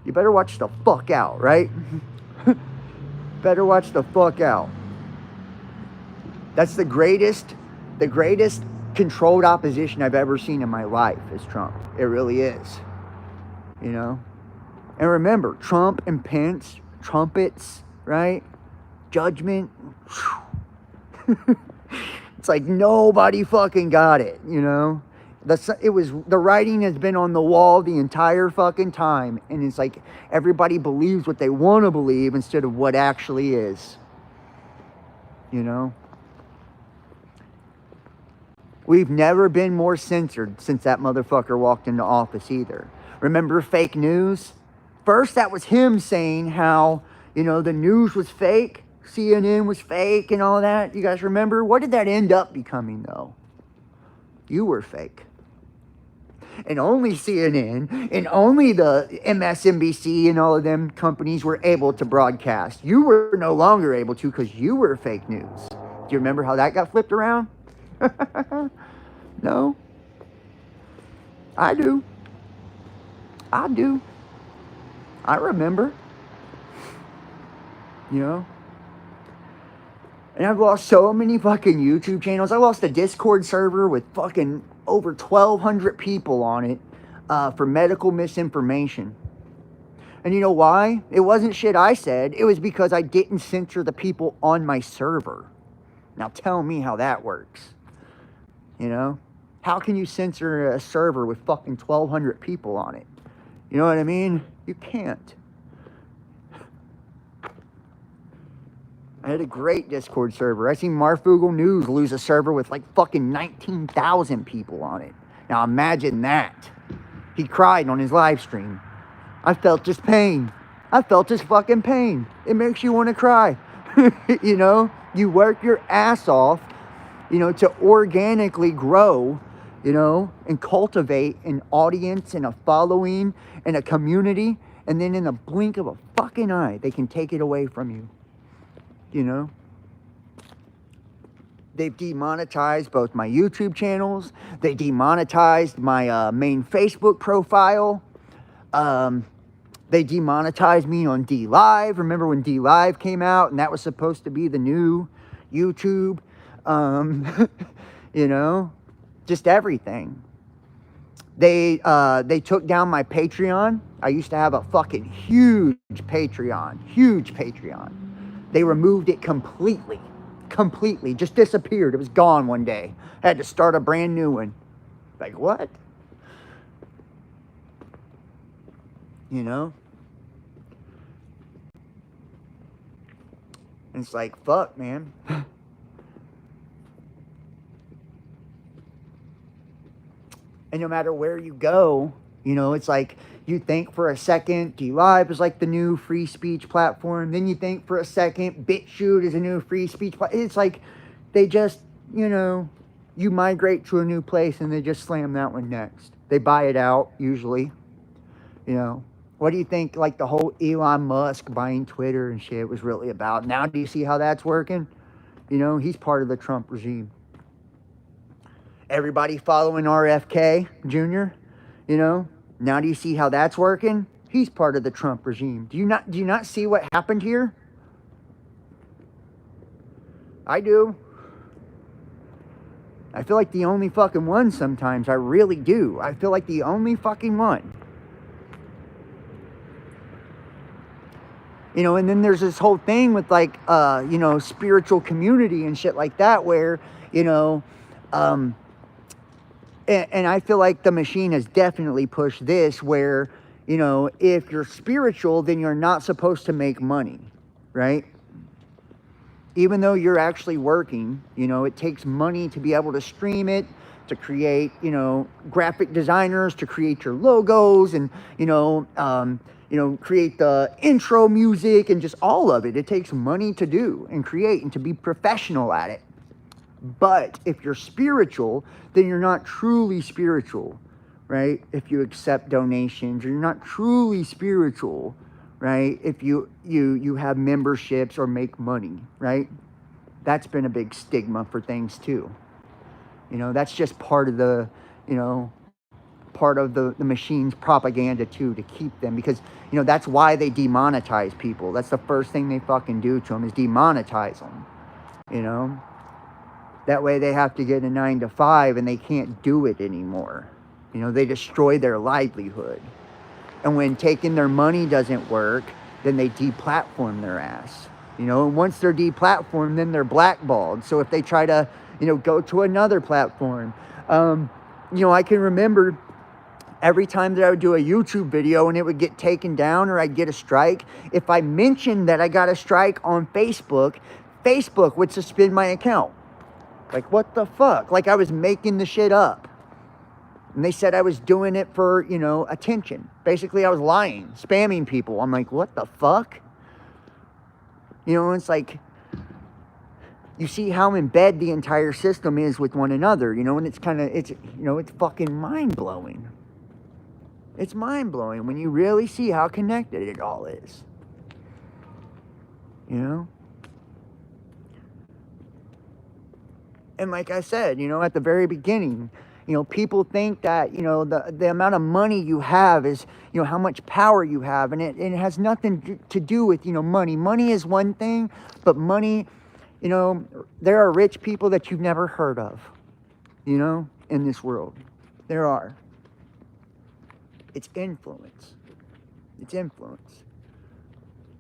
You better watch the fuck out, right? Better watch the fuck out. That's the greatest controlled opposition I've ever seen in my life is Trump. It really is. And remember, Trump and Pence, trumpets, right? Judgment. It's like nobody fucking got it, the writing has been on the wall the entire fucking time, and it's like everybody believes what they want to believe instead of what actually is. We've never been more censored since that motherfucker walked into office either. Remember fake news? First, that was him saying how, the news was fake, CNN was fake and all that. You guys remember? What did that end up becoming, though? You were fake. And only CNN and only the MSNBC and all of them companies were able to broadcast. You were no longer able to because you were fake news. Do you remember how that got flipped around? No? I do. I do. I remember. You know? And I've lost so many fucking YouTube channels. I lost a Discord server with fucking over 1,200 people on it for medical misinformation. And you know why? It wasn't shit I said. It was because I didn't censor the people on my server. Now tell me how that works. You know? How can you censor a server with fucking 1,200 people on it? You know what I mean? You can't. I had a great Discord server. I seen Marfugal News lose a server with like fucking 19,000 people on it. Now imagine that. He cried on his live stream. I felt his pain. I felt his fucking pain. It makes you want to cry. You know, you work your ass off, you know, to organically grow, you know, and cultivate an audience and a following and a community. And then in the blink of a fucking eye, they can take it away from you. You know, they've demonetized both my YouTube channels. They demonetized my main Facebook profile. They demonetized me on D Live. Remember when D Live came out and that was supposed to be the new YouTube? You know, just everything. They took down my Patreon. I used to have a fucking huge Patreon. They removed it completely. Just disappeared. It was gone one day. I had to start a brand new one. Like, what? You know? And it's like, fuck, man. And no matter where you go, you know, it's like you think for a second D Live is like the new free speech platform. Then you think for a second BitChute is a new free speech platform. It's like they just, you know, you migrate to a new place and they just slam that one next. They buy it out usually. You know, what do you think like the whole Elon Musk buying Twitter and shit was really about? Now do you see how that's working? You know, he's part of the Trump regime. Everybody following RFK Jr., you know, now do you see how that's working? He's part of the Trump regime. Do you not see what happened here? I do. I feel like the only fucking one sometimes. I really do. I feel like the only fucking one. You know, and then there's this whole thing with like, you know, spiritual community and shit like that where, you know, and I feel like the machine has definitely pushed this where, you know, if you're spiritual, then you're not supposed to make money, right? Even though you're actually working, you know, it takes money to be able to stream it, to create, you know, graphic designers, to create your logos and, you know, create the intro music and just all of it. It takes money to do and create and to be professional at it. But if you're spiritual, then you're not truly spiritual, right? If you accept donations, or you're not truly spiritual, right? If you have memberships or make money, right? That's been a big stigma for things too. You know, that's just part of the, you know, part of the machine's propaganda too, to keep them, because, you know, that's why they demonetize people. That's the first thing they fucking do to them is demonetize them, you know? That way they have to get a 9 to 5 and they can't do it anymore. You know, they destroy their livelihood. And when taking their money doesn't work, then they deplatform their ass. You know, and once they're deplatformed, then they're blackballed. So if they try to, you know, go to another platform, you know, I can remember every time that I would do a YouTube video and it would get taken down or I'd get a strike, if I mentioned that I got a strike on Facebook, Facebook would suspend my account. Like, what the fuck? Like I was making the shit up. And they said I was doing it for, you know, attention. Basically, I was lying, spamming people. I'm like, what the fuck? You know, it's like, you see how in bed the entire system is with one another, you know, and it's kind of, it's, you know, it's fucking mind-blowing. It's mind-blowing when you really see how connected it all is. You know? And like I said, you know, at the very beginning, People think that, the amount of money you have is, how much power you have. And it has nothing to do with, money. Money is one thing, but money, there are rich people that you've never heard of, in this world. There are. It's influence. It's influence.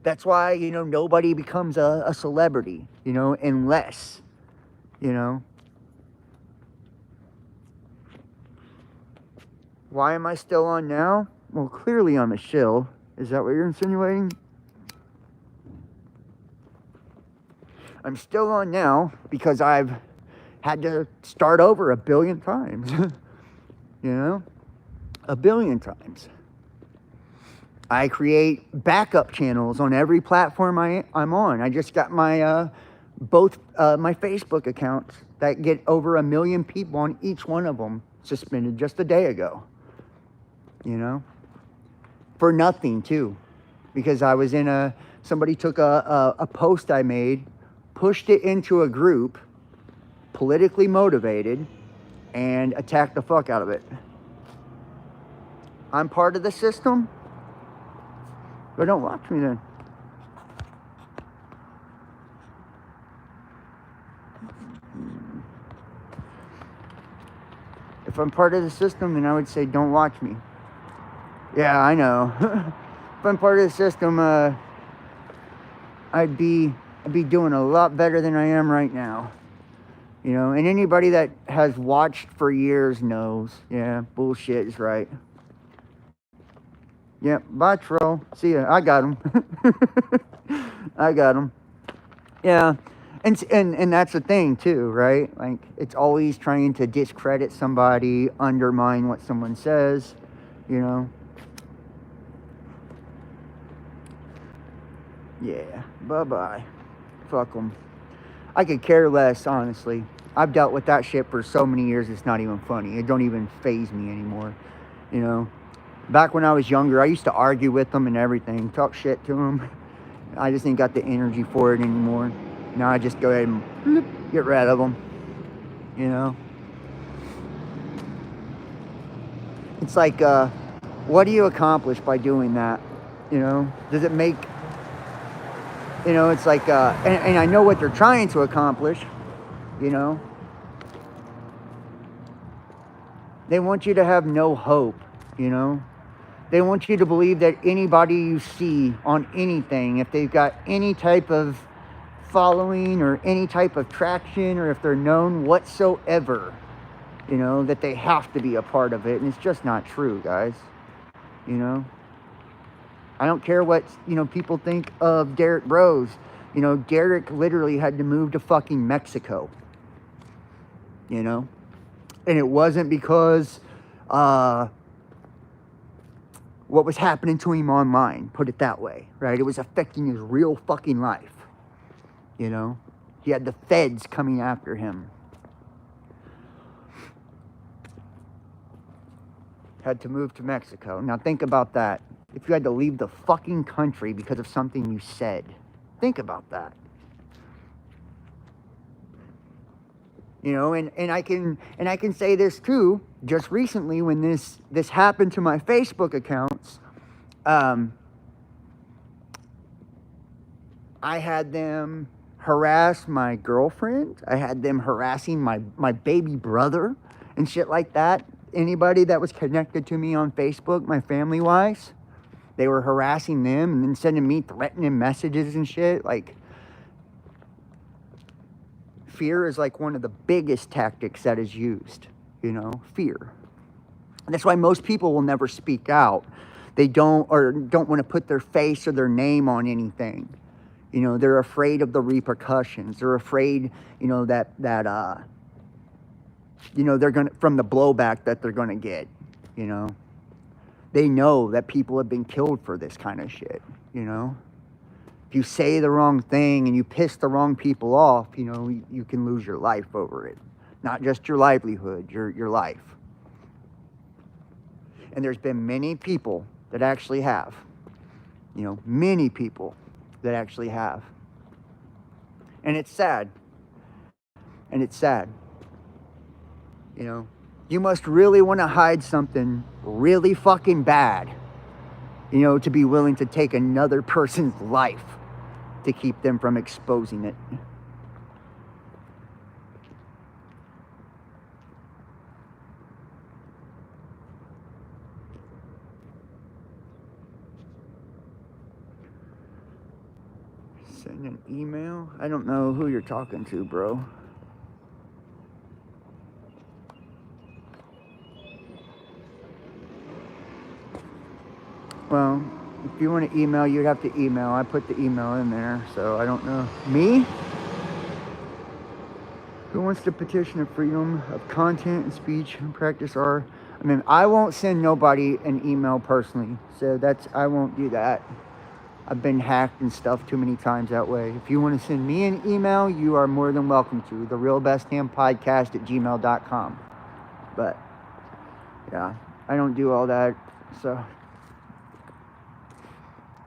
That's why, nobody becomes a celebrity, unless, Why am I still on now? Well, clearly I'm a shill. Is that what you're insinuating? I'm still on now because I've had to start over a billion times. A billion times. I create backup channels on every platform I'm on. I just got my both my Facebook accounts that get over 1 million people on each one of them suspended just a day ago. For nothing too, because I was in somebody took a post I made, pushed it into a group, politically motivated, and attacked the fuck out of it. I'm part of the system, but don't watch me then. If I'm part of the system, then I would say don't watch me. Yeah, I know. If I'm part of the system, I'd be doing a lot better than I am right now. And anybody that has watched for years knows. Yeah, bullshit is right. Yep, bye, troll. See ya. I got him. I got him. Yeah, and that's the thing too, right? Like, it's always trying to discredit somebody, undermine what someone says. Yeah, bye-bye. Fuck them. I could care less, honestly. I've dealt with that shit for so many years, it's not even funny. It don't even faze me anymore. Back when I was younger, I used to argue with them and everything, talk shit to them. I just ain't got the energy for it anymore. Now I just go ahead and bloop, get rid of them. It's like, what do you accomplish by doing that? Does it make... it's like, and I know what they're trying to accomplish, They want you to have no hope, They want you to believe that anybody you see on anything, if they've got any type of following or any type of traction, or if they're known whatsoever, that they have to be a part of it. And it's just not true, guys. I don't care what, people think of Derek Rose. Derek literally had to move to fucking Mexico. And it wasn't because what was happening to him online, put it that way, right? It was affecting his real fucking life. He had the feds coming after him. Had to move to Mexico. Now think about that. If you had to leave the fucking country because of something you said, think about that. And I can say this too. Just recently, when this happened to my Facebook accounts, I had them harass my girlfriend. I had them harassing my baby brother and shit like that. Anybody that was connected to me on Facebook, my family-wise, they were harassing them and then sending me threatening messages and shit. Like, fear is like one of the biggest tactics that is used, fear. And that's why most people will never speak out. They don't want to put their face or their name on anything. They're afraid of the repercussions. They're afraid, that they're from the blowback that they're gonna get. They know that people have been killed for this kind of shit. If you say the wrong thing and you piss the wrong people off, you can lose your life over it. Not just your livelihood, your life. And there's been many people that actually have. Many people that actually have. And it's sad. And it's sad. You must really want to hide something really fucking bad, to be willing to take another person's life to keep them from exposing it. Send an email? I don't know who you're talking to, bro. Well, if you want to email, you'd have to email. I put the email in there, so I don't know. Me? Who wants to petition the freedom of content and speech and practice our... I mean, I won't send nobody an email personally, so I won't do that. I've been hacked and stuff too many times that way. If you want to send me an email, you are more than welcome to. therealbestdampodcast@gmail.com. But, yeah, I don't do all that, so...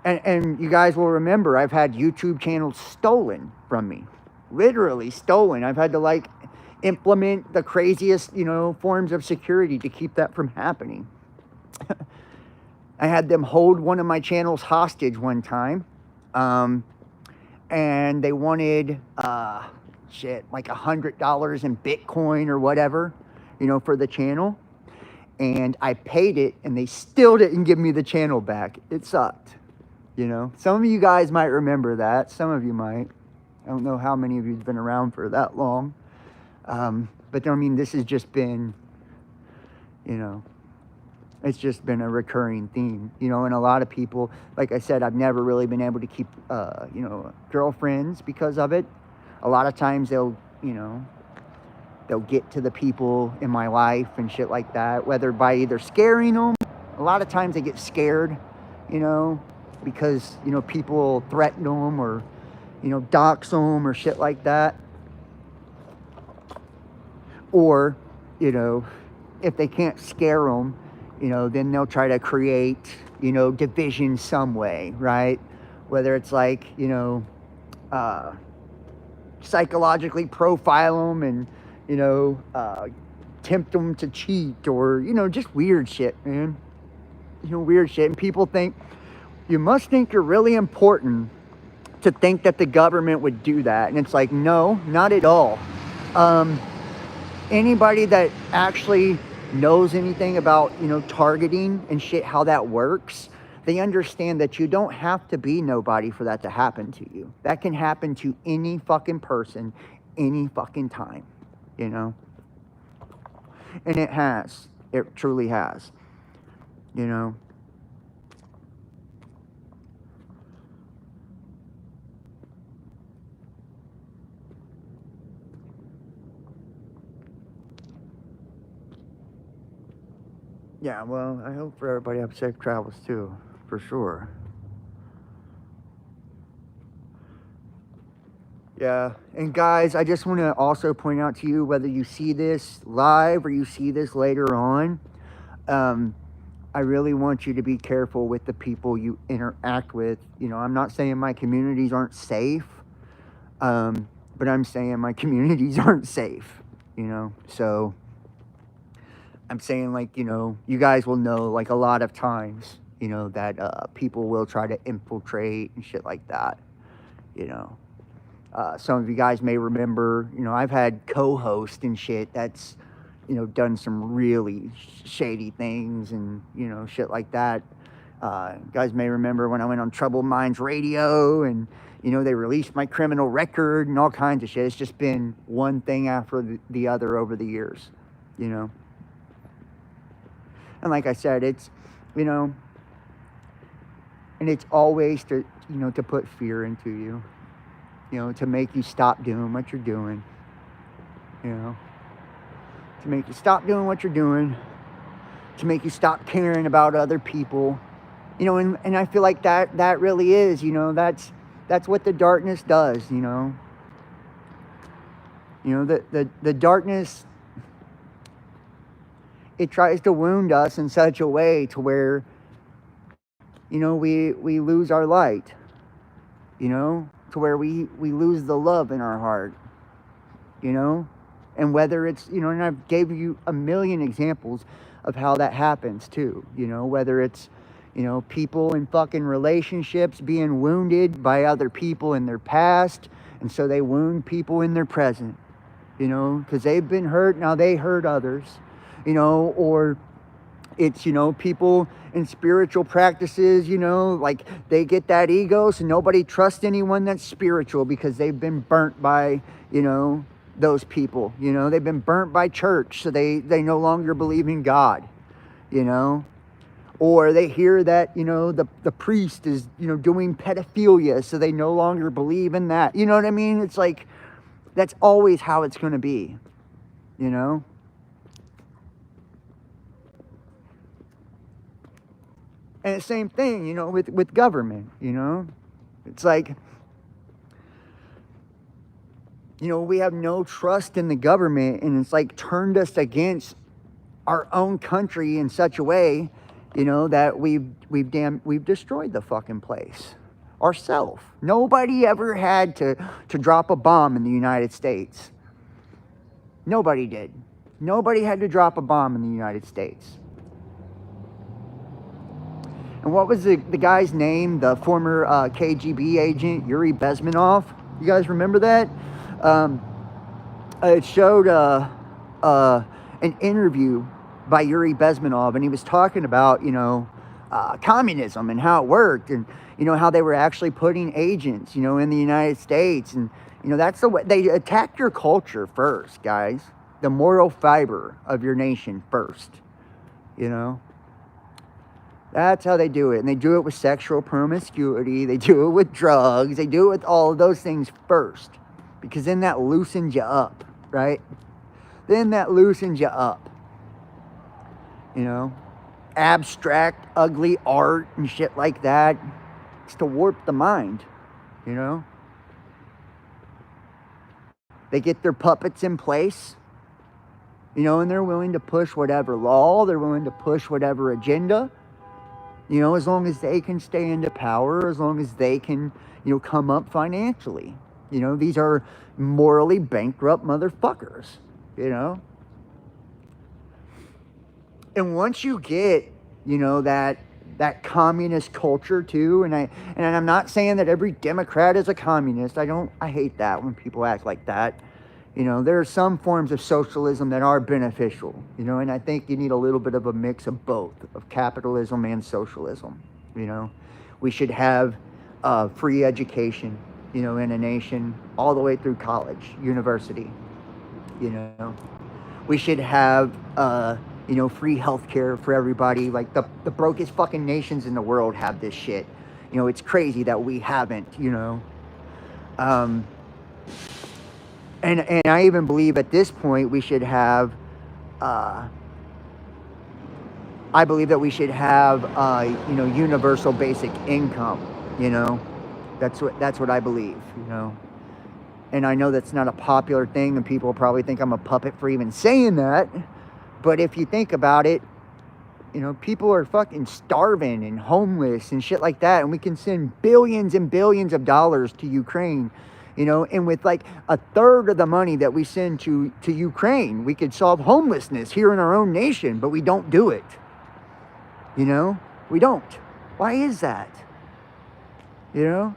And you guys will remember, I've had YouTube channels stolen from me. Literally stolen. I've had to, implement the craziest, forms of security to keep that from happening. I had them hold one of my channels hostage one time. And they wanted, $100 in Bitcoin or whatever, for the channel. And I paid it, and they still didn't give me the channel back. It sucked. Some of you guys might remember that. Some of you might. I don't know how many of you have been around for that long. But this has just been, it's just been a recurring theme, and a lot of people, like I said, I've never really been able to keep, girlfriends because of it. A lot of times they'll get to the people in my life and shit like that, whether by either scaring them. A lot of times they get scared, because, people threaten them or, dox them or shit like that. Or, if they can't scare them, then they'll try to create, division some way, right? Whether it's psychologically profile them and, tempt them to cheat or, just weird shit, man. Weird shit. And people think, you must think you're really important to think that the government would do that. And it's like, no, not at all. Anybody that actually knows anything about, targeting and shit, how that works, they understand that you don't have to be nobody for that to happen to you. That can happen to any fucking person, any fucking time, And it has. It truly has. Yeah, well, I hope for everybody have safe travels too, for sure. Yeah, and guys, I just want to also point out to you, whether you see this live or you see this later on, I really want you to be careful with the people you interact with. I'm not saying my communities aren't safe, but I'm saying my communities aren't safe, so... I'm saying, you guys will know, a lot of times, that people will try to infiltrate and shit like that, Some of you guys may remember, I've had co-hosts and shit that's, done some really shady things and, shit like that. You guys may remember when I went on Troubled Minds Radio and, they released my criminal record and all kinds of shit. It's just been one thing after the other over the years, And like I said, it's, and it's always to, to put fear into you, to make you stop doing what you're doing, to make you stop doing what you're doing, to make you stop caring about other people, and I feel like that really is, that's what the darkness does, the darkness, it tries to wound us in such a way to where, we lose our light, to where we lose the love in our heart, And whether it's, you know, and I've gave you a million examples of how that happens too, you know, whether it's, you know, people in fucking relationships being wounded by other people in their past, and so they wound people in their present, you know, because they've been hurt, now they hurt others, you know, or it's, you know, people in spiritual practices, you know, like they get that ego, so nobody trusts anyone that's spiritual because they've been burnt by, you know, those people, you know, they've been burnt by church, so they no longer believe in God, you know. Or they hear that, you know, the priest is, you know, doing pedophilia, so they no longer believe in that. You know what I mean? It's like, that's always how it's going to be, you know? And the same thing, you know, with government, you know? It's like, you know, we have no trust in the government, and it's like turned us against our own country in such a way, you know, that we've destroyed the fucking place ourselves. Nobody ever had to drop a bomb in the United States. Nobody did. Nobody had to drop a bomb in the United States. And what was the guy's name? The former KGB agent, Yuri Bezmenov. You guys remember that? It showed an interview by Yuri Bezmenov, and he was talking about, you know, communism and how it worked, and, you know, how they were actually putting agents, you know, in the United States. And, you know, that's the way they attack your culture first, guys. The moral fiber of your nation first, you know. That's how they do it. And they do it with sexual promiscuity. They do it with drugs. They do it with all of those things first. Because then that loosens you up, right? Then that loosens you up. You know? Abstract, ugly art and shit like that. It's to warp the mind, you know? They get their puppets in place, you know, and they're willing to push whatever law. They're willing to push whatever agenda. You know, as long as they can stay into power, as long as they can, you know, come up financially. You know, these are morally bankrupt motherfuckers, you know. And once you get, you know, that communist culture too, and I'm not saying that every Democrat is a communist. I hate that when people act like that. You know, there are some forms of socialism that are beneficial, you know, and I think you need a little bit of a mix of both, of capitalism and socialism, you know. We should have free education, you know, in a nation all the way through college, university, you know. We should have, you know, free healthcare for everybody. Like the brokest fucking nations in the world have this shit. You know, it's crazy that we haven't, you know. And I even believe at this point we should have, I believe that we should have, you know, universal basic income, you know. That's what I believe, you know. And I know that's not a popular thing, and people probably think I'm a puppet for even saying that. But if you think about it, you know, people are fucking starving and homeless and shit like that, and we can send billions and billions of dollars to Ukraine, you know, and with like a third of the money that we send to Ukraine, we could solve homelessness here in our own nation, but we don't do it. You know, we don't. Why is that? You know?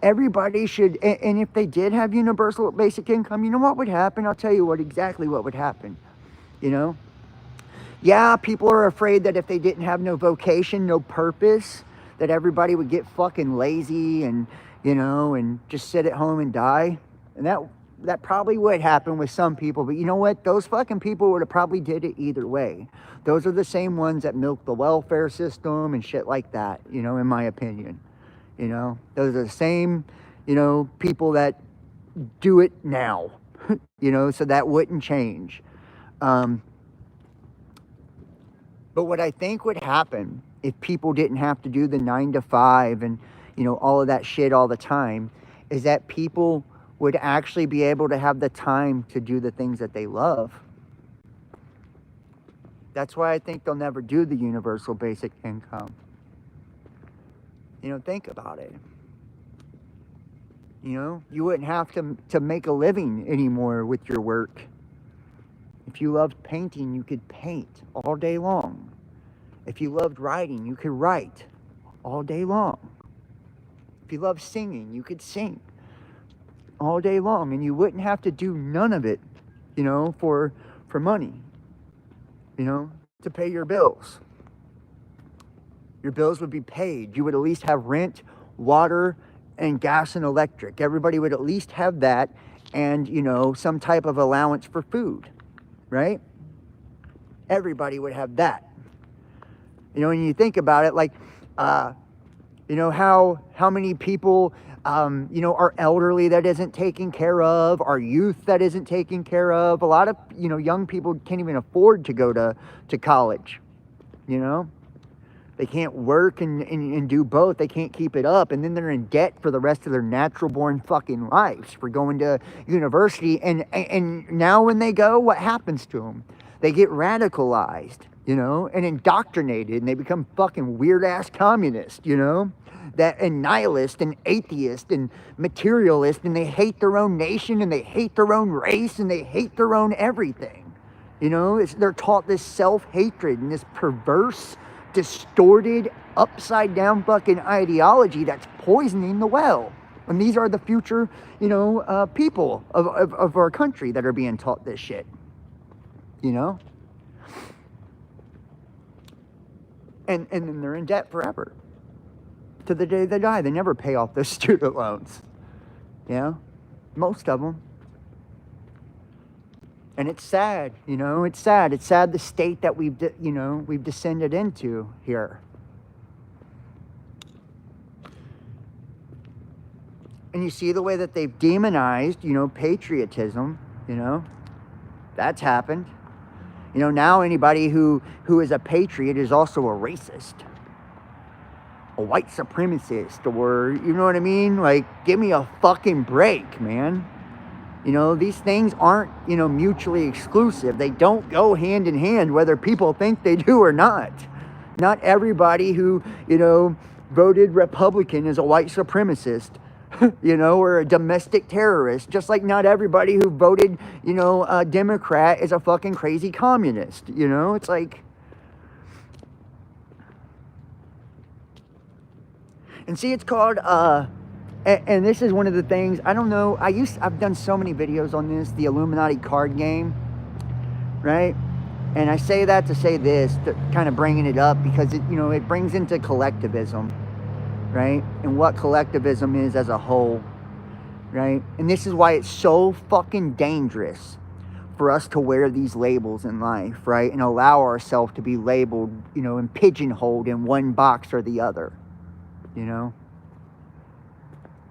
Everybody should, and if they did have universal basic income, you know what would happen? I'll tell you exactly what would happen, you know? Yeah, people are afraid that if they didn't have no vocation, no purpose, that everybody would get fucking lazy and, you know, and just sit at home and die. And that probably would happen with some people, but you know what? Those fucking people would have probably did it either way. Those are the same ones that milk the welfare system and shit like that, you know, in my opinion. You know, those are the same, you know, people that do it now, you know, so that wouldn't change. But what I think would happen if people didn't have to do the 9 to 5 and, you know, all of that shit all the time, is that people would actually be able to have the time to do the things that they love. That's why I think they'll never do the universal basic income. You know, think about it. You know, you wouldn't have to make a living anymore with your work. If you loved painting, you could paint all day long. If you loved writing, you could write all day long. If you loved singing, you could sing all day long, and you wouldn't have to do none of it, you know, for money, you know, to pay your bills. Your bills would be paid. You would at least have rent, water, and gas and electric. Everybody would at least have that, and, you know, some type of allowance for food, right? Everybody would have that. You know, when you think about it, like, you know, how many people, you know, are elderly that isn't taken care of, our youth that isn't taken care of. A lot of, you know, young people can't even afford to go to college, you know. They can't work and do both. They can't keep it up. And then they're in debt for the rest of their natural born fucking lives for going to university. And now when they go, what happens to them? They get radicalized, you know, and indoctrinated, and they become fucking weird ass communists, you know, that and nihilist and atheist and materialist, and they hate their own nation and they hate their own race and they hate their own everything. You know, they're taught this self-hatred and this perverse, distorted, upside down fucking ideology that's poisoning the well. And these are the future, you know, people of our country that are being taught this shit. You know? And then they're in debt forever. To the day they die. They never pay off those student loans. You know? Most of them. And it's sad, you know, it's sad. It's sad the state that we've descended into here. And you see the way that they've demonized, you know, patriotism, you know, that's happened. You know, now anybody who is a patriot is also a racist, a white supremacist, or, you know what I mean? Like, give me a fucking break, man. You know, these things aren't, you know, mutually exclusive. They don't go hand in hand, whether people think they do or not. Not everybody who, you know, voted Republican is a white supremacist, you know, or a domestic terrorist. Just like not everybody who voted, you know, Democrat is a fucking crazy communist. You know, it's like... And see, it's called... And this is one of the things, I don't know, I've done so many videos on this, the Illuminati card game, right? And I say that to say this, to kind of bringing it up, because it, you know, it brings into collectivism, right? And what collectivism is as a whole, right? And this is why it's so fucking dangerous for us to wear these labels in life, right? And allow ourselves to be labeled, you know, and pigeonholed in one box or the other, you know?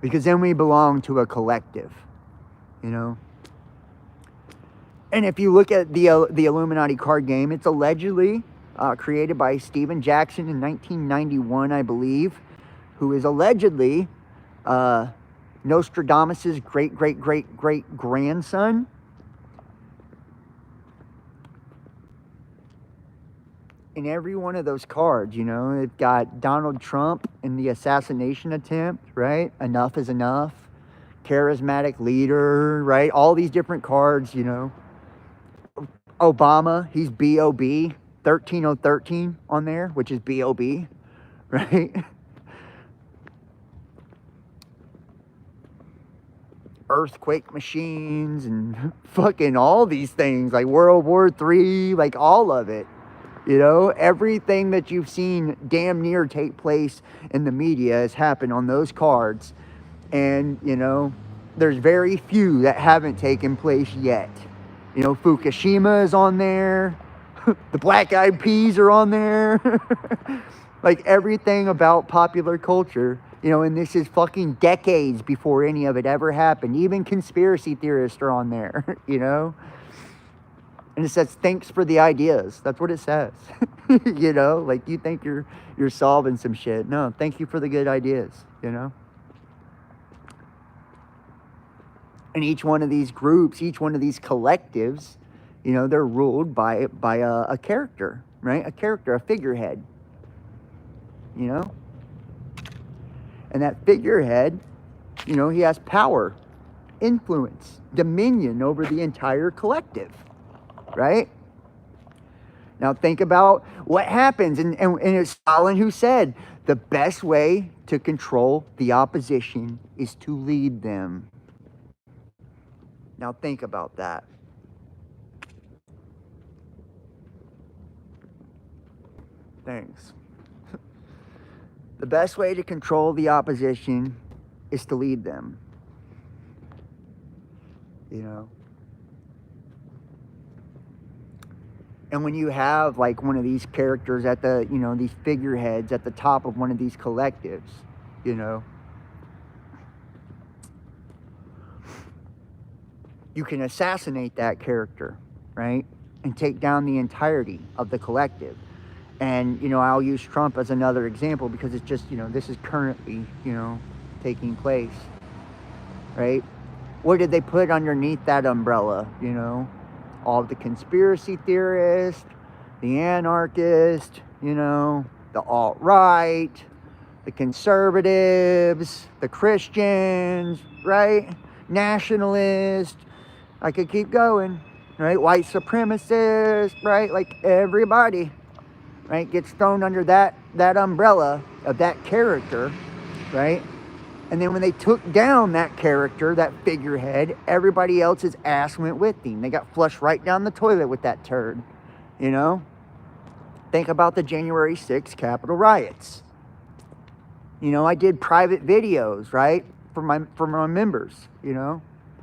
Because then we belong to a collective, you know. And if you look at the Illuminati card game, it's allegedly created by Stephen Jackson in 1991, I believe, who is allegedly Nostradamus's great-great-great-great-grandson. In every one of those cards, you know, they've got Donald Trump in the assassination attempt, right? Enough is enough. Charismatic leader, right? All these different cards, you know. Obama, he's B.O.B. 13013 on there, which is B.O.B., right? Earthquake machines and fucking all these things, like World War III, like all of it. You know, everything that you've seen damn near take place in the media has happened on those cards. And, you know, there's very few that haven't taken place yet. You know, Fukushima is on there. The Black Eyed Peas are on there. Like everything about popular culture, you know, and this is fucking decades before any of it ever happened. Even conspiracy theorists are on there, you know. And it says, thanks for the ideas. That's what it says. You know, like you think you're solving some shit. No, thank you for the good ideas, you know. And each one of these groups, each one of these collectives, you know, they're ruled by a character, right? A character, a figurehead, you know. And that figurehead You know, he has power, influence, dominion over the entire collective, right? Now think about what happens, and it's Stalin who said, the best way to control the opposition is to lead them. Now think about that. Thanks. The best way to control the opposition is to lead them. You know? And when you have like one of these characters at the, you know, these figureheads at the top of one of these collectives, you know, you can assassinate that character, right? And take down the entirety of the collective. And, you know, I'll use Trump as another example because it's just, you know, this is currently, you know, taking place, right? What did they put underneath that umbrella, you know? All the conspiracy theorists, the anarchists, you know, the alt-right, the conservatives, the Christians, right? Nationalists, I could keep going, right? White supremacists, right? Like everybody, right, gets thrown under that umbrella of that character, right? And then when they took down that character, that figurehead, everybody else's ass went with him. They got flushed right down the toilet with that turd, you know? Think about the January 6th Capitol riots. You know, I did private videos, right, for my members, you know?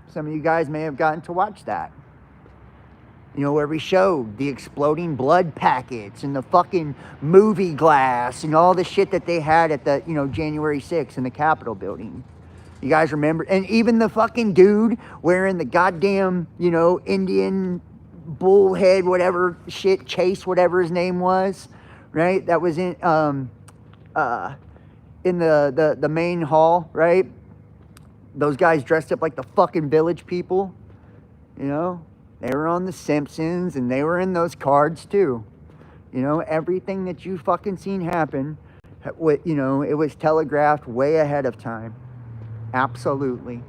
Some of you guys may have gotten to watch that. You know, where we showed the exploding blood packets and the fucking movie glass and all the shit that they had at the, you know, January 6th in the Capitol building. You guys remember? And even the fucking dude wearing the goddamn, you know, Indian bullhead, whatever shit, Chase, whatever his name was, right? That was in the main hall, right? Those guys dressed up like the fucking Village People, you know? They were on The Simpsons, and they were in those cards, too. You know, everything that you fucking seen happen, you know, it was telegraphed way ahead of time. Absolutely.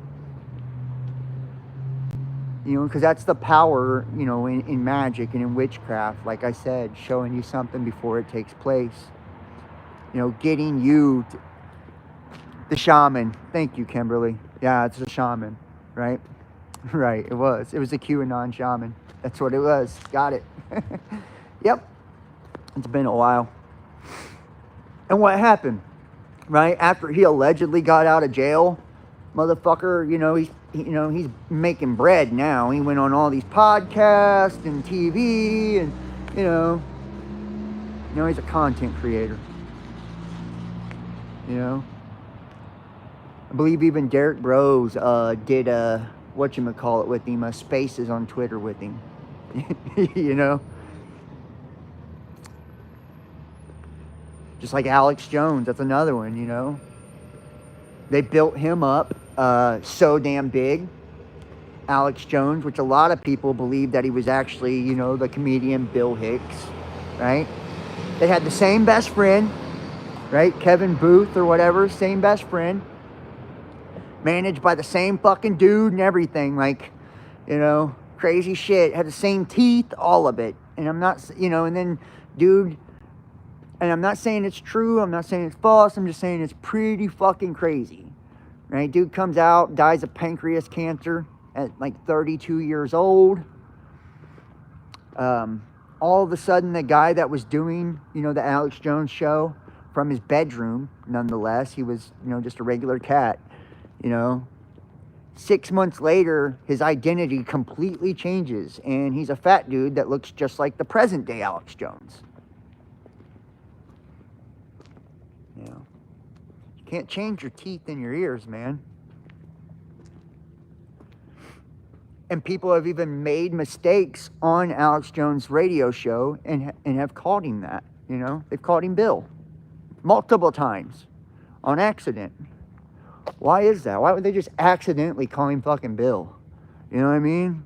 You know, because that's the power, you know, in magic and in witchcraft. Like I said, showing you something before it takes place. You know, getting you... The shaman. Thank you, Kimberly. Yeah, it's a shaman, right? Right, it was a QAnon shaman. That's what it was. Got it. Yep. It's been a while. And what happened? Right? After he allegedly got out of jail, motherfucker, you know, he's making bread now. He went on all these podcasts and TV and, you know, he's a content creator. You know? I believe even Derek Bros did whatchamacallit with him, spaces on Twitter with him. You know? Just like Alex Jones, that's another one, you know? They built him up so damn big. Alex Jones, which a lot of people believe that he was actually, you know, the comedian Bill Hicks, right? They had the same best friend, right? Kevin Booth or whatever, same best friend. Managed by the same fucking dude and everything, like, you know, crazy shit. Had the same teeth, all of it. And I'm not, you know, and then, dude, and I'm not saying it's true, I'm not saying it's false, I'm just saying it's pretty fucking crazy, right? Dude comes out, dies of pancreas cancer at like 32 years old. All of a sudden, the guy that was doing, you know, the Alex Jones show from his bedroom, nonetheless, he was, you know, just a regular cat. You know, 6 months later, his identity completely changes, and he's a fat dude that looks just like the present day Alex Jones. You know, you can't change your teeth in your ears, man. And people have even made mistakes on Alex Jones' radio show and have called him that. You know, they've called him Bill multiple times on accident. Why is that? Why would they just accidentally call him fucking Bill? You know what I mean?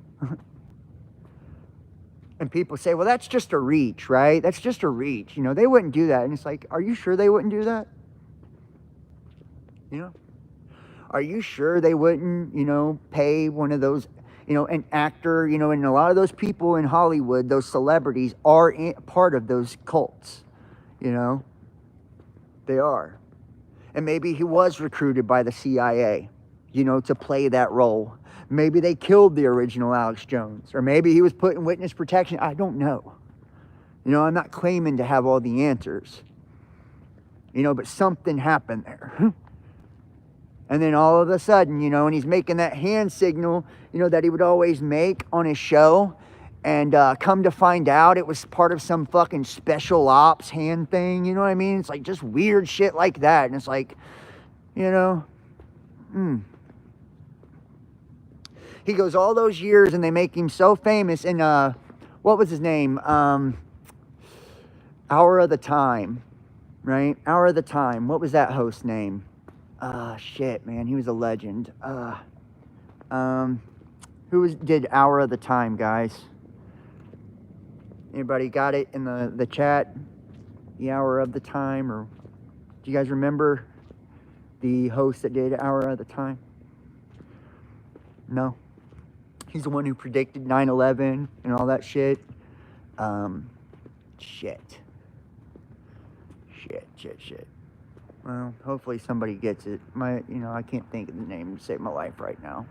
And people say, well, that's just a reach, right? That's just a reach. You know, they wouldn't do that. And it's like, are you sure they wouldn't do that? You know? Are you sure they wouldn't, pay one of those, an actor, and a lot of those people in Hollywood, those celebrities are part of those cults, they are. And maybe he was recruited by the CIA, to play that role. Maybe they killed the original Alex Jones, or maybe he was put in witness protection. I don't know. I'm not claiming to have all the answers, but something happened there. And then all of a sudden, and he's making that hand signal, that he would always make on his show. And come to find out, it was part of some fucking special ops hand thing. You know what I mean? It's like just weird shit like that. And it's like, He goes all those years and they make him so famous. And what was his name? Hour of the Time, right? Hour of the Time. What was that host's name? Shit, man, he was a legend. Who did Hour of the Time, guys? Anybody got it in the chat? The Hour of the Time, or do you guys remember the host that did Hour of the Time? No. He's the one who predicted 9/11 and all that shit. Shit. Well, hopefully somebody gets it. I can't think of the name to save my life right now.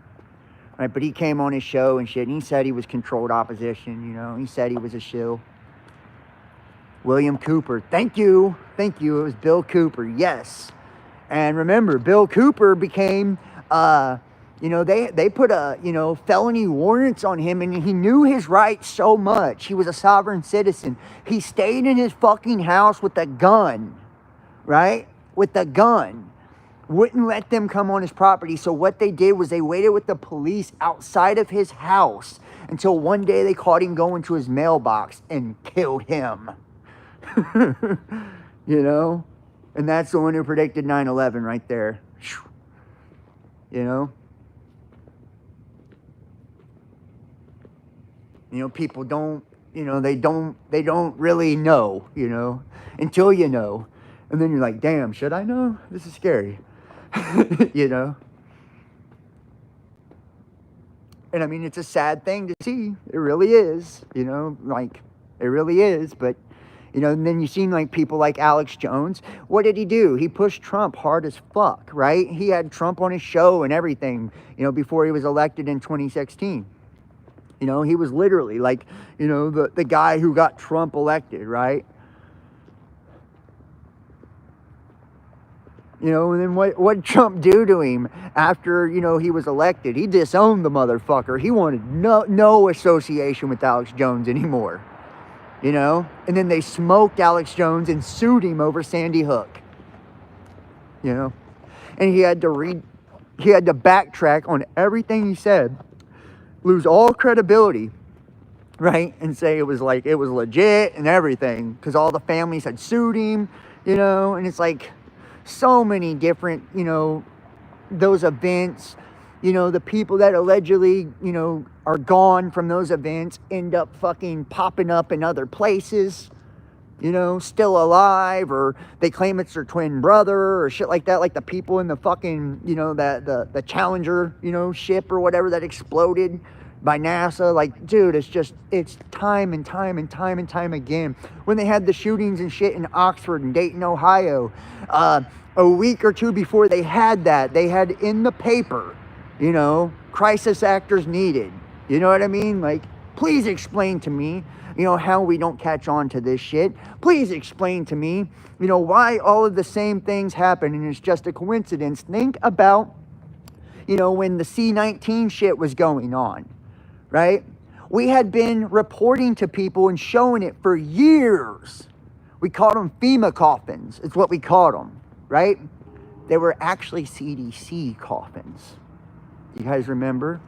Right, but he came on his show and shit, and he said he was controlled opposition, he said he was a shill. William Cooper, thank you, it was Bill Cooper, yes. And remember, Bill Cooper became, they put felony warrants on him, and he knew his rights so much. He was a sovereign citizen. He stayed in his fucking house with a gun, right? With a gun. Wouldn't let them come on his property. So what they did was they waited with the police outside of his house until one day they caught him going to his mailbox and killed him. And that's the one who predicted 9/11 right there. People don't, they don't really know, until you know. And then you're like, damn, should I know? This is scary. And I mean, it's a sad thing to see. It really is, it really is. But, and then you seen like people like Alex Jones. What did he do? He pushed Trump hard as fuck, right? He had Trump on his show and everything, before he was elected in 2016. He was literally like, the guy who got Trump elected, right? And then what did Trump do to him after, he was elected? He disowned the motherfucker. He wanted no association with Alex Jones anymore. And then they smoked Alex Jones and sued him over Sandy Hook. And he had to backtrack on everything he said, lose all credibility, right? And say it was legit and everything, because all the families had sued him, and it's like, so many different, those events, the people that allegedly, are gone from those events end up fucking popping up in other places, still alive, or they claim it's their twin brother or shit like that, like the people in the fucking, the Challenger, ship or whatever that exploded by NASA. Like, dude, it's time and time again. When they had the shootings and shit in Oxford and Dayton, Ohio, a week or two before they had that, they had in the paper, crisis actors needed. You know what I mean? Like, please explain to me, how we don't catch on to this shit. Please explain to me, why all of the same things happen and it's just a coincidence. Think about, when the C-19 shit was going on, right? We had been reporting to people and showing it for years. We called them FEMA coffins. It's what we called them, right? They were actually CDC coffins. You guys remember?